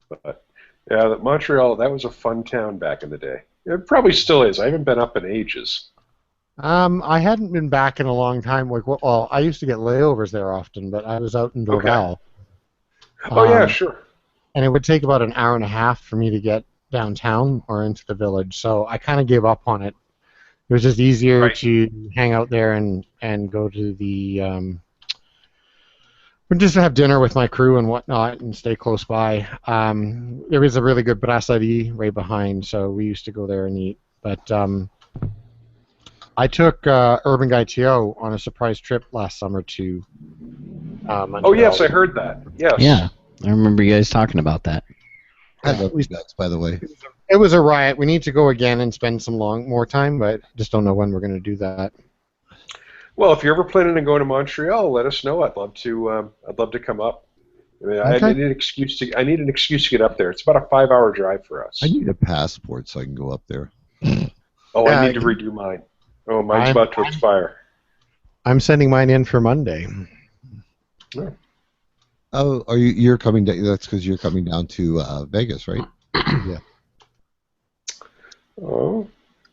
But yeah, Montreal, that was a fun town back in the day. It probably still is. I haven't been up in ages. I hadn't been back in a long time. Well, I used to get layovers there often, but I was out in Dorval. Okay. Oh yeah, sure. And it would take about an hour and a half for me to get downtown or into the village, so I kind of gave up on it. It was just easier to hang out there and go to the just have dinner with my crew and whatnot and stay close by. There was a really good brasserie right behind, so we used to go there and eat. But I took Urban Guy T.O. on a surprise trip last summer to Montreal. Oh yes, I heard that. Yes. Yeah, I remember you guys talking about that. I love these guys, by the way. It was a riot. We need to go again and spend some more time, but just don't know when we're going to do that. Well, if you're ever planning on going to Montreal, let us know. I'd love to come up. I mean, Okay. I need an excuse to get up there. It's about a 5-hour drive for us. I need a passport so I can go up there. Oh, I need to redo mine. Oh, mine's about to expire. I'm sending mine in for Monday. Yeah. Oh, you're coming down? That's because you're coming down to Vegas, right? Yeah. Oh.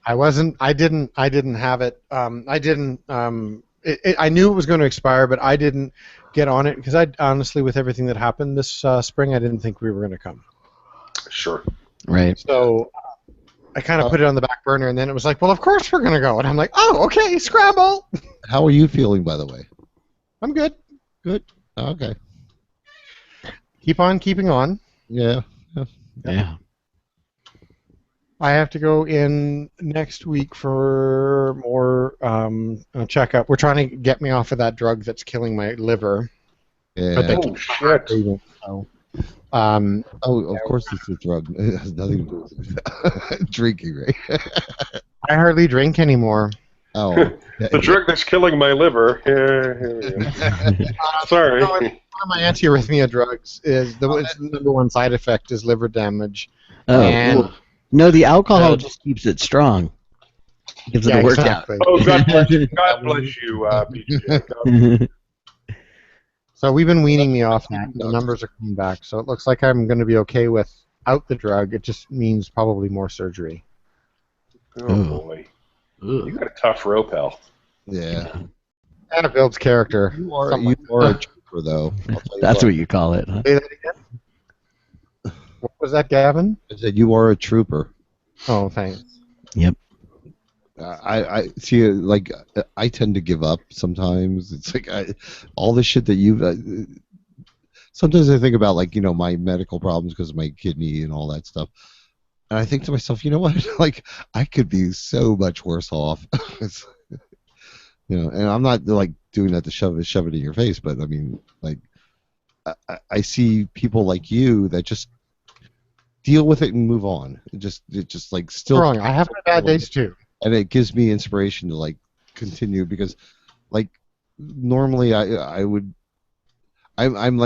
I didn't have it. I knew it was going to expire, but I didn't get on it because honestly, with everything that happened this spring, I didn't think we were going to come. Sure. Right. So I kind of put it on the back burner, and then it was like, well, of course we're going to go. And I'm like, oh, okay, scramble. How are you feeling, by the way? I'm good. Good. Okay. Keep on keeping on. Yeah. Yeah. I have to go in next week for more checkup. We're trying to get me off of that drug that's killing my liver. Yeah. But they Oh, shit. So, of course it's a drug. It has nothing to do with drinking, right? I hardly drink anymore. Oh. The drug that's killing my liver. Here we go. Sorry. One of my anti-arrhythmia drugs is the number one side effect is liver damage. Oh. And No, the alcohol just keeps it strong. Gives it a workout. exactly. Oh, God bless you. God bless you, BJ. So we've been weaning me off that. The numbers are coming back, so it looks like I'm going to be okay without the drug. It just means probably more surgery. Oh, boy. You got a tough rope, pal. Yeah. And it builds character. You are a trooper, though. That's what you call it, huh? Say that again? What was that, Gavin? I said you are a trooper. Oh, thanks. Yep. I see. Like I tend to give up sometimes. It's like all the shit that you've. Sometimes I think about my medical problems because of my kidney and all that stuff, and I think to myself, you know what? Like I could be so much worse off. And I'm not doing that to shove it in your face, but I mean, I see people like you that just deal with it and move on. It just still. Wrong. I have my bad days too. And it gives me inspiration to continue because normally I'm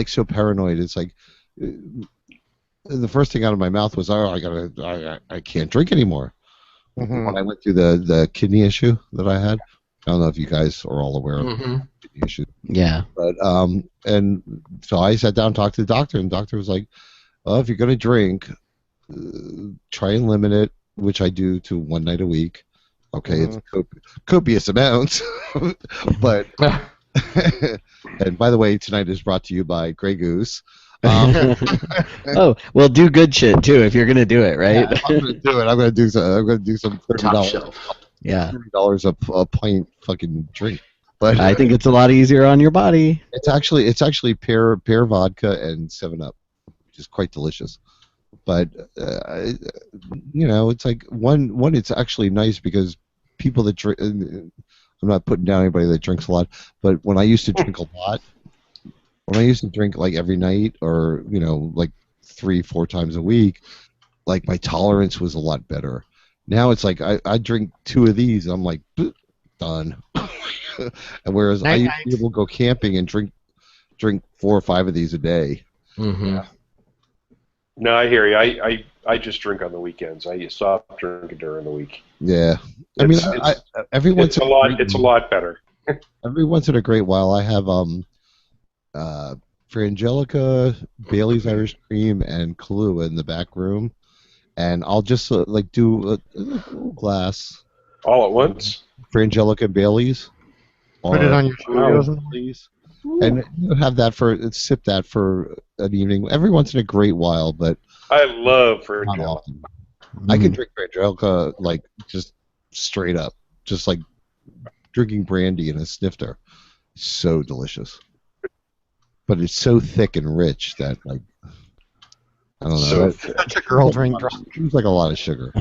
so paranoid. It's like the first thing out of my mouth was I can't drink anymore. Mm-hmm. When I went through the kidney issue that I had, I don't know if you guys are all aware of the kidney issue. Yeah. But and so I sat down and talked to the doctor, and the doctor was like, well, if you're gonna drink, try and limit it, which I do to one night a week. Okay, it's copious amounts, but and by the way, tonight is brought to you by Grey Goose. Oh, well, do good shit too if you're gonna do it, right? Yeah, I'm gonna do it. I'm gonna do some $30. Yeah, $30 a pint fucking drink. But I think it's a lot easier on your body. It's actually pear vodka and 7-Up, which is quite delicious. But it's like one. It's actually nice because people that drink. I'm not putting down anybody that drinks a lot, but when I used to drink a lot, when I used to drink like every night or like 3-4 times a week, like my tolerance was a lot better. Now it's like I drink 2 of these, and I'm like done. And whereas I used to be able to go camping and drink 4 or 5 of these a day. Mm-hmm. Yeah. No, I hear you. I just drink on the weekends. I stop drinking during the week. Yeah, I mean, every once it's a lot better. Every once in a great while, I have Frangelica, Bailey's Irish Cream, and Kahlua in the back room, and I'll just like do a little glass all at once. Frangelica and Bailey's. Put it on your Cheerios, please. And have that sip that for an evening every once in a great while, but I love Frangelica. I can drink Frangelica like just straight up, just like drinking brandy in a snifter. It's so delicious, but it's so thick and rich that like I don't know. Such a girl drink. Seems like a lot of sugar.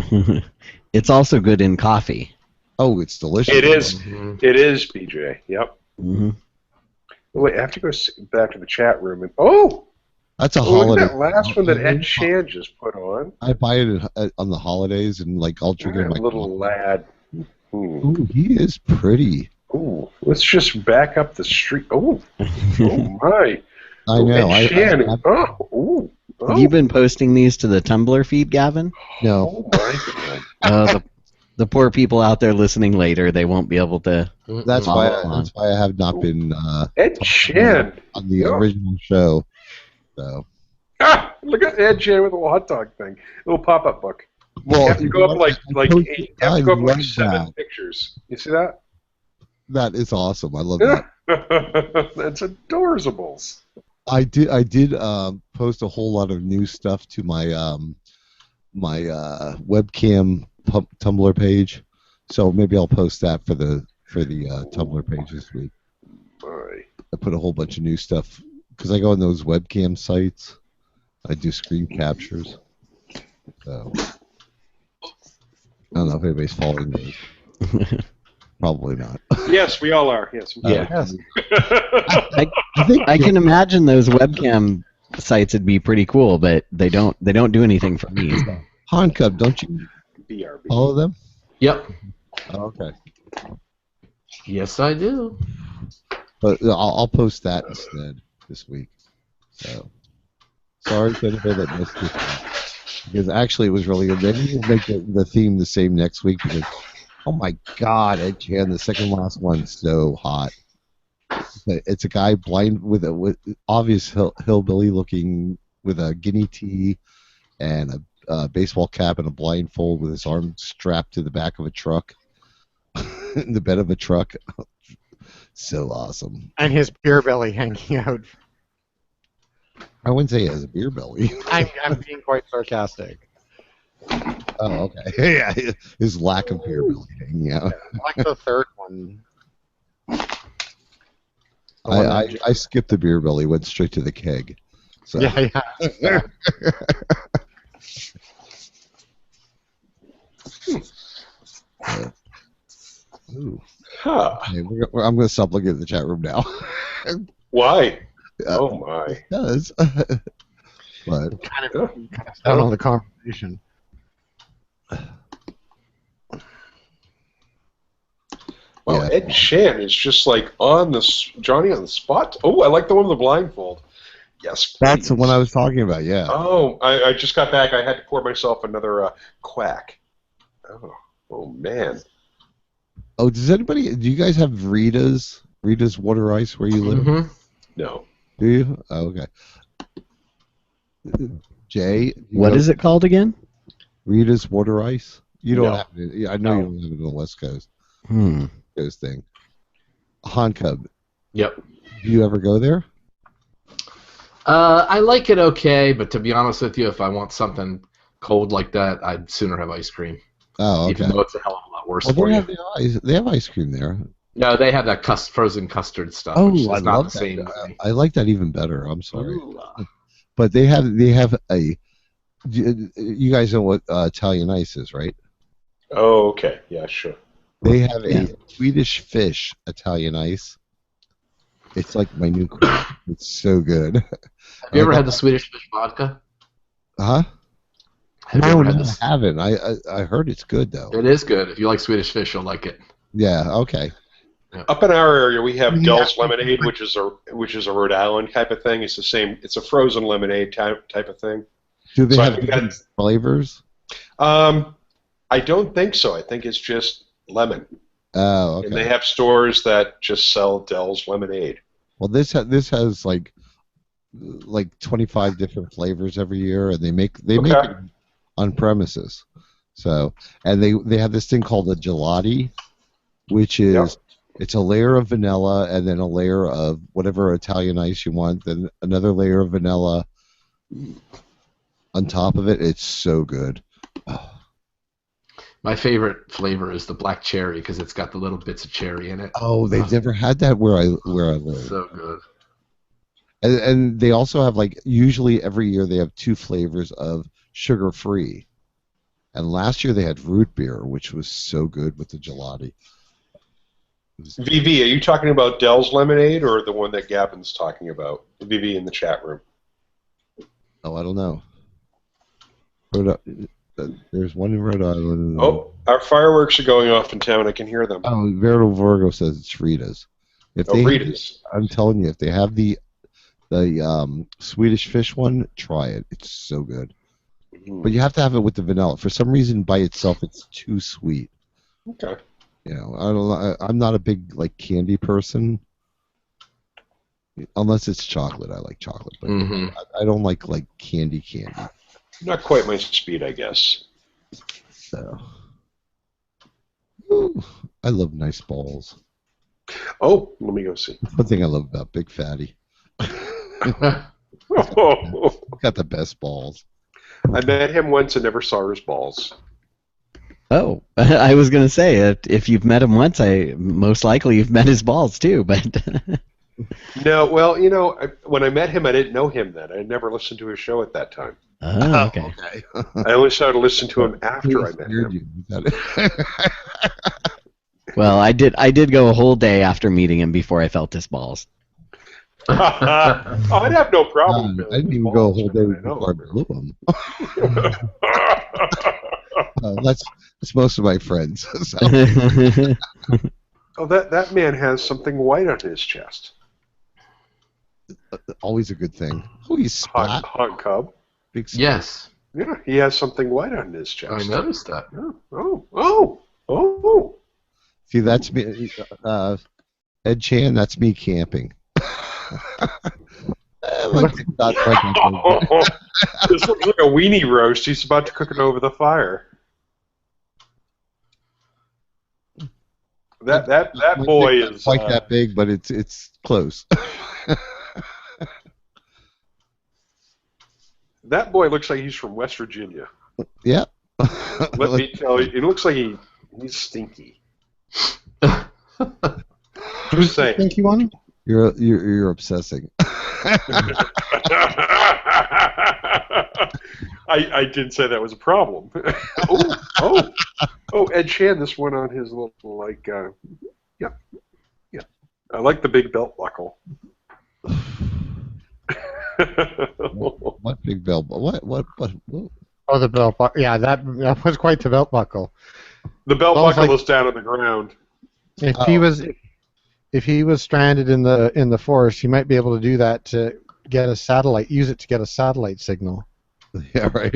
It's also good in coffee. Oh, it's delicious. It is. Mm-hmm. It is, BJ. Yep. Mm-hmm. Wait, I have to go back to the chat room and that's a holiday. Look at that last one that Ed Shan just put on. I buy it on the holidays and like I'll drink it. My little lad. Ooh, he is pretty. Ooh, let's just back up the street. Oh my! I know. Ed Shan. Have you been posting these to the Tumblr feed, Gavin? No. Oh my God. The poor people out there listening later, they won't be able to. That's why I have not been Ed Shan on the original show. So. Look at Ed Shan with a little hot dog thing, little pop-up book. Well, you have to go up like 7 pictures. You see that? That is awesome. I love that. That's adorables. I did post a whole lot of new stuff to my my webcam Tumblr page, so maybe I'll post that for the Tumblr page this week. All right. I put a whole bunch of new stuff because I go on those webcam sites. I do screen captures. So I don't know if anybody's following those. Probably not. Yes, we all are. Yes. Yes. I can imagine those webcam sites would be pretty cool, but they don't do anything for me. So. Hancub, don't you BRB. follow them? Yep. Oh, okay. Yes, I do. But I'll post that instead this week. So sorry to anybody that missed it. Because actually it was really good. Maybe we'll make the theme the same next week because oh my God, Ed Chan, the second last one's so hot. It's a guy blind with obvious hillbilly looking with a guinea tea and a baseball cap and a blindfold with his arm strapped to the back of a truck, in the bed of a truck. So awesome. And his beer belly hanging out. I wouldn't say he has a beer belly. I'm being quite sarcastic. Oh, okay. Yeah, his lack of beer belly hanging out. Like the third one. I skipped the beer belly, went straight to the keg. So. Yeah. Ooh. Huh. Okay, I'm going to stop looking at the chat room now. Why? Oh my. It does. But kind of down on the conversation. Wow, yeah. Ed Shan is just like Johnny on the spot. Oh, I like the one with the blindfold. Yes, please. That's the one I was talking about, yeah. Oh, I just got back. I had to pour myself another quack. Oh man. Oh, do you guys have Rita's water ice where you live? Mm-hmm. No. Do you? Oh, okay. Jay? What is it called again? Rita's water ice? You don't No. have it. I know you don't live in the West Coast. Coast thing. Hancub. Yep. Do you ever go there? I like it okay, but to be honest with you, if I want something cold like that, I'd sooner have ice cream. Oh, okay. Even though it's a hell of a lot worse Well, for you. They have ice cream there. No, they have that frozen custard stuff. Oh, which is I not love the same. I like that even better. I'm sorry. Ooh. But they have a. You guys know what Italian ice is, right? Oh, okay. Yeah, sure. They have a Swedish fish Italian ice. It's like my new crap. It's so good. Have you ever had the Swedish fish vodka? Huh? Have you ever had I this? haven't. I heard it's good though. It is good. If you like Swedish fish, you'll like it. Yeah. Okay. Up in our area, we have Dell's Lemonade, which is a Rhode Island type of thing. It's the same. It's a frozen lemonade type of thing. Do they So I have think different flavors? I don't think so. I think it's just lemon. Oh, okay. And they have stores that just sell Dell's Lemonade. Well, this has like 25 different flavors every year, and they make it on premises. So, and they have this thing called a gelati, which is it's a layer of vanilla and then a layer of whatever Italian ice you want, then another layer of vanilla on top of it. It's so good. My favorite flavor is the black cherry because it's got the little bits of cherry in it. Oh, they've never had that where I live. So good. And they also have usually every year they have 2 flavors of sugar-free. And last year they had root beer, which was so good with the gelati. VV, are you talking about Dell's Lemonade or the one that Gavin's talking about? VV in the chat room. Oh, I don't know. There's one in Rhode Island. Oh, our fireworks are going off in town. I can hear them. Oh, Vero Virgo says it's Rita's. Rita's. I'm telling you, if they have the Swedish fish one, try it. It's so good. But you have to have it with the vanilla. For some reason, by itself, it's too sweet. Okay. You know, I'm not a big candy person, unless it's chocolate. I like chocolate, but I don't like candy. Not quite my speed, I guess. So, ooh, I love nice balls. Oh, let me go see. One thing I love about Big Fatty. Oh. Got the best balls. I met him once and never saw his balls. Oh, I was going to say, if you've met him once, most likely you've met his balls too, but... No, well, when I met him, I didn't know him then. I had never listened to his show at that time. Oh, okay. I only started to listen to him after I met him. Well, I did go a whole day after meeting him before I felt his balls. I'd have no problem. I didn't even go a whole day before I blew them. That's most of my friends. So. Oh, that man has something white on his chest. Always a good thing. Oh, he's splat. Hot cub. Big splat. Yes. Yeah, he has something white on his chest. I noticed that. Oh. See, that's me. Ed Chan, that's me camping. This looks like a weenie roast. He's about to cook it over the fire. That boy is quite that big, but it's close. That boy looks like he's from West Virginia. Yeah. Let me tell you, it looks like he's stinky. Just saying. Stinky one? You're obsessing. I didn't say that was a problem. Ed Sheeran, this one on his little yeah. I like the big belt buckle. What big belt? What? Oh, the belt buckle. Yeah, that was quite the belt buckle. The belt buckle is down on the ground. If he was stranded in the forest, he might be able to do that to get a satellite. Use it to get a satellite signal. Yeah, right.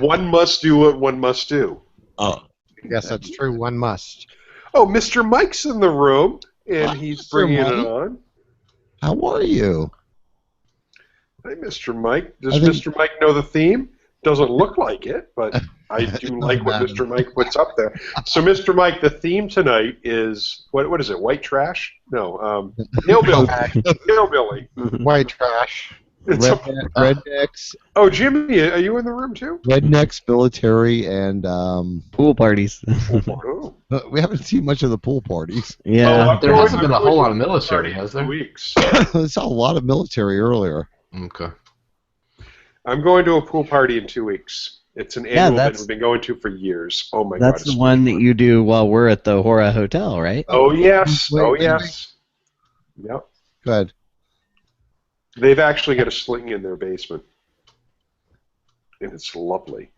One must do what one must do. Oh, yes, that's true. One must. Oh, Mr. Mike's in the room, and he's bringing it on. How are you? Hey, Mr. Mike. Does Mr. Mike know the theme? Doesn't look like it, but I do like what Mr. Mike puts up there. So, Mr. Mike, the theme tonight is what is it? White trash? No, hillbilly. Hillbilly. White trash. Rednecks. Oh, Jimmy, are you in the room too? Rednecks, military, and pool parties. We haven't seen much of the pool parties. Yeah, there hasn't been a whole lot of military, has there? Weeks. I saw a lot of military earlier. Okay. I'm going to a pool party in 2 weeks, It's an Yeah, annual that that's- we've been going to for years. Oh my That's god! the one that you do while we're at the Hora Hotel, right? Oh yes. Wait, Oh wait, yes. Yep. Go ahead. They've actually got a sling in their basement, and it's lovely.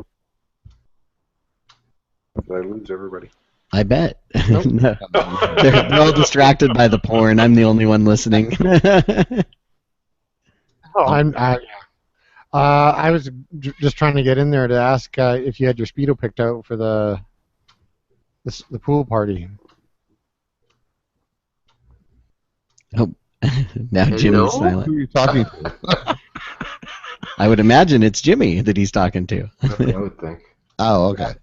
Did I lose everybody? I bet. Nope. No. They're all distracted by the porn. I'm the only one listening. Oh, I was just trying to get in there to ask if you had your Speedo picked out for the pool party. Oh, now Jimmy's silent. Who are you talking to? I would imagine it's Jimmy that he's talking to. I would think. Oh, okay.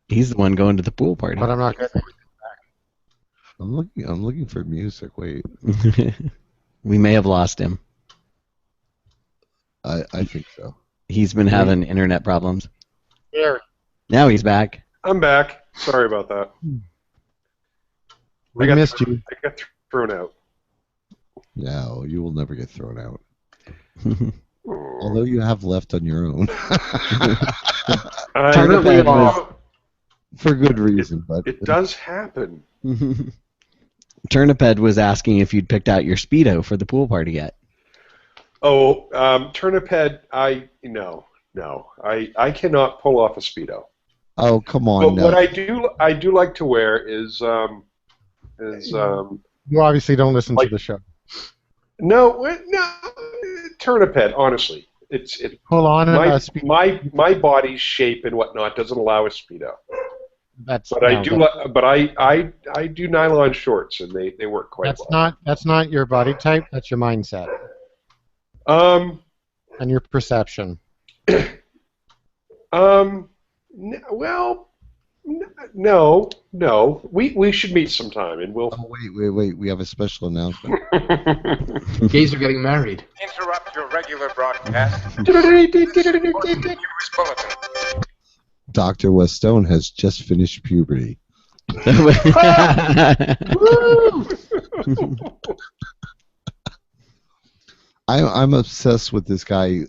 He's the one going to the pool party. But I'm not getting. I'm looking for music. Wait. We may have lost him. I think so. He's been having internet problems. Here. Now he's back. I'm back. Sorry about that. We missed you. I got thrown out. No, you will never get thrown out. Although you have left on your own. Turniphead was- For good reason, but It does happen. Turniphead was asking if you'd picked out your Speedo for the pool party yet. Oh, Turniphead, no. I cannot pull off a Speedo. Oh, come But on. No. what I do like to wear is You obviously don't listen to the show. no Turniphead. Honestly, it's Pull on my body's shape and whatnot doesn't allow a Speedo. But I do nylon shorts and they work quite well. That's not your body type. That's your mindset. And your perception. Well, no. We should meet sometime, and we'll. Oh, wait. We have a special announcement. Gays are getting married. Interrupt your regular broadcast. Dr. Westone has just finished puberty. I'm obsessed with this guy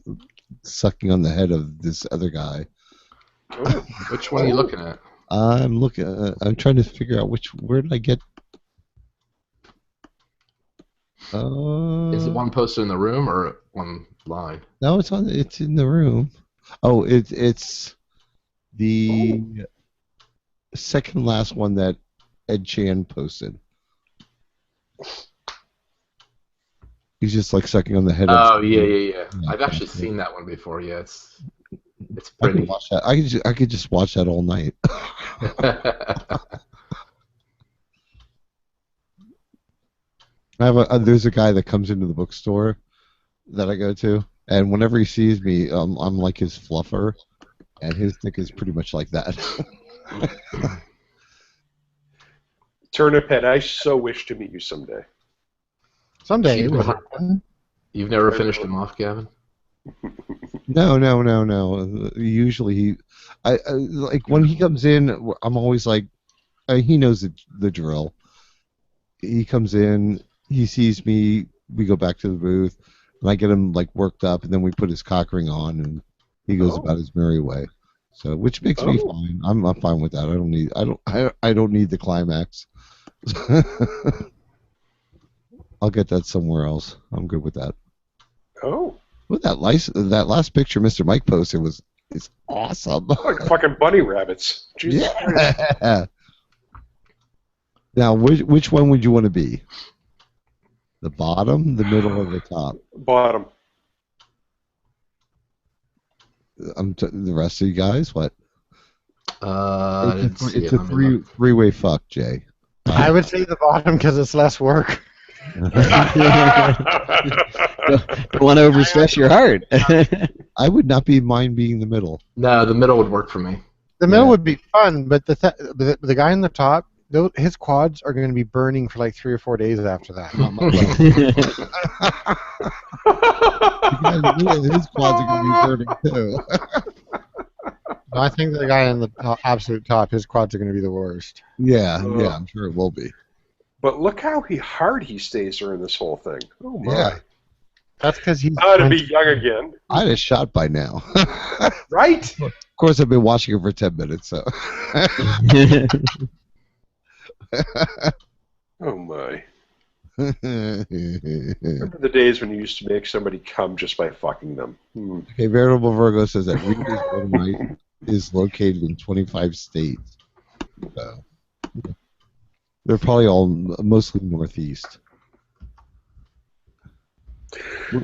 sucking on the head of this other guy. Ooh, which one are you looking at? I'm trying to figure out where did I get. Is it one posted in the room or online? No, it's in the room. Oh, it's the second last one that Ed Chan posted. He's just like sucking on the head. Oh yeah. I've actually seen that one before. Yeah, it's I pretty. could watch that. I could just watch that all night. There's a guy that comes into the bookstore that I go to, and whenever he sees me, I'm like his fluffer, and his dick is pretty much like that. Turniphead, I so wish to meet you someday. Someday it will happen. You've never finished him off, Gavin? No. Usually, I like when he comes in. I'm always like, he knows the drill. He comes in, he sees me. We go back to the booth, and I get him like worked up, and then we put his cock ring on, and he goes about his merry way. So, which makes me fine. I'm fine with that. I don't need the climax. I'll get that somewhere else. I'm good with that. Oh. Well, that last picture Mr. Mike posted is awesome. Like fucking bunny rabbits. Jesus Christ. Yeah. Now, which one would you want to be? The bottom, the middle, or the top? Bottom. The rest of you guys, what? It's a three-way fuck, Jay. I would say the bottom because it's less work. Don't want to overstress your heart. I would not mind being the middle. No, the middle would work for me. The middle would be fun, but the guy in the top, his quads are going to be burning for like 3 or 4 days after that. His quads are going to be burning too. No, I think the guy in the absolute top, his quads are going to be the worst. Yeah, I'm sure it will be. But look how hard he stays during this whole thing. Oh my. Yeah. That's because he's. How to be young again. I'd have shot by now. Right? Of course, I've been watching it for 10 minutes, so. Oh my. Remember the days when you used to make somebody come just by fucking them? Okay, Veritable Virgo says that Reader's Dynamite is located in 25 states. So, they're probably all mostly northeast.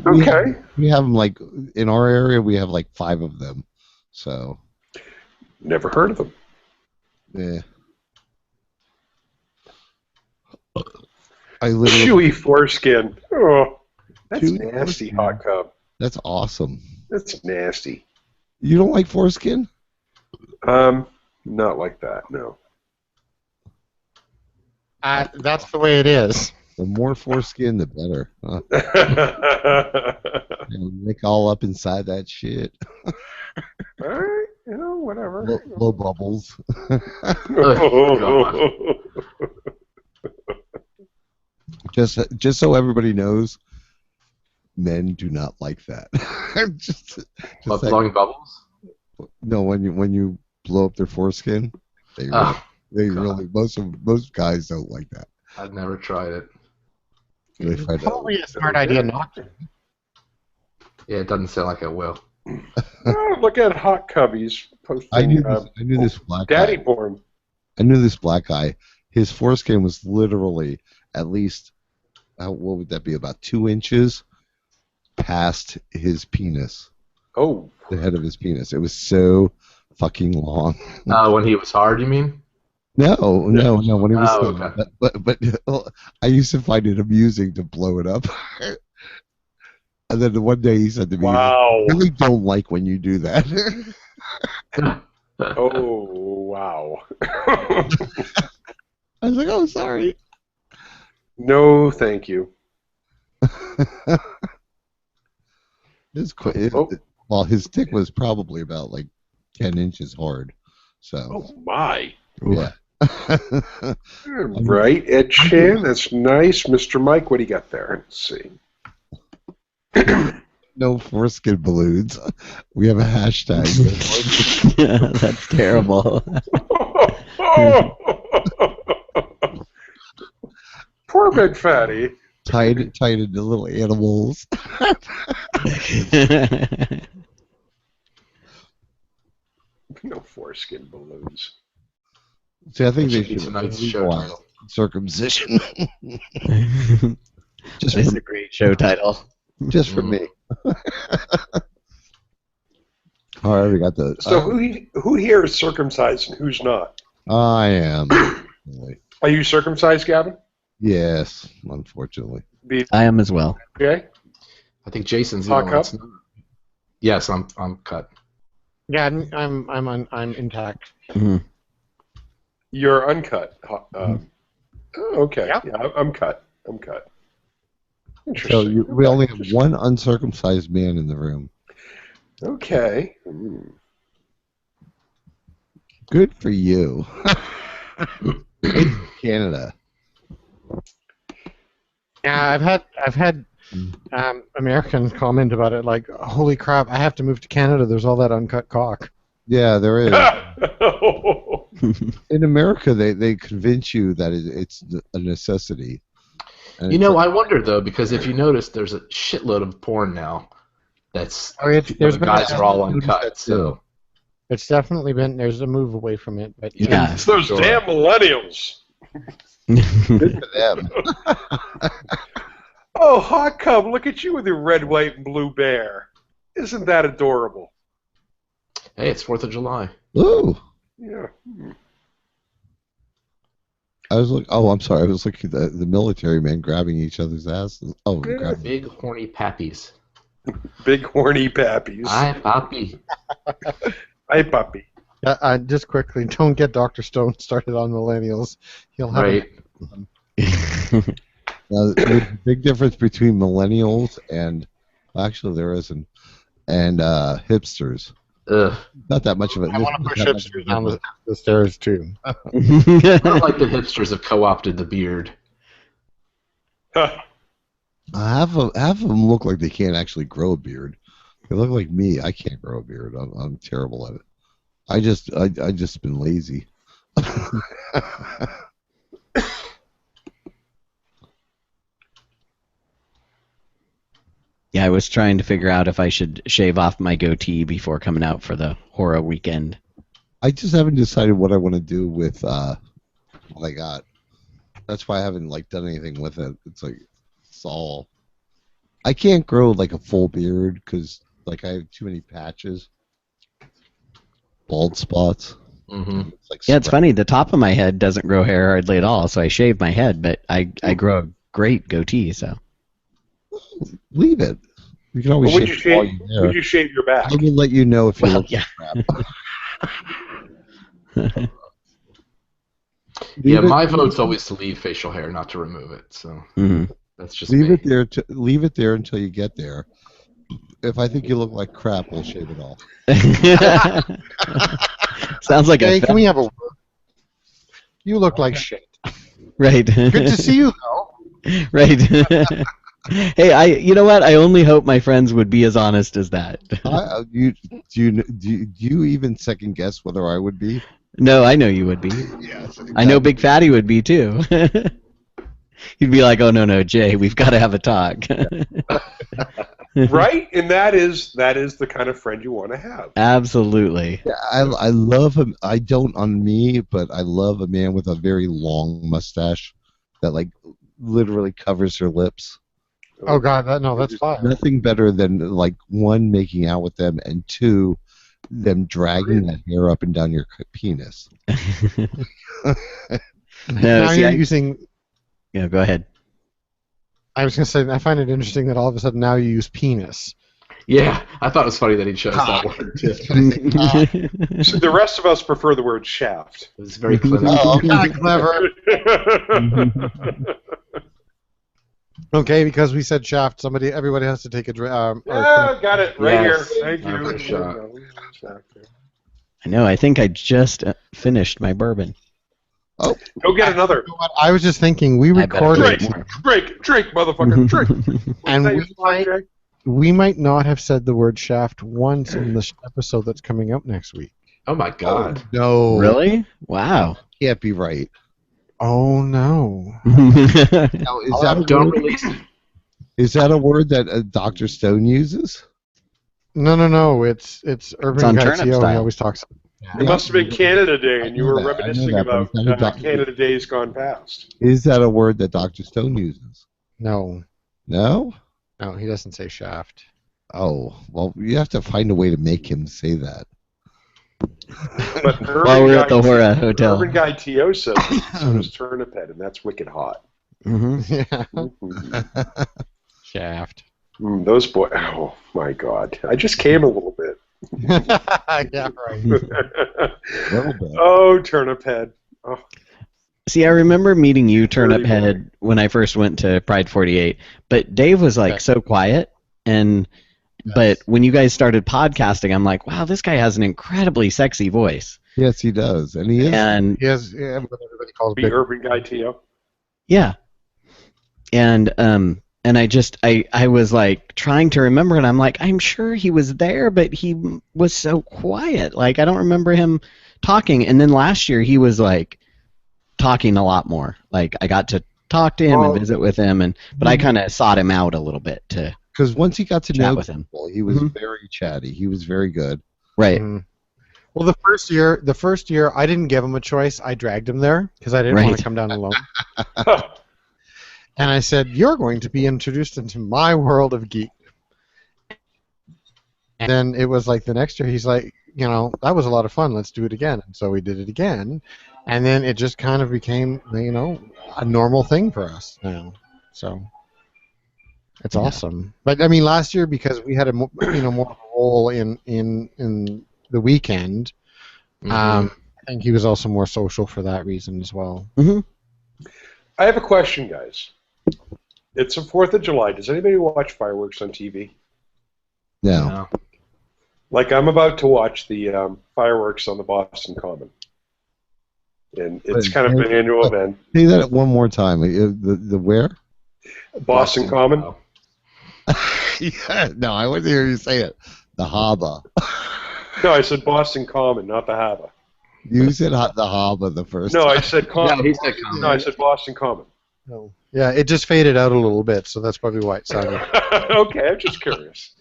Okay. We have them like in our area. We have like 5 of them. So. Never heard of them. Yeah. I literally Chewy foreskin. Oh, that's Chewy nasty, foreskin. Hot Cub. That's awesome. That's nasty. You don't like foreskin? Not like that. No. That's the way it is. The more foreskin, the better. Huh? Nick all up inside that shit. All right, whatever. Blow bubbles. Just so everybody knows, men do not like that. just blowing bubbles? No, when you blow up their foreskin, they really most guys don't like that. I've never tried it. They find Probably a smart idea not to. Yeah, it doesn't sound like it will. Oh, look at Hot Cubbies posting. I knew this black Daddy guy. Born. I knew this black guy. His foreskin was literally at least, what would that be, about 2 inches past his penis. Oh. The head of his penis. It was so fucking long. When he was hard, you mean? No. When he was okay. but I used to find it amusing to blow it up. And then one day he said to me, "Wow, I really don't like when you do that." Oh, wow. I was like, "Oh, sorry." No, thank you. Well, his dick was probably about like 10 inches hard. So. Oh my. Yeah. Right, Ed Chan. That's nice, Mr. Mike. What do you got there? Let's see. No foreskin balloons. We have a hashtag. Yeah, that's terrible. Poor Big Fatty. Tied into little animals. No foreskin balloons. See, I think they Should be should tonight's show title. Circumcision. Just That's for, a great show title. just for me. All right, we got the. So who here is circumcised and who's not? I am. Are you circumcised, Gavin? Yes, unfortunately. I am as well. Okay. I think Jason's the Hot only one Cup? that's not. Yes, I'm cut. Yeah, I'm intact. Mhm. You're uncut. Oh, okay. Yeah. Yeah, I'm cut. I'm cut. So Interesting. we only have one uncircumcised man in the room. Okay. Good for you. It's Canada. Yeah, I've had Americans comment about it like, "Holy crap! I have to move to Canada. There's all that uncut cock." Yeah, there is. In America, they convince you that it's a necessity. And You know, I wonder though, because if you notice, there's a shitload of porn now. There's been guys are all noticed uncut. that So It's definitely been. There's a move away from it, but Yeah. It's those Sure. damn millennials. good for them. Oh, Hot Cub, look at you with your red, white, and blue bear. Isn't that adorable? hey, it's 4th of July. Ooh. Yeah. I'm sorry. I was looking at the military men grabbing each other's asses. Oh, Yeah. grabbing. Big horny pappies. Big horny pappies. Hi, pappy. Hi, puppy. just quickly, don't get Dr. Stone started on millennials. He'll have Right. Now, there's a big difference between millennials and actually there isn't, and hipsters. Ugh. Not that much of it. I want to push hipsters down the stairs too. I don't like the hipsters have co-opted the beard. half of them look like they can't actually grow a beard. They look like me. I can't grow a beard. I'm terrible at it. I just been lazy. Yeah, I was trying to figure out if I should shave off my goatee before coming out for the horror weekend. I just haven't decided what I want to do with what I got. That's why I haven't done anything with it. It's all. I can't grow like a full beard because I have too many patches, bald spots. Mm-hmm. It's funny. The top of my head doesn't grow hair hardly at all, so I shave my head, but I grow a great goatee. So leave it. You can always shave it while you're there. Would you shave your back? I will let you know if you look yeah. crap. Yeah, my vote's always to leave facial hair, not to remove it. So that's just leave me. it there. Leave it there until you get there. If I think you look like crap, we'll shave it all. Sounds like hey, can we have a word? You look like shit. Right. Good to see you, though. Right. Hey, you know what? I only hope my friends would be as honest as that. Do you even second guess whether I would be? No, I know you would be. Yes. Exactly. I know Big Fatty would be too. He'd be like, "Oh no, Jay, we've got to have a talk." Right, and that is the kind of friend you want to have. Absolutely. Yeah, I love him. I don't on me, but I love a man with a very long mustache that literally covers her lips. Oh God, that's fine. Nothing better than one, making out with them, and two, them dragging that hair up and down your penis. Now you're using. Yeah, go ahead. I was going to say, I find it interesting that all of a sudden now you use penis. Yeah, I thought it was funny that he chose that word too. So the rest of us prefer the word shaft. It was very clever. Oh, not clever. Okay, because we said shaft, everybody has to take a drink. Got it right here. Thank you. I know. I think I just finished my bourbon. Oh, go get another. You know what? I was just thinking we recorded. Drink, motherfucker, drink. And we might not have said the word shaft once in the episode that's coming up next week. Oh my God! No, really? Wow, can't be right. Oh no! Now, is that don't release it? Is that a word that Dr. Stone uses? No. It's Urban Guy T.O. He always talks. It must have been Canada Day, and you were reminiscing about Canada Days gone past. Is that a word that Dr. Stone uses? No. No? No, he doesn't say shaft. Oh, well, you have to find a way to make him say that. But while we're at the Hora Hotel. Urban Guy T.O. says so does Turnip Head, and that's wicked hot. Yeah. Mm-hmm. Shaft. Those boys, oh my God. I just came a little bit. Yeah, right. Oh, Turnip Head. Oh. See, I remember meeting you, Turnip Head, when I first went to Pride 48, but Dave was so quiet, but when you guys started podcasting, I'm like, wow, this guy has an incredibly sexy voice. Yes, he does, and he is. And he has, what everybody calls the Urban Guy T.O. Yeah, and I was trying to remember, and I'm like, I'm sure he was there, but he was so quiet. I don't remember him talking. And then last year he was talking a lot more. I got to talk to him and visit with him, but I kind of sought him out a little bit to. Because once he got to know with him, he was very chatty. He was very good. Right. Mm-hmm. Well, the first year I didn't give him a choice. I dragged him there because I didn't want to come down alone. And I said, "You're going to be introduced into my world of geek." And then it was the next year. He's like, that was a lot of fun. Let's do it again. And so we did it again, and then it just kind of became, a normal thing for us now. So it's awesome. But I mean, last year because we had a more of a role in the weekend. I think he was also more social for that reason as well. Mm-hmm. I have a question, guys. It's the 4th of July. Does anybody watch fireworks on TV? No. I'm about to watch the fireworks on the Boston Common. And it's kind of an annual event. Say that one more time. The where? Boston Common. Yeah, no, I wouldn't hear you say it. The Haba. No, I said Boston Common, not the Haba. You said the Haba the first No, time. I said Common. No, he said Common. No, I said Boston Common. Oh. Yeah, it just faded out a little bit, so that's probably why it sounded. Okay, I'm just curious.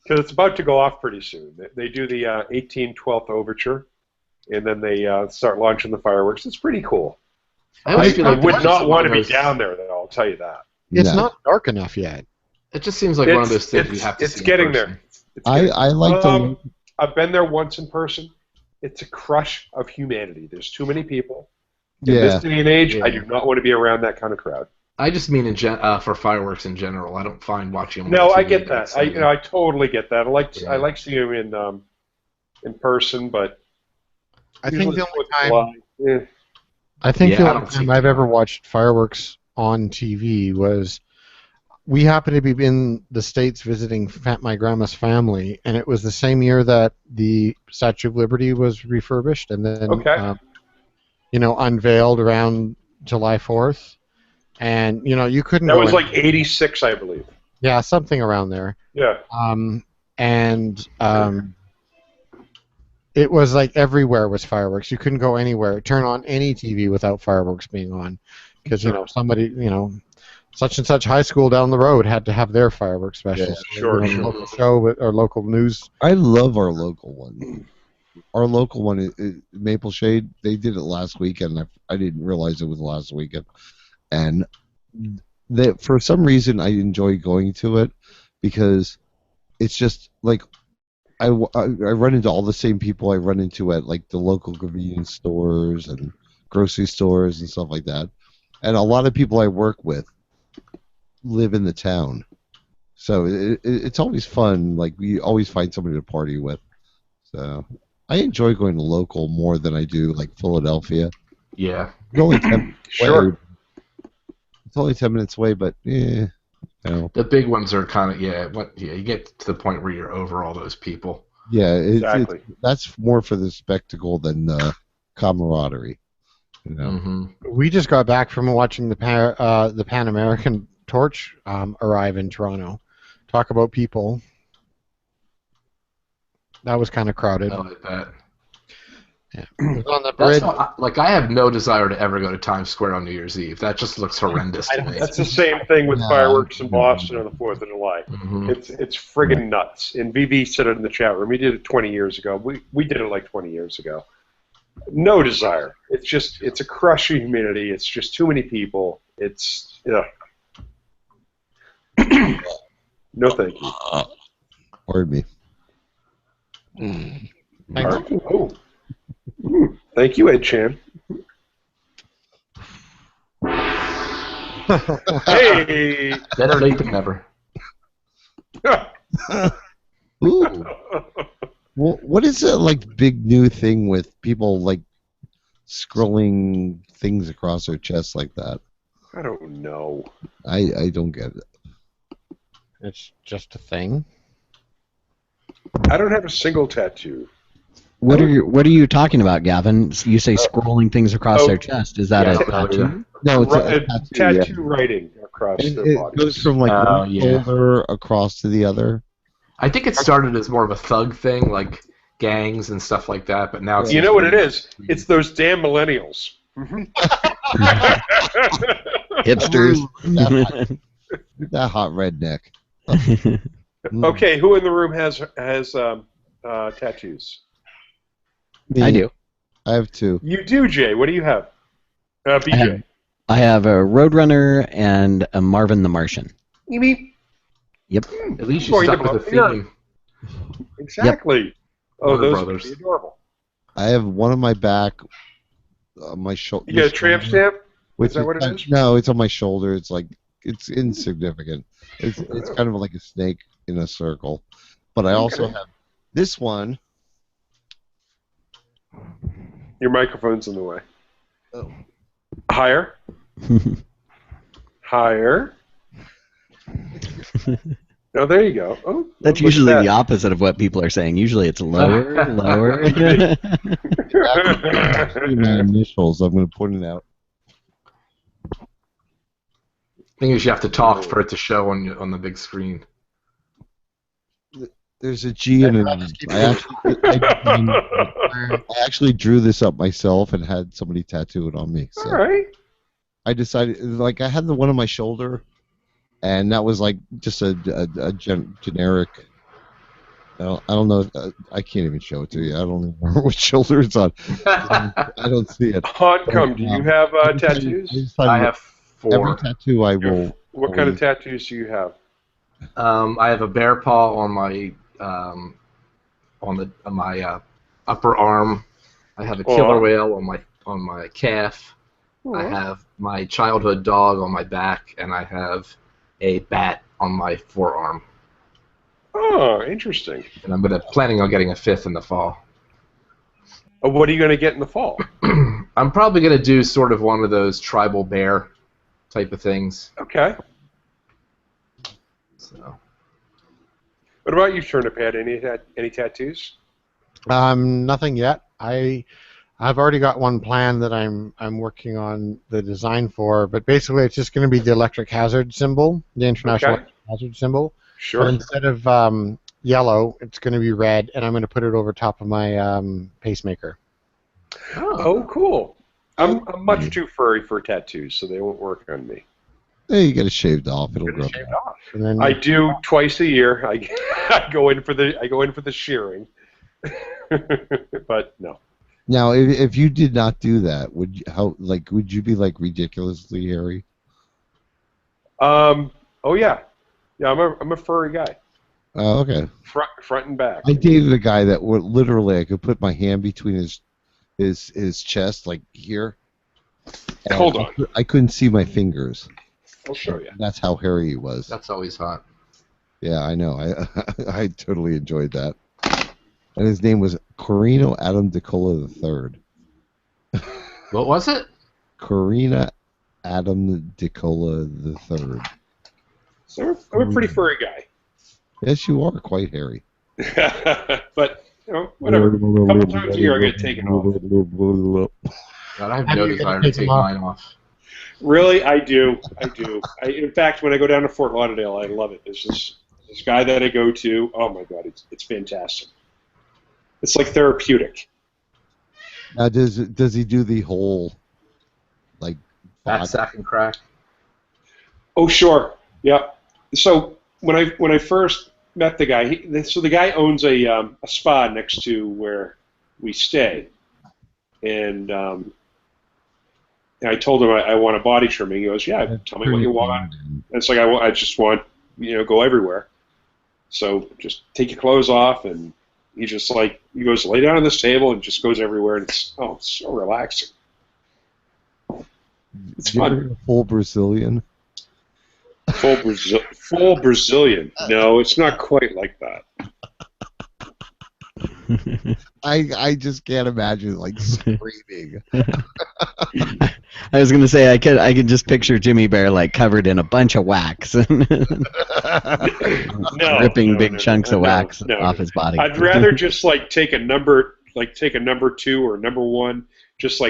Because it's about to go off pretty soon. They do the 1812th Overture, and then they start launching the fireworks. It's pretty cool. I always feel like would that's not just want to one be of those- down there, though, I'll tell you that. It's No. not dark enough yet. It just seems like one of those things you have to see. It's in getting person. there. It's getting I like to. I've been there once in person. It's a crush of humanity. There's too many people. In Yeah. this day and age, I do not want to be around that kind of crowd. I just mean for fireworks in general. I don't find watching them. No, on I TV get that. I totally get that. I Yeah. like seeing them in person, but I think the only time time. I think Yeah, the I only don't time see I've that. ever watched fireworks on TV was we happened to be in the States visiting my grandma's family, and it was the same year that the Statue of Liberty was refurbished and then unveiled around July 4th. And you couldn't That go was in- like 86, I believe. yeah, something around there. Yeah. It was like everywhere was fireworks. You couldn't go anywhere, turn on any TV without fireworks being on, because somebody, such and such high school down the road had to have their fireworks special. Yeah, sure. Local show or local news. I love our local one. Our local one, Maple Shade. They did it last weekend. I didn't realize it was last weekend, and for some reason I enjoy going to it because it's just like. I run into all the same people I run into at like the local convenience stores and grocery stores and stuff like that. And a lot of people I work with live in the town. So it's always fun. Like we always find somebody to party with. So I enjoy going to local more than I do like Philadelphia. Yeah. It's only 10 minutes Sure. away. It's only 10 minutes away, but yeah. The big ones are kind of you get to the point where you're over all those people. Yeah, Exactly. that's more for the spectacle than the camaraderie. Mm-hmm. We just got back from watching the Pan American Torch arrive in Toronto. Talk about people. That was kind of crowded. I like that. Yeah. It was on the That's bridge. I have no desire to ever go to Times Square on New Year's Eve. That just looks horrendous to me. That's the same thing with Yeah. fireworks in Boston on the 4th of July. Mhm. It's friggin' nuts. And VV said it in the chat room. We did it 20 years ago. We did it like 20 years ago. No desire. It's a crush of humanity. It's just too many people. It's no thank you. Pardon me. Oh. Thank you, Ed Chan. Hey. Better late than never. Ooh. Well, what is that like big new thing with people like scrolling things across their chest like that? I don't know. I don't get it. It's just a thing. I don't have a single tattoo. What are you talking about, Gavin? You say scrolling things across oh, their chest. Is that yeah, a tattoo? No, it's Tattoo writing across It, their it body. goes from like one yeah. shoulder across to the other. I think it started as more of a thug thing, like gangs and stuff like that, but now it's You know what it is? It's those damn millennials. Hipsters. That hot redneck. Okay, who in the room has tattoos? Me, I do. I have two. You do, Jay. What do you have? BJ. I have a Roadrunner and a Marvin the Martian. You mean Yep. At least Going you to stuck with the blow- theme. exactly? Oh, Warner those Brothers. would be adorable. I have one on my back, my shoulder. You got a tramp stamp? With Is that what it is? No, it's on my shoulder. It's like it's insignificant. It's kind of like a snake in a circle. But I also Okay. have this one. Your microphone's in the way. Oh. Higher. Higher. Oh, there you go. Oh, That's look usually at the opposite of what people are saying. Usually it's lower, lower. My initials. I'm going to point it out. Thing is, you have to talk for it to show on the big screen. There's a G and an E. I actually drew this up myself and had somebody tattoo it on me. So. All right. I decided, like, I had the one on my shoulder, and that was like just a generic. I don't know. I can't even show it to you. I don't even remember which shoulder it's on. I don't see it. Hancom, do you have tattoos? I have 4. Every tattoo I will. What kind of tattoos do you have? I have a bear paw on my upper arm. I have a killer whale on my calf. I have my childhood dog on my back, and I have a bat on my forearm. Oh, interesting. And I'm planning on getting a 5th in the fall. What are you going to get in the fall? I'm probably going to do sort of one of those tribal bear type of things. Okay. So. What about you, Turnip Head? Any tattoos? Nothing yet. I've already got one plan that I'm working on the design for, but basically it's just going to be the electric hazard symbol, the international electric hazard symbol. Sure. But instead of yellow, it's going to be red, and I'm going to put it over top of my pacemaker. Oh, cool. I'm much too furry for tattoos, so they won't work on me. Hey, you get it shaved off. It'll grow. Shaved off. And then, I do twice a year. I go in for the shearing, but no. Now, if you did not do that, would you be like ridiculously hairy? Oh yeah, I'm a furry guy. Oh, okay. Front and back. I dated a guy that literally I could put my hand between his chest, like here. Hold on. I couldn't see my fingers. I'll show you. That's how hairy he was. That's always hot. Yeah, I know. I totally enjoyed that. And his name was Corino Adam DeCola III. What was it? Corina Adam DeCola III. So I'm a pretty furry guy. Yes, you are quite hairy. But, whatever. A couple times a year I get taken off. God, I have no desire to take mine off. Really? I do. In fact, when I go down to Fort Lauderdale, I love it. There's this guy that I go to. Oh, my God. It's fantastic. It's like therapeutic. Now, does he do the whole, like, fat sack and crack? Oh, sure. Yeah. So when I first met the guy, the guy owns a spa next to where we stay, and I told him I want a body trimming. He goes, "Yeah, tell me what you want." And it's like I just want go everywhere. So just take your clothes off, and he goes lay down on this table and just goes everywhere, and it's so relaxing. It's fun. Full Brazilian. Full Brazilian. No, it's not quite like that. I just can't imagine like screaming. I was gonna say I could just picture Jimmy Bear like covered in a bunch of wax, ripping big chunks of wax off his body. I'd rather just take a number 2 or number 1, just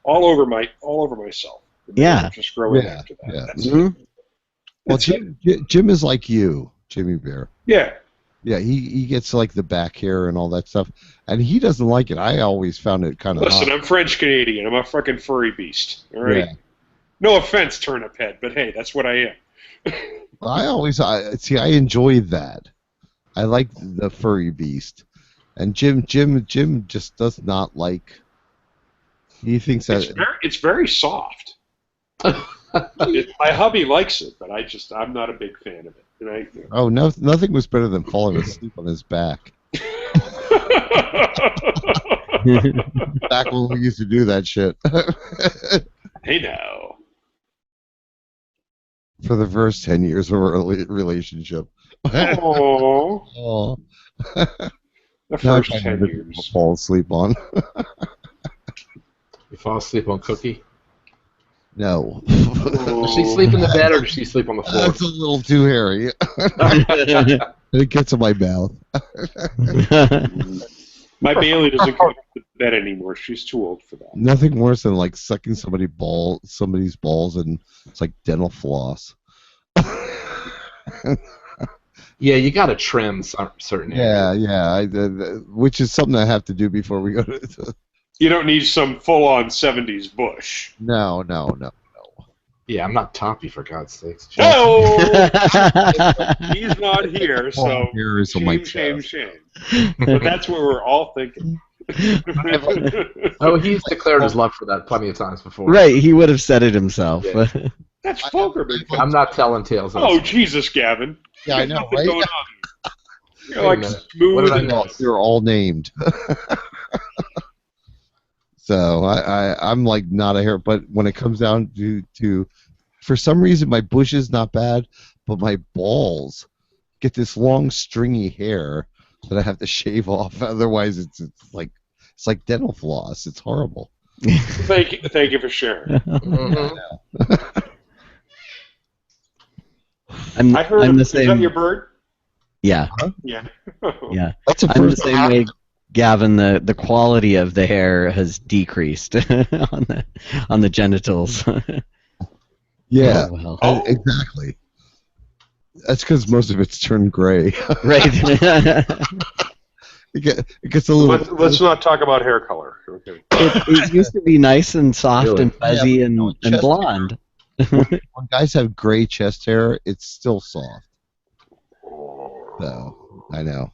all over myself. Yeah. Just grow in after that. Yeah. Mm-hmm. Well, Jim is like you, Jimmy Bear. Yeah. Yeah, he gets like the back hair and all that stuff, and he doesn't like it. I always found it kind of. Listen, hot. I'm French Canadian. I'm a fucking furry beast. All right. Yeah. No offense, Turnip Head, but hey, that's what I am. I enjoy that. I like the furry beast, and Jim just does not like. He thinks that it's very soft. My hubby likes it, but I'm not a big fan of it. Oh, no! Nothing was better than falling asleep on his back. Back when we used to do that shit. Hey now. For the first 10 years of our relationship. Oh. The first 10 years. Fall asleep on. You fall asleep on Cookie? No. Does she sleep in the bed or does she sleep on the floor? That's a little too hairy. It gets in my mouth. My Bailey doesn't come to bed anymore. She's too old for that. Nothing worse than like sucking somebody's balls and it's like dental floss. Yeah, you got to trim certain areas. Yeah. Which is something I have to do before we go to. You don't need some full-on 70s bush. No. Yeah, I'm not Toppy, for God's sakes. Oh! He's not here, so Hairs on my shame. chest. But that's what we're all thinking. Oh, he's declared his love for that plenty of times before. Right, he would have said it himself. Yeah. That's Fulker. I'm not telling tales. Oh, Jesus, Gavin. Yeah, I know, Nothing right? going on. You're Wait a like minute. smooth. What did I and- miss? You're all named. So I'm like not a hair, but when it comes down to for some reason my bush is not bad, but my balls get this long stringy hair that I have to shave off. Otherwise, it's like dental floss. It's horrible. Thank you for sharing. I heard. I'm the Is that same. your bird? Yeah, Yeah. yeah. That's the I'm the first same way, Gavin. The quality of the hair has decreased on the genitals. Yeah, Oh, well. exactly. That's because most of it's turned gray. Right. It gets a little. Let's not talk about hair color. Okay. It used to be nice and soft Really? and fuzzy Yeah, and, but and chest- blonde. When guys have gray chest hair, it's still soft. So I know.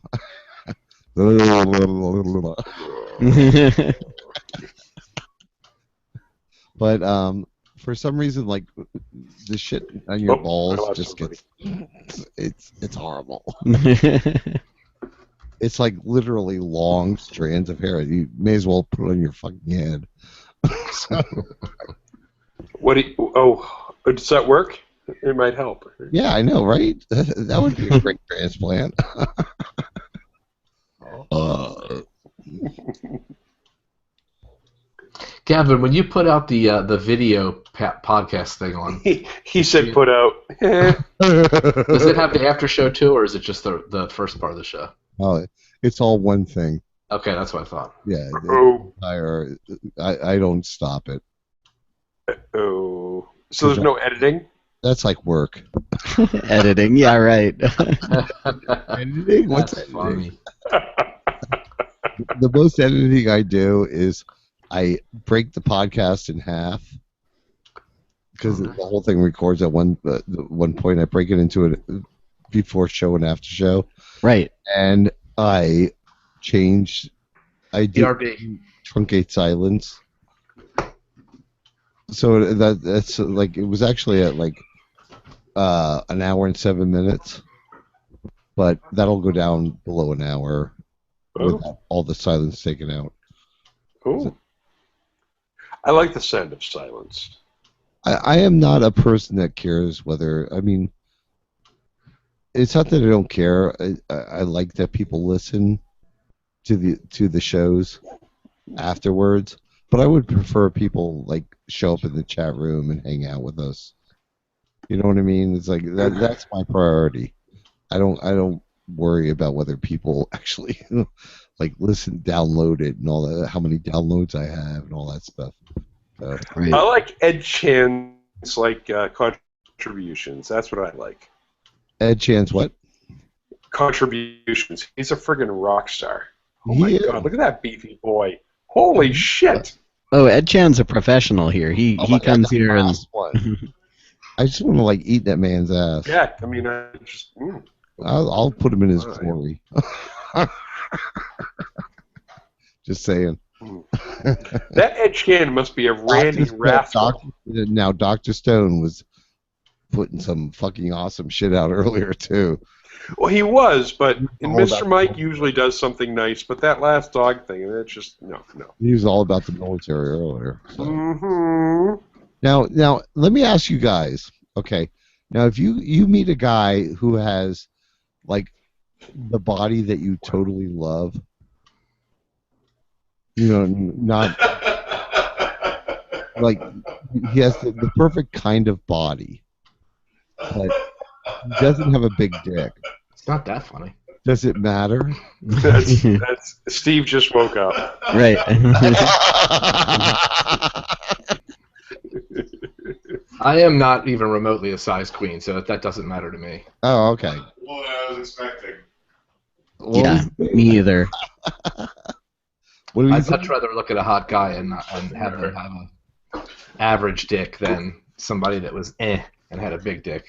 But for some reason, like the shit on your Oh, I balls lost just somebody. gets it's horrible. It's like literally long strands of hair. You may as well put it on your fucking head. So, Does that work? It might help. yeah, I know, right? That would be a great transplant. Gavin, when you put out the video podcast thing on, He said put out. does it have the after show too, or is it just the first part of the show? Oh, it's all one thing. Okay, that's what I thought. Yeah, Oh. I don't stop it. Oh. So there's no editing? That's like work. Editing, yeah, right. Editing? What's That's editing? funny. The most editing I do is I break the podcast in half because the whole thing records at one point. I break it into it before show and after show, Right. and I change. I do BRB. truncate silence. So that's like it was actually at like an hour and 7 minutes, but that'll go down below an hour with all the silence taken out. Oh. I like the sound of silence. I am not a person that cares whether. I mean, it's not that I don't care. I like that people listen to the shows afterwards, but I would prefer people like show up in the chat room and hang out with us. You know what I mean? It's like that's my priority. I don't worry about whether people actually like listen, download it, and all that. How many downloads I have, and all that stuff. So, Right. I like Ed Chan's contributions. That's what I like. Ed Chan's what? Contributions. He's a friggin' rock star. Oh my Yeah. god! Look at that beefy boy. Holy shit! Oh, Ed Chan's a professional here. He Oh my God, comes the here and last one. I just want to like eat that man's ass. Yeah, I mean, I just. I'll put him in his All right. glory. Just saying. That Ed Chan must be a Randy Rascal. Now, Dr. Stone was putting some fucking awesome shit out earlier, too. Well, he was, but and All Mr. about- Mike usually does something nice, but that last dog thing, it's just no. He was all about the military earlier. So. Mm-hmm. Now, let me ask you guys. Okay. Now, if you meet a guy who has, like, the body that you totally love, you know, not like he has the perfect kind of body, but he doesn't have a big dick. It's not that funny. Does it matter? That's Steve just woke up. Right. I am not even remotely a size queen, so that doesn't matter to me. Oh, okay. What I was expecting. Yeah, me either. What do you I'd much rather look at a hot guy and have them have a average dick than somebody that was and had a big dick.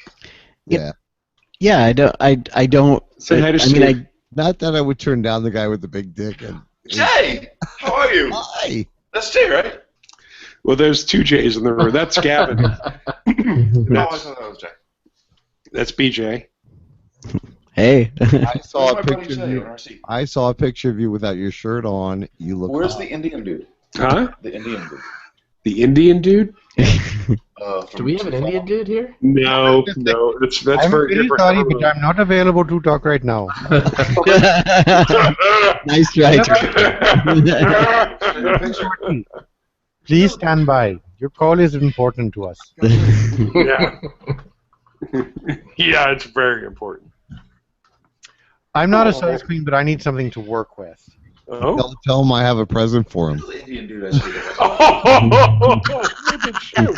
Yeah. Yeah, I don't. Say hi to I Steve. mean, Not that I would turn down the guy with the big dick. Jay, how are you? Hi. That's Jay, right? Well, there's two J's in the room. That's Gavin. No, I thought that was Jay. That's BJ. hey. I saw a Where's my buddy picture of Jay you. on RC? I saw a picture of you without your shirt on. You look. Where's hot. the Indian dude? Huh? The Indian dude. The Indian dude? Do we have an Indian dude here? No. That's I'm very very different. sorry, but I'm not available to talk right now. Nice try. Please stand by. Your call is important to us. Yeah. Yeah, it's very important. I'm not a size queen, but I need something to work with. Oh? Tell him I have a present for him. The Indian dude I see. Oh, look at you.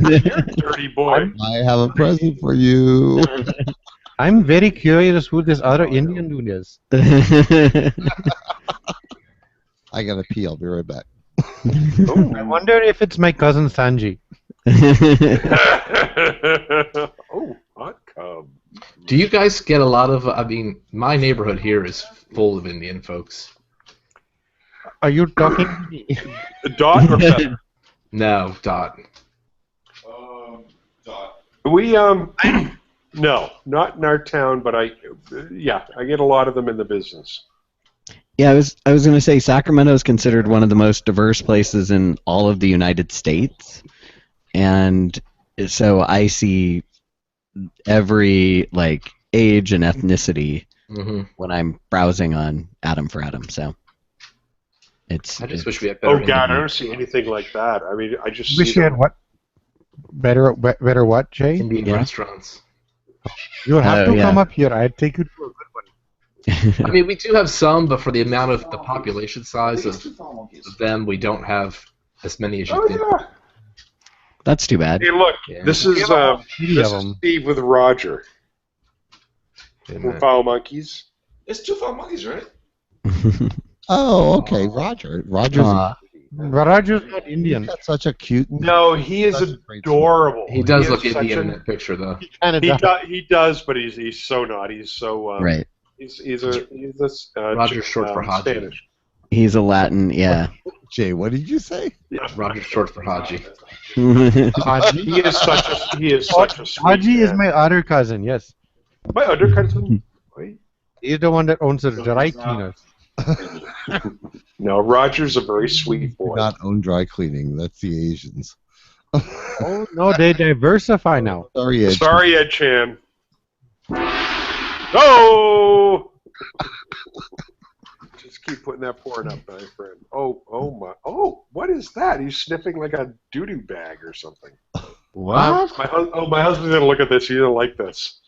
You're a dirty boy. I have a present for you. I'm very curious who this other Indian dude is. I gotta pee. I'll be right back. I wonder if it's my cousin Sanji. Oh, hot cub. Do you guys get a lot of? I mean, my neighborhood here is full of Indian folks. Are you talking to me? Dot or feather? No, Dot. Dot. We no, not in our town, but I get a lot of them in the business. Yeah, I was going to say Sacramento is considered one of the most diverse places in all of the United States, and so I see every age and ethnicity when I'm browsing on Adam for Adam. So I just wish we had better. Oh God, I Indian don't see anything like that. I mean, I just Wish see you had them. what? Better what, Jay? Indian restaurants. You'll have Oh, to yeah. come up here. I'd take you to a good one. I mean, we do have some, but for the amount of the population size of them, we don't have as many as you Oh think. yeah. That's too bad. Hey, look, Yeah. this is Three of them. Steve with Roger Wait a from minute. Foul Monkeys. It's two foul monkeys, right? Oh, okay, Roger. Roger's Raju's not Indian. got such a cute. No, he is Such a great adorable. He does is look such Indian in a- that picture, though. He kind of He does, but he's so not. He's so Right. He's a Roger's short for Haji. Spanish. He's a Latin, yeah. Jay, what did you say? Roger's short for Haji. Haji. He is such a sweet Haji is man. my other cousin. Yes, My other cousin. Wait. he's the one that owns the dry cleaners. No, Roger's a very sweet Do boy. not own dry cleaning. That's the Asians. Oh no, they diversify now. Sorry, Ed. Sorry, Ed Chan. Oh! Just keep putting that porn up, my friend. Oh my! Oh, what is that? He's sniffing like a doo-doo bag or something. What? My husband's gonna look at this. He's gonna like this.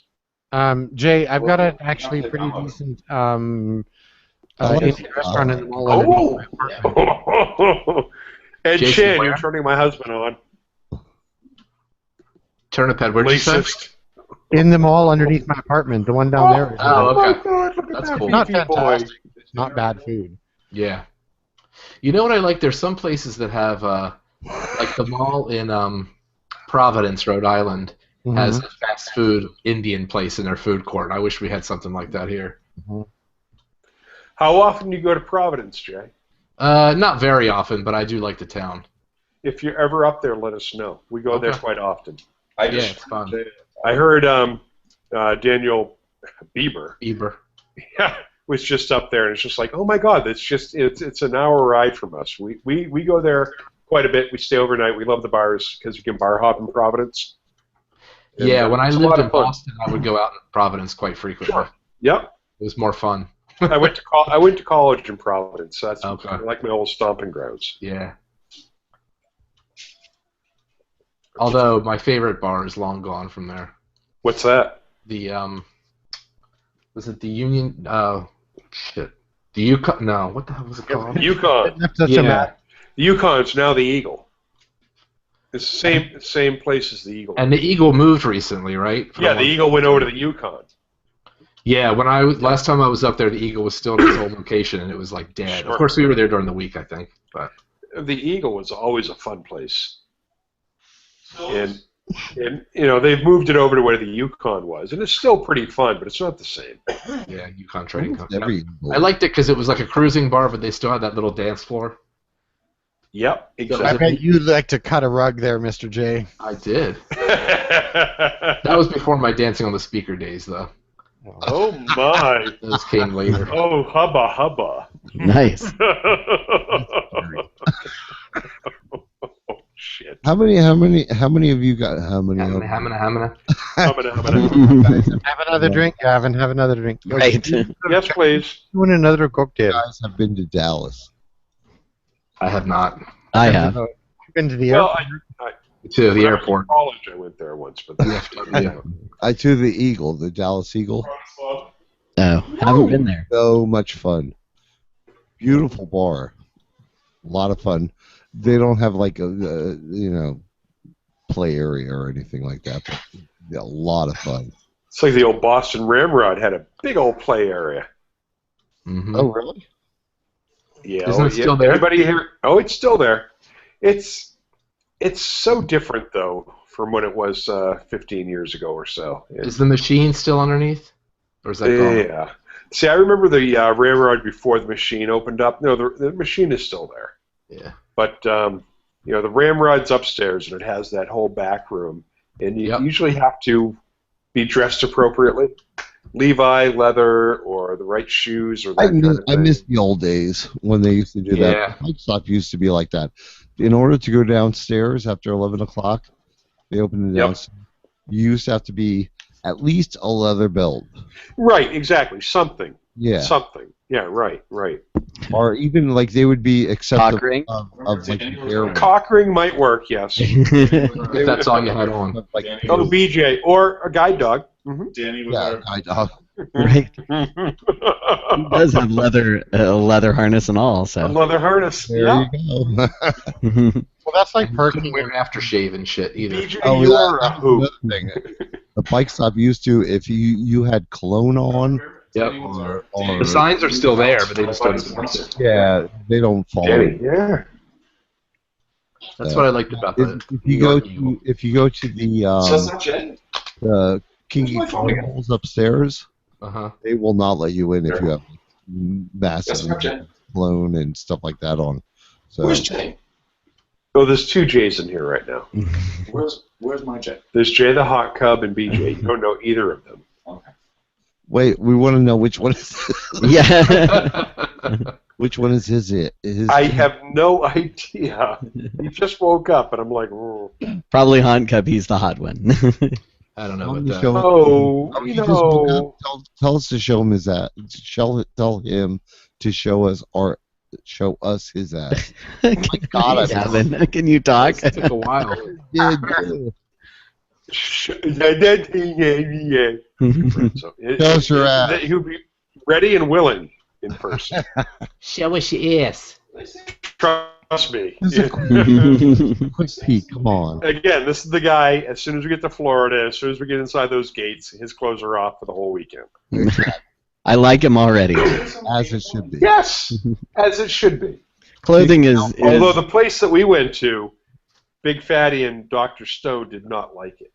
Jay, I've got an actually pretty decent Indian restaurant in the mall. underneath my apartment. Oh! Ed Jason, Chan, where? you're turning my husband on. Turnip head, where'd you say? Racist. In the mall underneath my apartment, the one down there. Oh, okay. my God, look at That's that cool. Not beefy boy. fantastic. It's not bad food. Yeah. You know what I like? There's some places that have, like the mall in Providence, Rhode Island, has a fast food Indian place in their food court. I wish we had something like that here. How often do you go to Providence, Jay? Not very often, but I do like the town. If you're ever up there, let us know. We go there Okay. quite often. I Yeah, just it's fun. I heard Daniel Bieber was just up there, and it's just like, oh my God, it's an hour ride from us. We go there quite a bit. We stay overnight. We love the bars because you can bar hop in Providence. And, Yeah, when I it's a lived lot in of fun. Boston, I would go out in Providence quite frequently. Sure. Yep. It was more fun. I went to college in Providence. So that's Okay. like my old stomping grounds. Yeah. Although my favorite bar is long gone from there. What's that? The Was it the Union? Shit. The Yukon? No, what the hell was it called? Yukon. Yeah. The Yukon's now the Eagle. It's the same place as the Eagle. And the Eagle moved recently, right? Yeah, the Eagle went over to the Yukon. Yeah, when last time I was up there, the Eagle was still in its old location, and it was like dead. Sure. Of course, we were there during the week, I think. But the Eagle was always a fun place, and they've moved it over to where the Yukon was, and it's still pretty fun, but it's not the same. Yeah, Yukon Trading Company. I liked it because it was like a cruising bar, but they still had that little dance floor. Yep, exactly. I bet you'd like to cut a rug there, Mr. J. I did. That was before my dancing on the speaker days, though. Oh my! Those came later. Oh hubba hubba! Nice. Oh shit! How many of you got? How many? Hamina. Have another drink, Gavin. Have another drink. Right. Yes, please. You want another cocktail? Guys have been to Dallas. I have not. I have. You've been to the Well, airport? To the when I was in airport. college, I went there once, but I to the Eagle, the Dallas Eagle. Oh, haven't been there. So much fun. Beautiful bar. A lot of fun. They don't have like a play area or anything like that, but a lot of fun. it's like the old Boston Ramrod had a big old play area. Mm-hmm. Oh, really? Yeah. Isn't it still there? Anybody here? Oh, it's still there. It's so different though from when it was 15 years ago or so. Is the machine still underneath? Or is that gone? Yeah. See, I remember the Ramrod before the machine opened up. No, the machine is still there. Yeah. But the Ramrod's upstairs, and it has that whole back room, and you usually have to be dressed appropriately. Levi leather or the right shoes or that kind of thing. I miss the old days when they used to do that. Yeah. Bike stop used to be like that. In order to go downstairs after 11 o'clock, they opened it downstairs. You used to have to be at least a leather belt. Right, exactly. Something. Yeah. Something. Yeah, right. Or even like they would be acceptable Cock ring? of like the hair ring. Cock ring might work, yes. If that's all you had on. Like, Oh, BJ. Or a guide dog. Mm-hmm. Danny was yeah, Right. He does have leather harness and all, A so. leather harness. there Yeah. you go. Well, that's like Couldn't Perky. wear aftershave and shit either. BJ, Oh, you're a that's hoop. another thing. The bike stop used to, if you had cologne on, Yep. or The signs are still there, but they just don't enforce it. yeah, they don't follow. Danny, yeah. That's what I liked about that. If you go to the Kinky Carnivals upstairs, they will not let you in if you have massive cologne and stuff like that on. So Where's Jay? Oh, there's two J's in here right now. Where's my Jay? There's Jay the Hot Cub and BJ. You don't know either of them. Okay. wait, we want to know which one is Yeah. which one is his? I have no idea. He just woke up, and I'm like, oh. Probably Haunt Cub, he's the hot one. I don't know On about the that. show- Oh, he just woke up. Tell us to show him his ass. Tell him to show us his ass. My God, Gavin, can you talk? It took a while. Yeah, So, Show us your ass. He'll be ready and willing in person. Show us your ass. Trust me. Quick peek, come on. Again, this is the guy, as soon as we get to Florida, as soon as we get inside those gates, his clothes are off for the whole weekend. I like him already. As it should be. Yes, as it should be. Clothing is Although the place that we went to, Big Fatty and Dr. Stowe did not like it.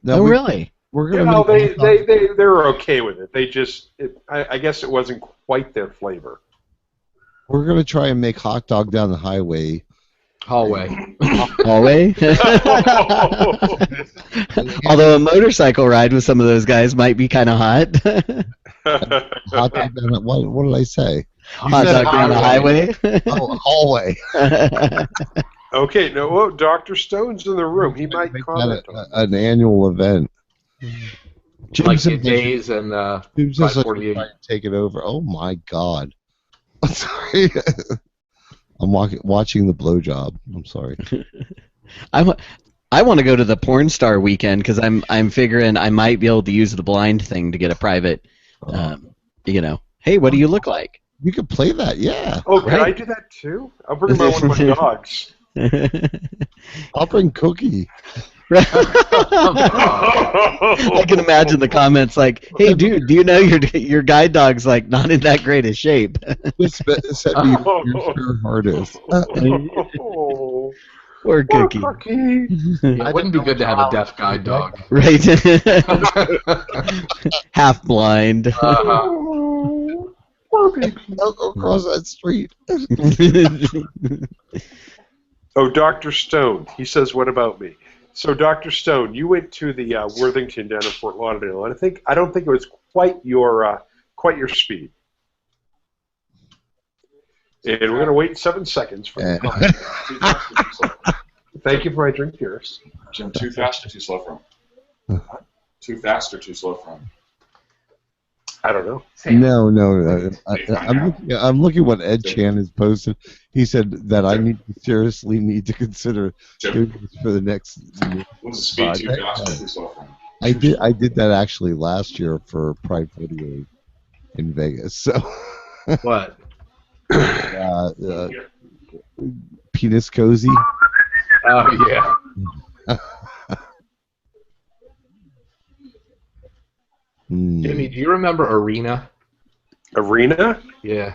No, oh, really? We're You gonna know, make they were okay with it. They just, I guess it wasn't quite their flavor. We're gonna try and make hot dog down the highway. Hallway. Hallway? Although a motorcycle ride with some of those guys might be kind of hot. Hot dog down the, what did I say? Hot dog down the highway? Oh, hallway. Okay, no, well, Dr. Stone's in the room. He might Make comment that on it. an annual event. Like Jim's days and Jim's just like 548. trying to take it over. Oh my God! I'm sorry. I'm watching the blowjob. I'm sorry. I want to go to the porn star weekend because I'm figuring I might be able to use the blind thing to get a private, hey, what do you look like? You could play that, yeah. Oh, can I Right. do that too? I'll bring one of my dogs. I'll bring Cookie. I can imagine the comments like, "Hey, dude, do you know your guide dog's like not in that great a shape?" Just send me your sure hardest. Oh, Poor Cookie. Cookie. Yeah, it wouldn't be good to have a deaf guide dog. Right. Half blind. Oh, poor baby. Don't go across that street. Oh, Dr. Stone. He says, "What about me?" So, Dr. Stone, you went to the Worthington down in Fort Lauderdale, and I don't think it was quite your speed. And we're going to wait 7 seconds for the comment. Too fast or too slow? Thank you for my drink, dearest. Jim, too fast or too slow for him? Too fast or too slow for him? I don't know. No. I'm looking what Ed Chan has posted. He said that I seriously need to consider doing this for the next. What's the speed too fast or too slow for him? I did that actually last year for Pride Video in Vegas. So What? Penis cozy. Oh yeah. Jimmy, do you remember Arena? Arena? Yeah.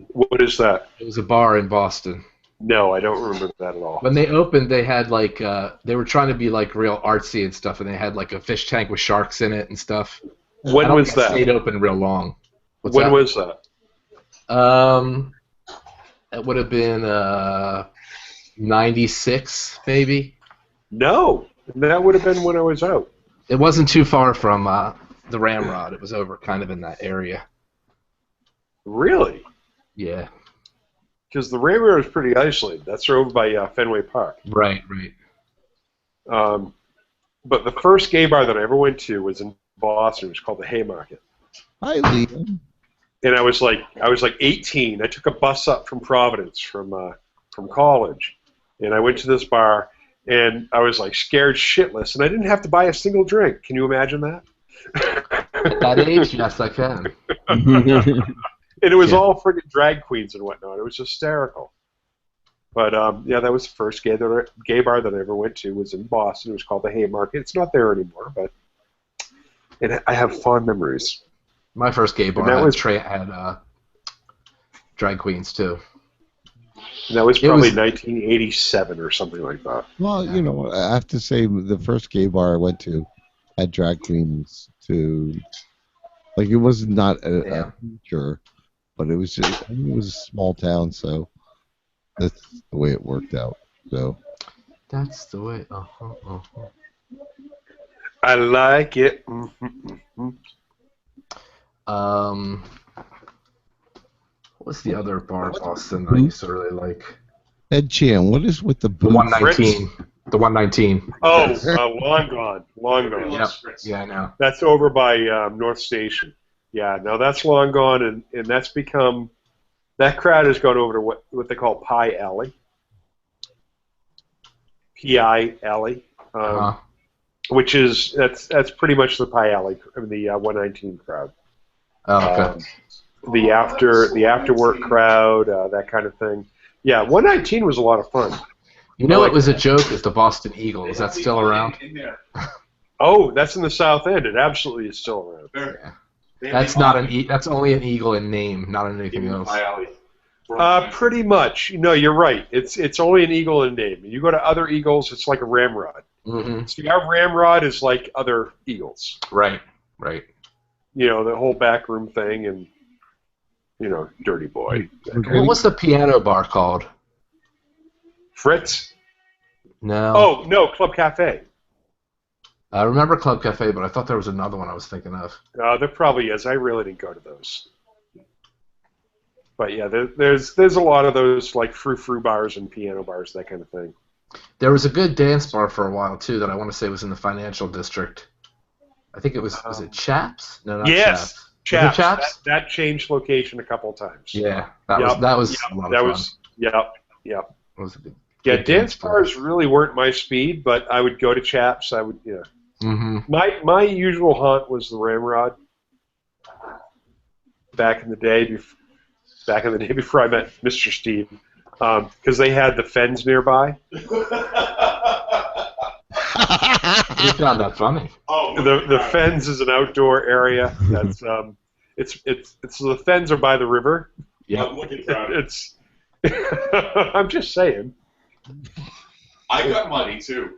What is that? It was a bar in Boston. No, I don't remember that at all. When they opened, they had like they were trying to be like real artsy and stuff, and they had like a fish tank with sharks in it and stuff. When was that? It stayed open real long. When was that? It would have been 96 maybe. No, that would have been when I was out. It wasn't too far from the Ramrod. It was over kind of in that area. Really? Yeah. Because the Ramrod is pretty isolated. That's over by Fenway Park. Right. But the first gay bar that I ever went to was in Boston. It was called the Haymarket. Hi, Liam. And I was like 18. I took a bus up from Providence from college, and I went to this bar, and I was like scared shitless, and I didn't have to buy a single drink. Can you imagine that? At that age, yes, I can. And it was all friggin' drag queens and whatnot. It was hysterical. But yeah, that was the first gay bar that I ever went to. Was in Boston. It was called the Haymarket. It's not there anymore, but I have fond memories. My first gay bar had drag queens too. And that was probably 1987 or something like that. Well, you know, I have to say the first gay bar I went to had drag queens too. Like it was not a feature, but it was just, I mean, it was a small town, so that's the way it worked out. So that's the way. I like it. What's the other bar in Boston that I used to really like? Ed Chan, what is with the 119? The 119. Oh, long gone. Yep. Yeah, I know. That's over by North Station. Yeah, no, that's long gone, and that's become, that crowd has gone over to what they call Pie Alley. P-I Alley. Which is, that's pretty much the Pie Alley, the 119 crowd. Oh, okay. The after work crowd, that kind of thing. Yeah, 119 was a lot of fun. You know, it was a joke. Is the Boston Eagle? Is that still around? Oh, that's in the South End. It absolutely is still around. Yeah. That's not that's only an eagle in name, not in anything else. Pretty much. No, you're right. It's only an eagle in name. You go to other eagles, it's like a ramrod. Mm-hmm. See, our ramrod is like other eagles. Right. You know, the whole backroom thing and, you know, Dirty Boy. What was the piano bar called? Fritz? No. Oh, no, Club Cafe. I remember Club Cafe, but I thought there was another one I was thinking of. There probably is. I really didn't go to those. But yeah, there's a lot of those like frou-frou bars and piano bars, that kind of thing. There was a good dance bar for a while too that I want to say was in the financial district. I think it was it Chaps? No, not yes, Chaps. Chaps. That changed location a couple of times. Yeah, that was a lot of fun. Yep. It was a good. Yeah, Good dance dance bars. bars really weren't my speed, but I would go to Chaps. I would, Mm-hmm. My usual haunt was the Ramrod. Back in the day, before I met Mr. Steve, because they had the Fens nearby. You found that funny. Oh, The Fens is an outdoor area. That's it's the Fens are by the river. Yeah. I'm looking proud. It's I'm just saying. I got money too.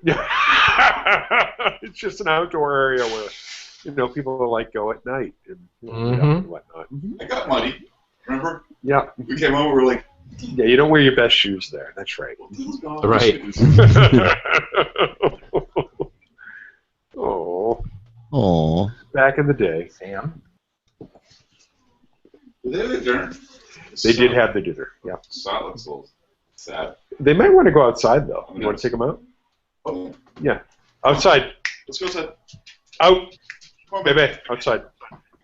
It's just an outdoor area where people like go at night and Mhm. whatnot. I got money. Remember? Yeah, We came home. We were like, yeah. You don't wear your best shoes there. That's right. Right. Oh, Oh. back in the day, Sam. Did they have a dinner? they did have the dinner. Yeah, That looks a little sad. they might want to go outside though. You want to take them out? Oh, Yeah, outside. let's go outside. Out, Come on, baby. Outside.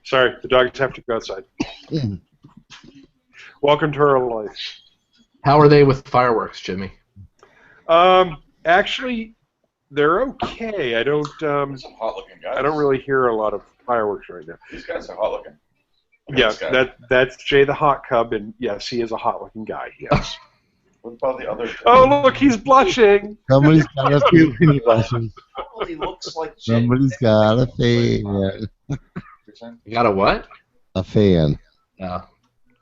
Sorry, the dogs have to go outside. Welcome to our life. How are they with fireworks, Jimmy? Actually, they're okay. I don't. There's some hot-looking guys. I don't really hear a lot of fireworks right now. These guys are hot-looking. Yeah, This guy. that's Jay the Hot Cub, and yes, he is a hot-looking guy. Yes. What about the other? Oh, look, he's blushing. Somebody's got a feeling blushing. He looks like Jay. Somebody's got a fan. You got a what? A fan. No.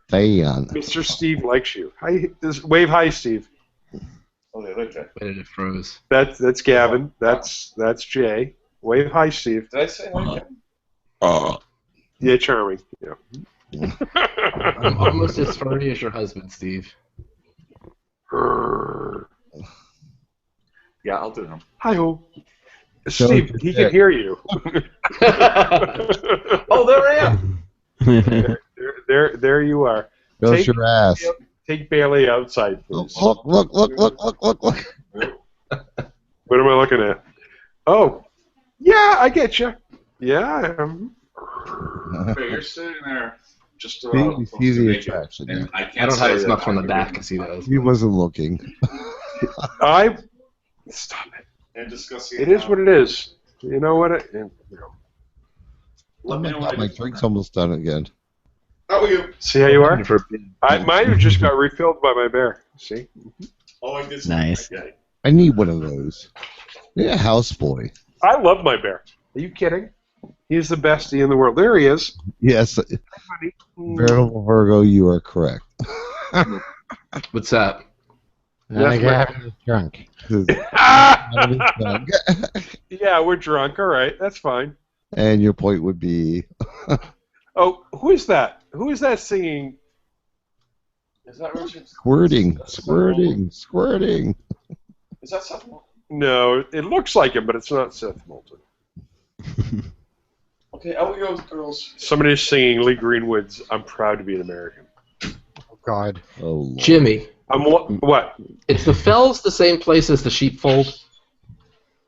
Fan. Mr. Steve likes you. Hi, wave hi, Steve. Oh, the other Jay. Wait, it froze. That's Gavin. That's Jay. Wave hi, Steve. Did I say hi? Yeah, charming. Yeah. I'm almost as furry as your husband, Steve. Yeah, I'll do them. Hi ho. So Steve, he can hear you. Oh, there I am. There you are. Show Take- your ass. Take Bailey outside, Look, please. look. What am I looking at? Oh, yeah, I get you. Yeah, Okay, you're sitting there just See, about. you see the attraction there. And I can't I don't have say as that much on the I back as he does. He wasn't looking. I. Stop it. And discussing. It is what it is. You know what? Oh my God, my drink's almost done again. How are you? See how you are? For Mine just got refilled by my bear. See? Oh, I did. Nice. Okay. I need one of those. Yeah, houseboy. I love my bear. Are you kidding? He's the bestie in the world. There he is. Yes, Buddy. Veritable Virgo, you are correct. What's that? I got drunk. Yeah, we're drunk. All right, that's fine. And your point would be Oh, who is that? Who is that singing? Is that Richard? squirting. Is that something? No, it looks like him, but it's not Seth Moulton. Okay, out we go, girls. Somebody's singing Lee Greenwood's "I'm Proud to Be an American." Oh, God. Oh, Lord. Jimmy, I'm what? it's the Fells the same place as the Sheepfold?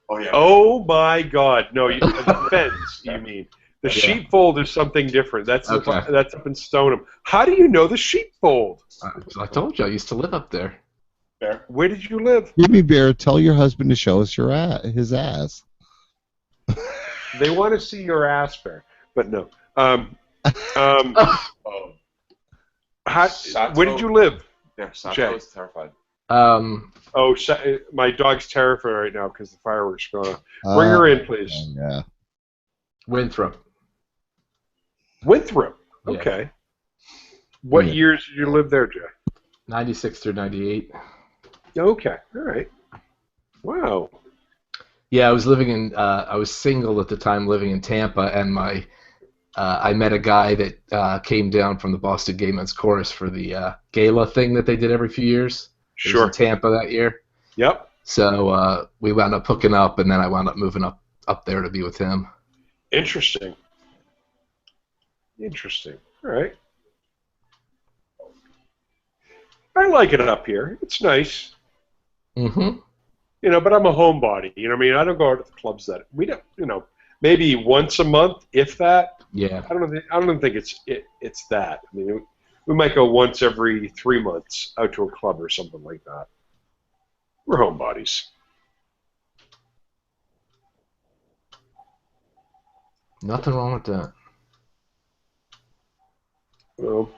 Oh yeah. Oh my God! No, the Fens. You mean the Yeah. Sheepfold is something different. That's Okay. that's up in Stoneham. How do you know the Sheepfold? I told you I used to live up there. There. Where did you live? Jimmy Bear, tell your husband to show us his ass. They want to see your ass, bear, but no. Oh. Where did you live? Yeah, Sato Jay. is terrified. Oh, my dog's terrified right now because the fireworks are going on. Bring her in, please. Yeah. Winthrop. Winthrop. Yeah. Okay. What Yeah. years did you live there, Jay? 96 through 98. Okay. All right. Wow. Yeah, I was living in. I was single at the time, living in Tampa, and I met a guy that came down from the Boston Gay Men's Chorus for the gala thing that they did every few years. It was Sure. in Tampa that year. Yep. So we wound up hooking up, and then I wound up moving up there to be with him. Interesting. Interesting. All right. I like it up here. It's nice. Mm-hmm. But I'm a homebody. You know what I mean? I don't go out to the clubs that we don't. Maybe once a month, if that. Yeah. I don't think it's that. I mean, we might go once every 3 months out to a club or something like that. We're homebodies. Nothing wrong with that. Well,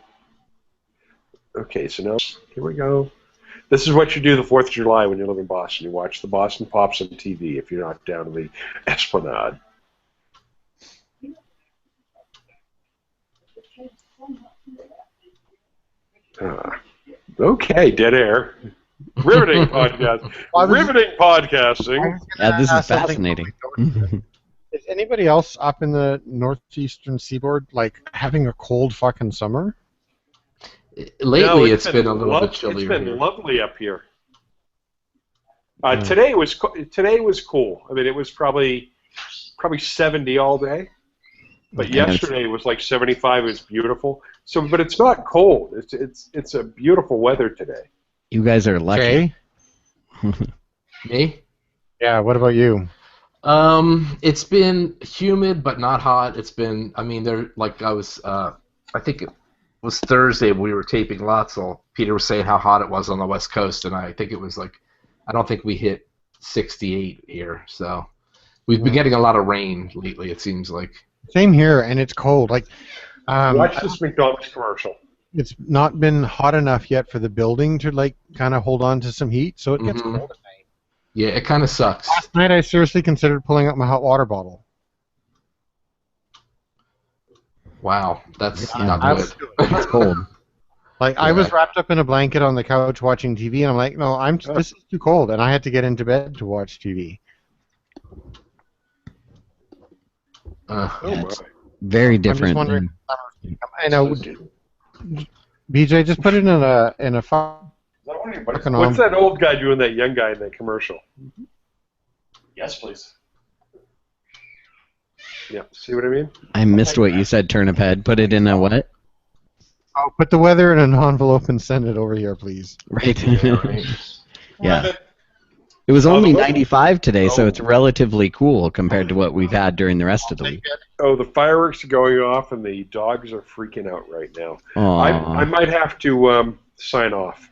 okay, so now here we go. This is what you do the 4th of July when you live in Boston. You watch the Boston Pops on TV if you're not down to the Esplanade. Okay, dead air. Riveting podcast. Riveting podcasting. Yeah, this is fascinating. Is anybody else up in the northeastern seaboard like having a cold fucking summer? Lately, No, it's been a little bit chillier. It's been here. lovely up here. Today was cool. I mean, it was probably 70 all day. But yesterday was like 75. It was beautiful. So, but it's not cold. It's a beautiful weather today. You guys are lucky. Me? Yeah. What about you? It's been humid but not hot. It's been. I mean, I think it was Thursday when we were taping Lotzel. Peter was saying how hot it was on the West Coast, and I think it was like, I don't think we hit 68 here. So we've been getting a lot of rain lately. It seems like. Same here, and it's cold. Like, watch this McDonald's commercial. It's not been hot enough yet for the building to like kind of hold on to some heat, so it gets cold at night. Yeah, it kind of sucks. Last night I seriously considered pulling out my hot water bottle. Wow, that's not good. It's cold. Like I was wrapped up in a blanket on the couch watching TV, and I'm like, no, this is too cold, and I had to get into bed to watch TV. Very different. I'm just wondering. I know. BJ, just put it in a What's that old guy doing that young guy in that commercial? Yes, please. Yeah, see what I mean? I missed what you said, Turnip Head. Put it in a what? Oh, put the weather in an envelope and send it over here, please. Right. Right. Yeah. It was only 95 today, so it's relatively cool compared to what we've had during the rest of the week. Oh, the fireworks are going off, and the dogs are freaking out right now. Aww. I might have to sign off.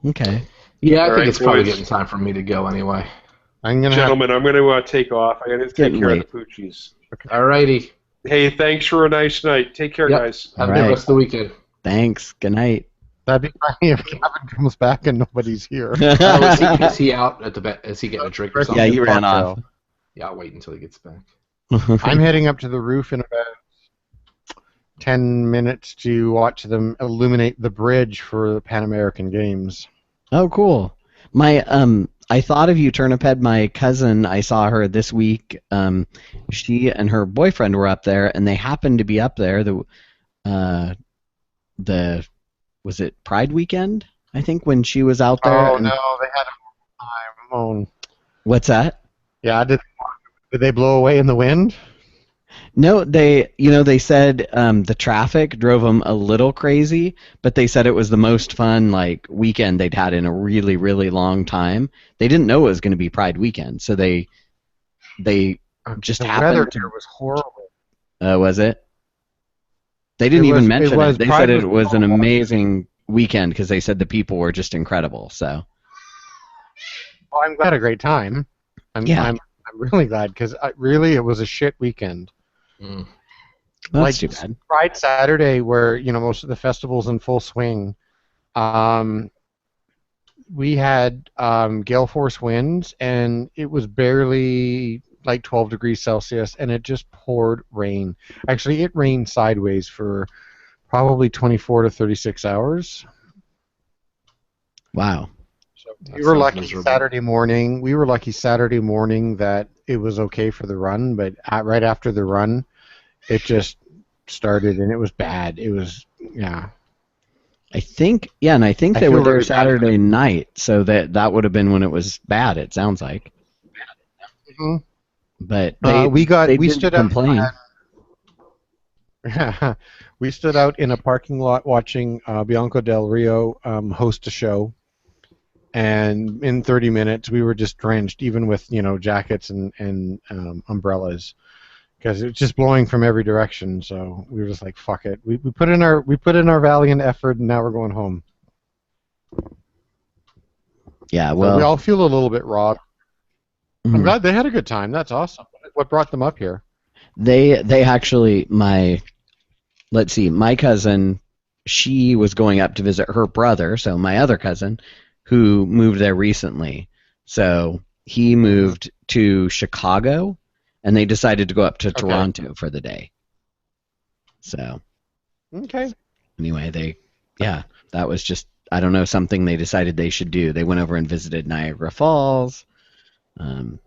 Okay. Yeah, I think right, it's probably boys. getting time for me to go anyway. Gentlemen, I'm going to take off. I got to take care of the poochies. Alrighty. Hey, thanks for a nice night. Take care, guys. Have a good rest of the weekend. Thanks. Good night. That'd be funny if Kevin comes back and nobody's here. Is he out at the bed? Is he getting a drink or something? Yeah, he ran off. Yeah, I'll wait until he gets back. I'm heading up to the roof in about 10 minutes to watch them illuminate the bridge for the Pan American Games. Oh, cool. I thought of you, Turnip Head. My cousin, I saw her this week. She and her boyfriend were up there, and they happened to be up there. Was it Pride weekend? I think when she was out there. Oh no, they had a time. What's that? Yeah, did they blow away in the wind? No, they said the traffic drove them a little crazy, but they said it was the most fun weekend they'd had in a really, really long time. They didn't know it was going to be Pride weekend, so they just the happened. The weather here was horrible. Was it? They didn't even mention it. They said it was an amazing weekend because they said the people were just incredible. So. Well, I'm glad I had a great time. I'm really glad because really it was a shit weekend. Well, that's too bad. Pride Saturday, where most of the festivals in full swing, we had gale force winds, and it was barely 12 degrees Celsius, and it just poured rain. Actually, it rained sideways for probably 24 to 36 hours. Wow. So we were lucky Saturday morning. We were lucky Saturday morning that it was okay for the run, but right after the run, it just started, and it was bad. It was, yeah. I think they were there Saturday night, so that would have been when it was bad. It sounds like. Mm-hmm. But we stood complain. We stood out in a parking lot watching Bianca Del Rio host a show, and in 30 minutes we were just drenched, even with jackets and umbrellas, because it was just blowing from every direction. So we were just like, fuck it. We put in our valiant effort, and now we're going home. Yeah, So well, we all feel a little bit raw. I'm mhm. glad they had a good time. That's awesome. What brought them up here? They actually let's see, my cousin, she was going up to visit her brother, so my other cousin, who moved there recently. So he moved to Chicago, and they decided to go up to Toronto for the day. So Okay. anyway, that was just, I don't know, something they decided they should do. They went over and visited Niagara Falls. On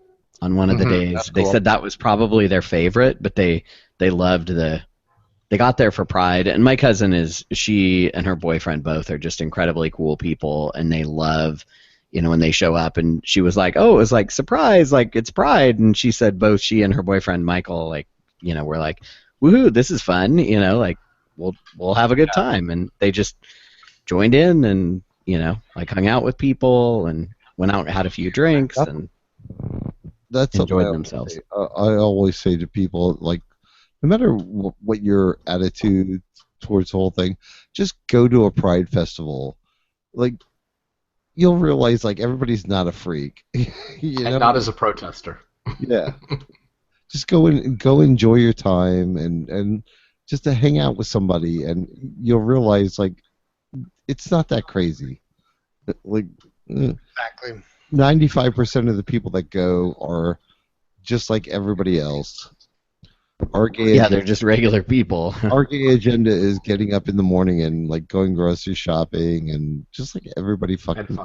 one of the days, That's they cool. said that was probably their favorite, but they loved they got there for Pride, and my cousin she and her boyfriend both are just incredibly cool people, and they love, when they show up. And she was like, "Oh, it was like surprise, like it's Pride," and she said both she and her boyfriend Michael, like, were like, "Woohoo, this is fun," like we'll have a good time, and they just joined in and like hung out with people and went out and had a few drinks and That's enjoyed something themselves. I always say to people, like, no matter what your attitude towards the whole thing, just go to a Pride festival. Like, you'll realize, like, everybody's not a freak. And not as a protester. Yeah. Just go enjoy your time and just to hang out with somebody, and you'll realize, like, it's not that crazy. Like, Exactly. 95% of the people that go are just like everybody else. They're just regular people. Our gay agenda is getting up in the morning and like going grocery shopping and just like everybody fucking.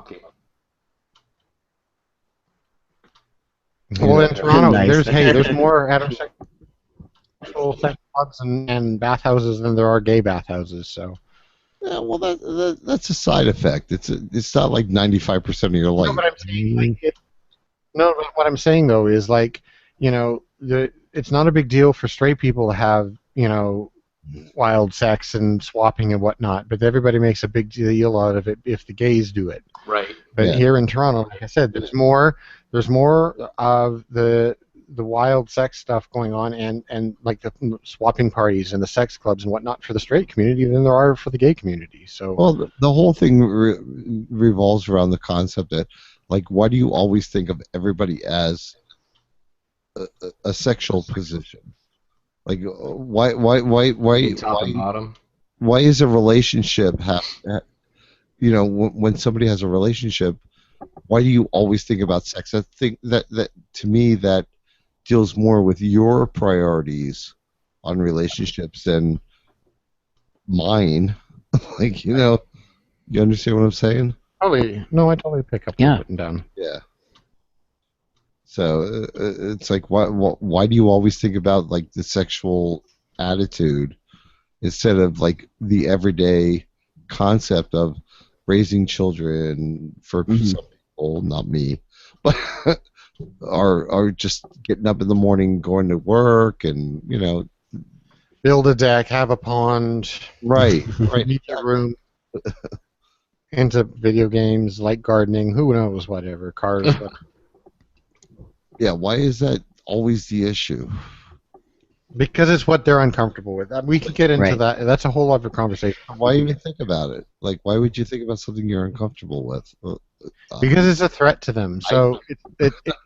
Well, in Toronto, Nice. there's more heterosexual sex clubs and bathhouses than there are gay bathhouses. So. Yeah, well, that's a side effect. It's not like 95% of your life. No, but I'm saying, but what I'm saying though is, like, it's not a big deal for straight people to have wild sex and swapping and whatnot, but everybody makes a big deal out of it if the gays do it. Right. But here in Toronto, like I said, there's more of the wild sex stuff going on and like the swapping parties and the sex clubs and whatnot for the straight community than there are for the gay community. So well, the whole thing revolves around the concept that, like, why do you always think of everybody as a sexual position? Like, why Top and bottom. Why is a relationship when somebody has a relationship, why do you always think about sex? I think that to me that deals more with your priorities on relationships than mine. Like, you understand what I'm saying? Totally. No, I totally pick up what you're putting down. Yeah. So it's like, why do you always think about like the sexual attitude instead of like the everyday concept of raising children for some people, not me, but are just getting up in the morning, going to work, and build a deck, have a pond, right, meet your room, into video games, like gardening, who knows, whatever, cars. Whatever. Yeah, why is that always the issue? Because it's what they're uncomfortable with. We could get into that. That's a whole other conversation. Why even think about it? Like, why would you think about something you're uncomfortable with? Because it's a threat to them. So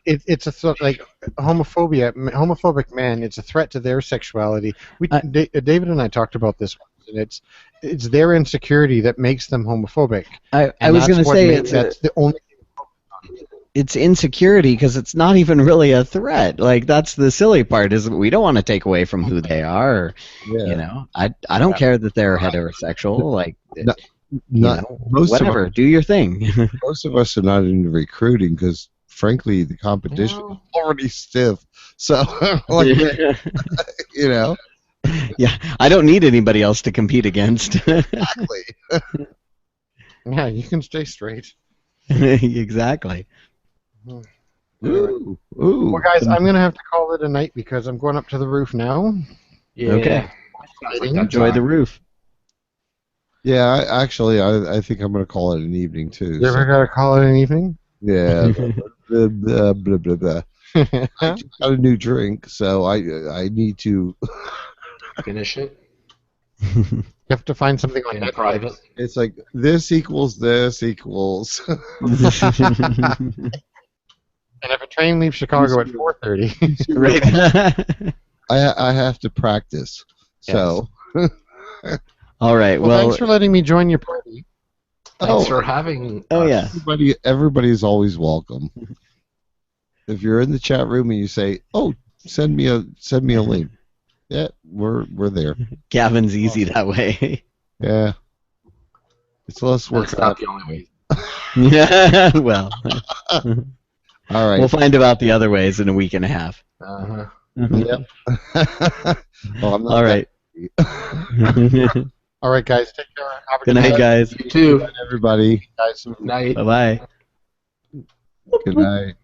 it's a threat, like homophobic men. It's a threat to their sexuality. David and I talked about this once, and it's their insecurity that makes them homophobic. I was going to say that's the only. It's insecurity because it's not even really a threat. Like, that's the silly part, is we don't want to take away from who they are. Or, I don't care that they're heterosexual. Like, whatever, do your thing. Most of us are not into recruiting because, frankly, the competition is already stiff. So, like, Yeah, I don't need anybody else to compete against. Exactly. Yeah, you can stay straight. Exactly. Ooh. Well, guys, I'm gonna have to call it a night because I'm going up to the roof now. Yeah. Okay. Enjoy the roof. Yeah, I think I'm gonna call it an evening too. You ever gotta call it an evening? Yeah. blah, blah, blah, blah. I just got a new drink, so I need to finish it. have to find something like in that. private. It's like this equals this equals. And if a train leaves Chicago at 4:30, Right. I have to practice. So. All right. well, Well, thanks for letting me join your party. Thanks for having. Oh, us. yeah. Everybody's always welcome. If you're in the chat room and you say, "Oh, send me a link," yeah, we're there. Gavin's easy that way. Yeah, it's less work. That's not the only way. Yeah. Well. All right. We'll find out the other ways in a week and a half. Uh-huh. Yep. Well, I'm not All right. All right, guys. Take care. Have a Good night, guys. You too. Good night, everybody. Guys. Night. Bye-bye. Good night.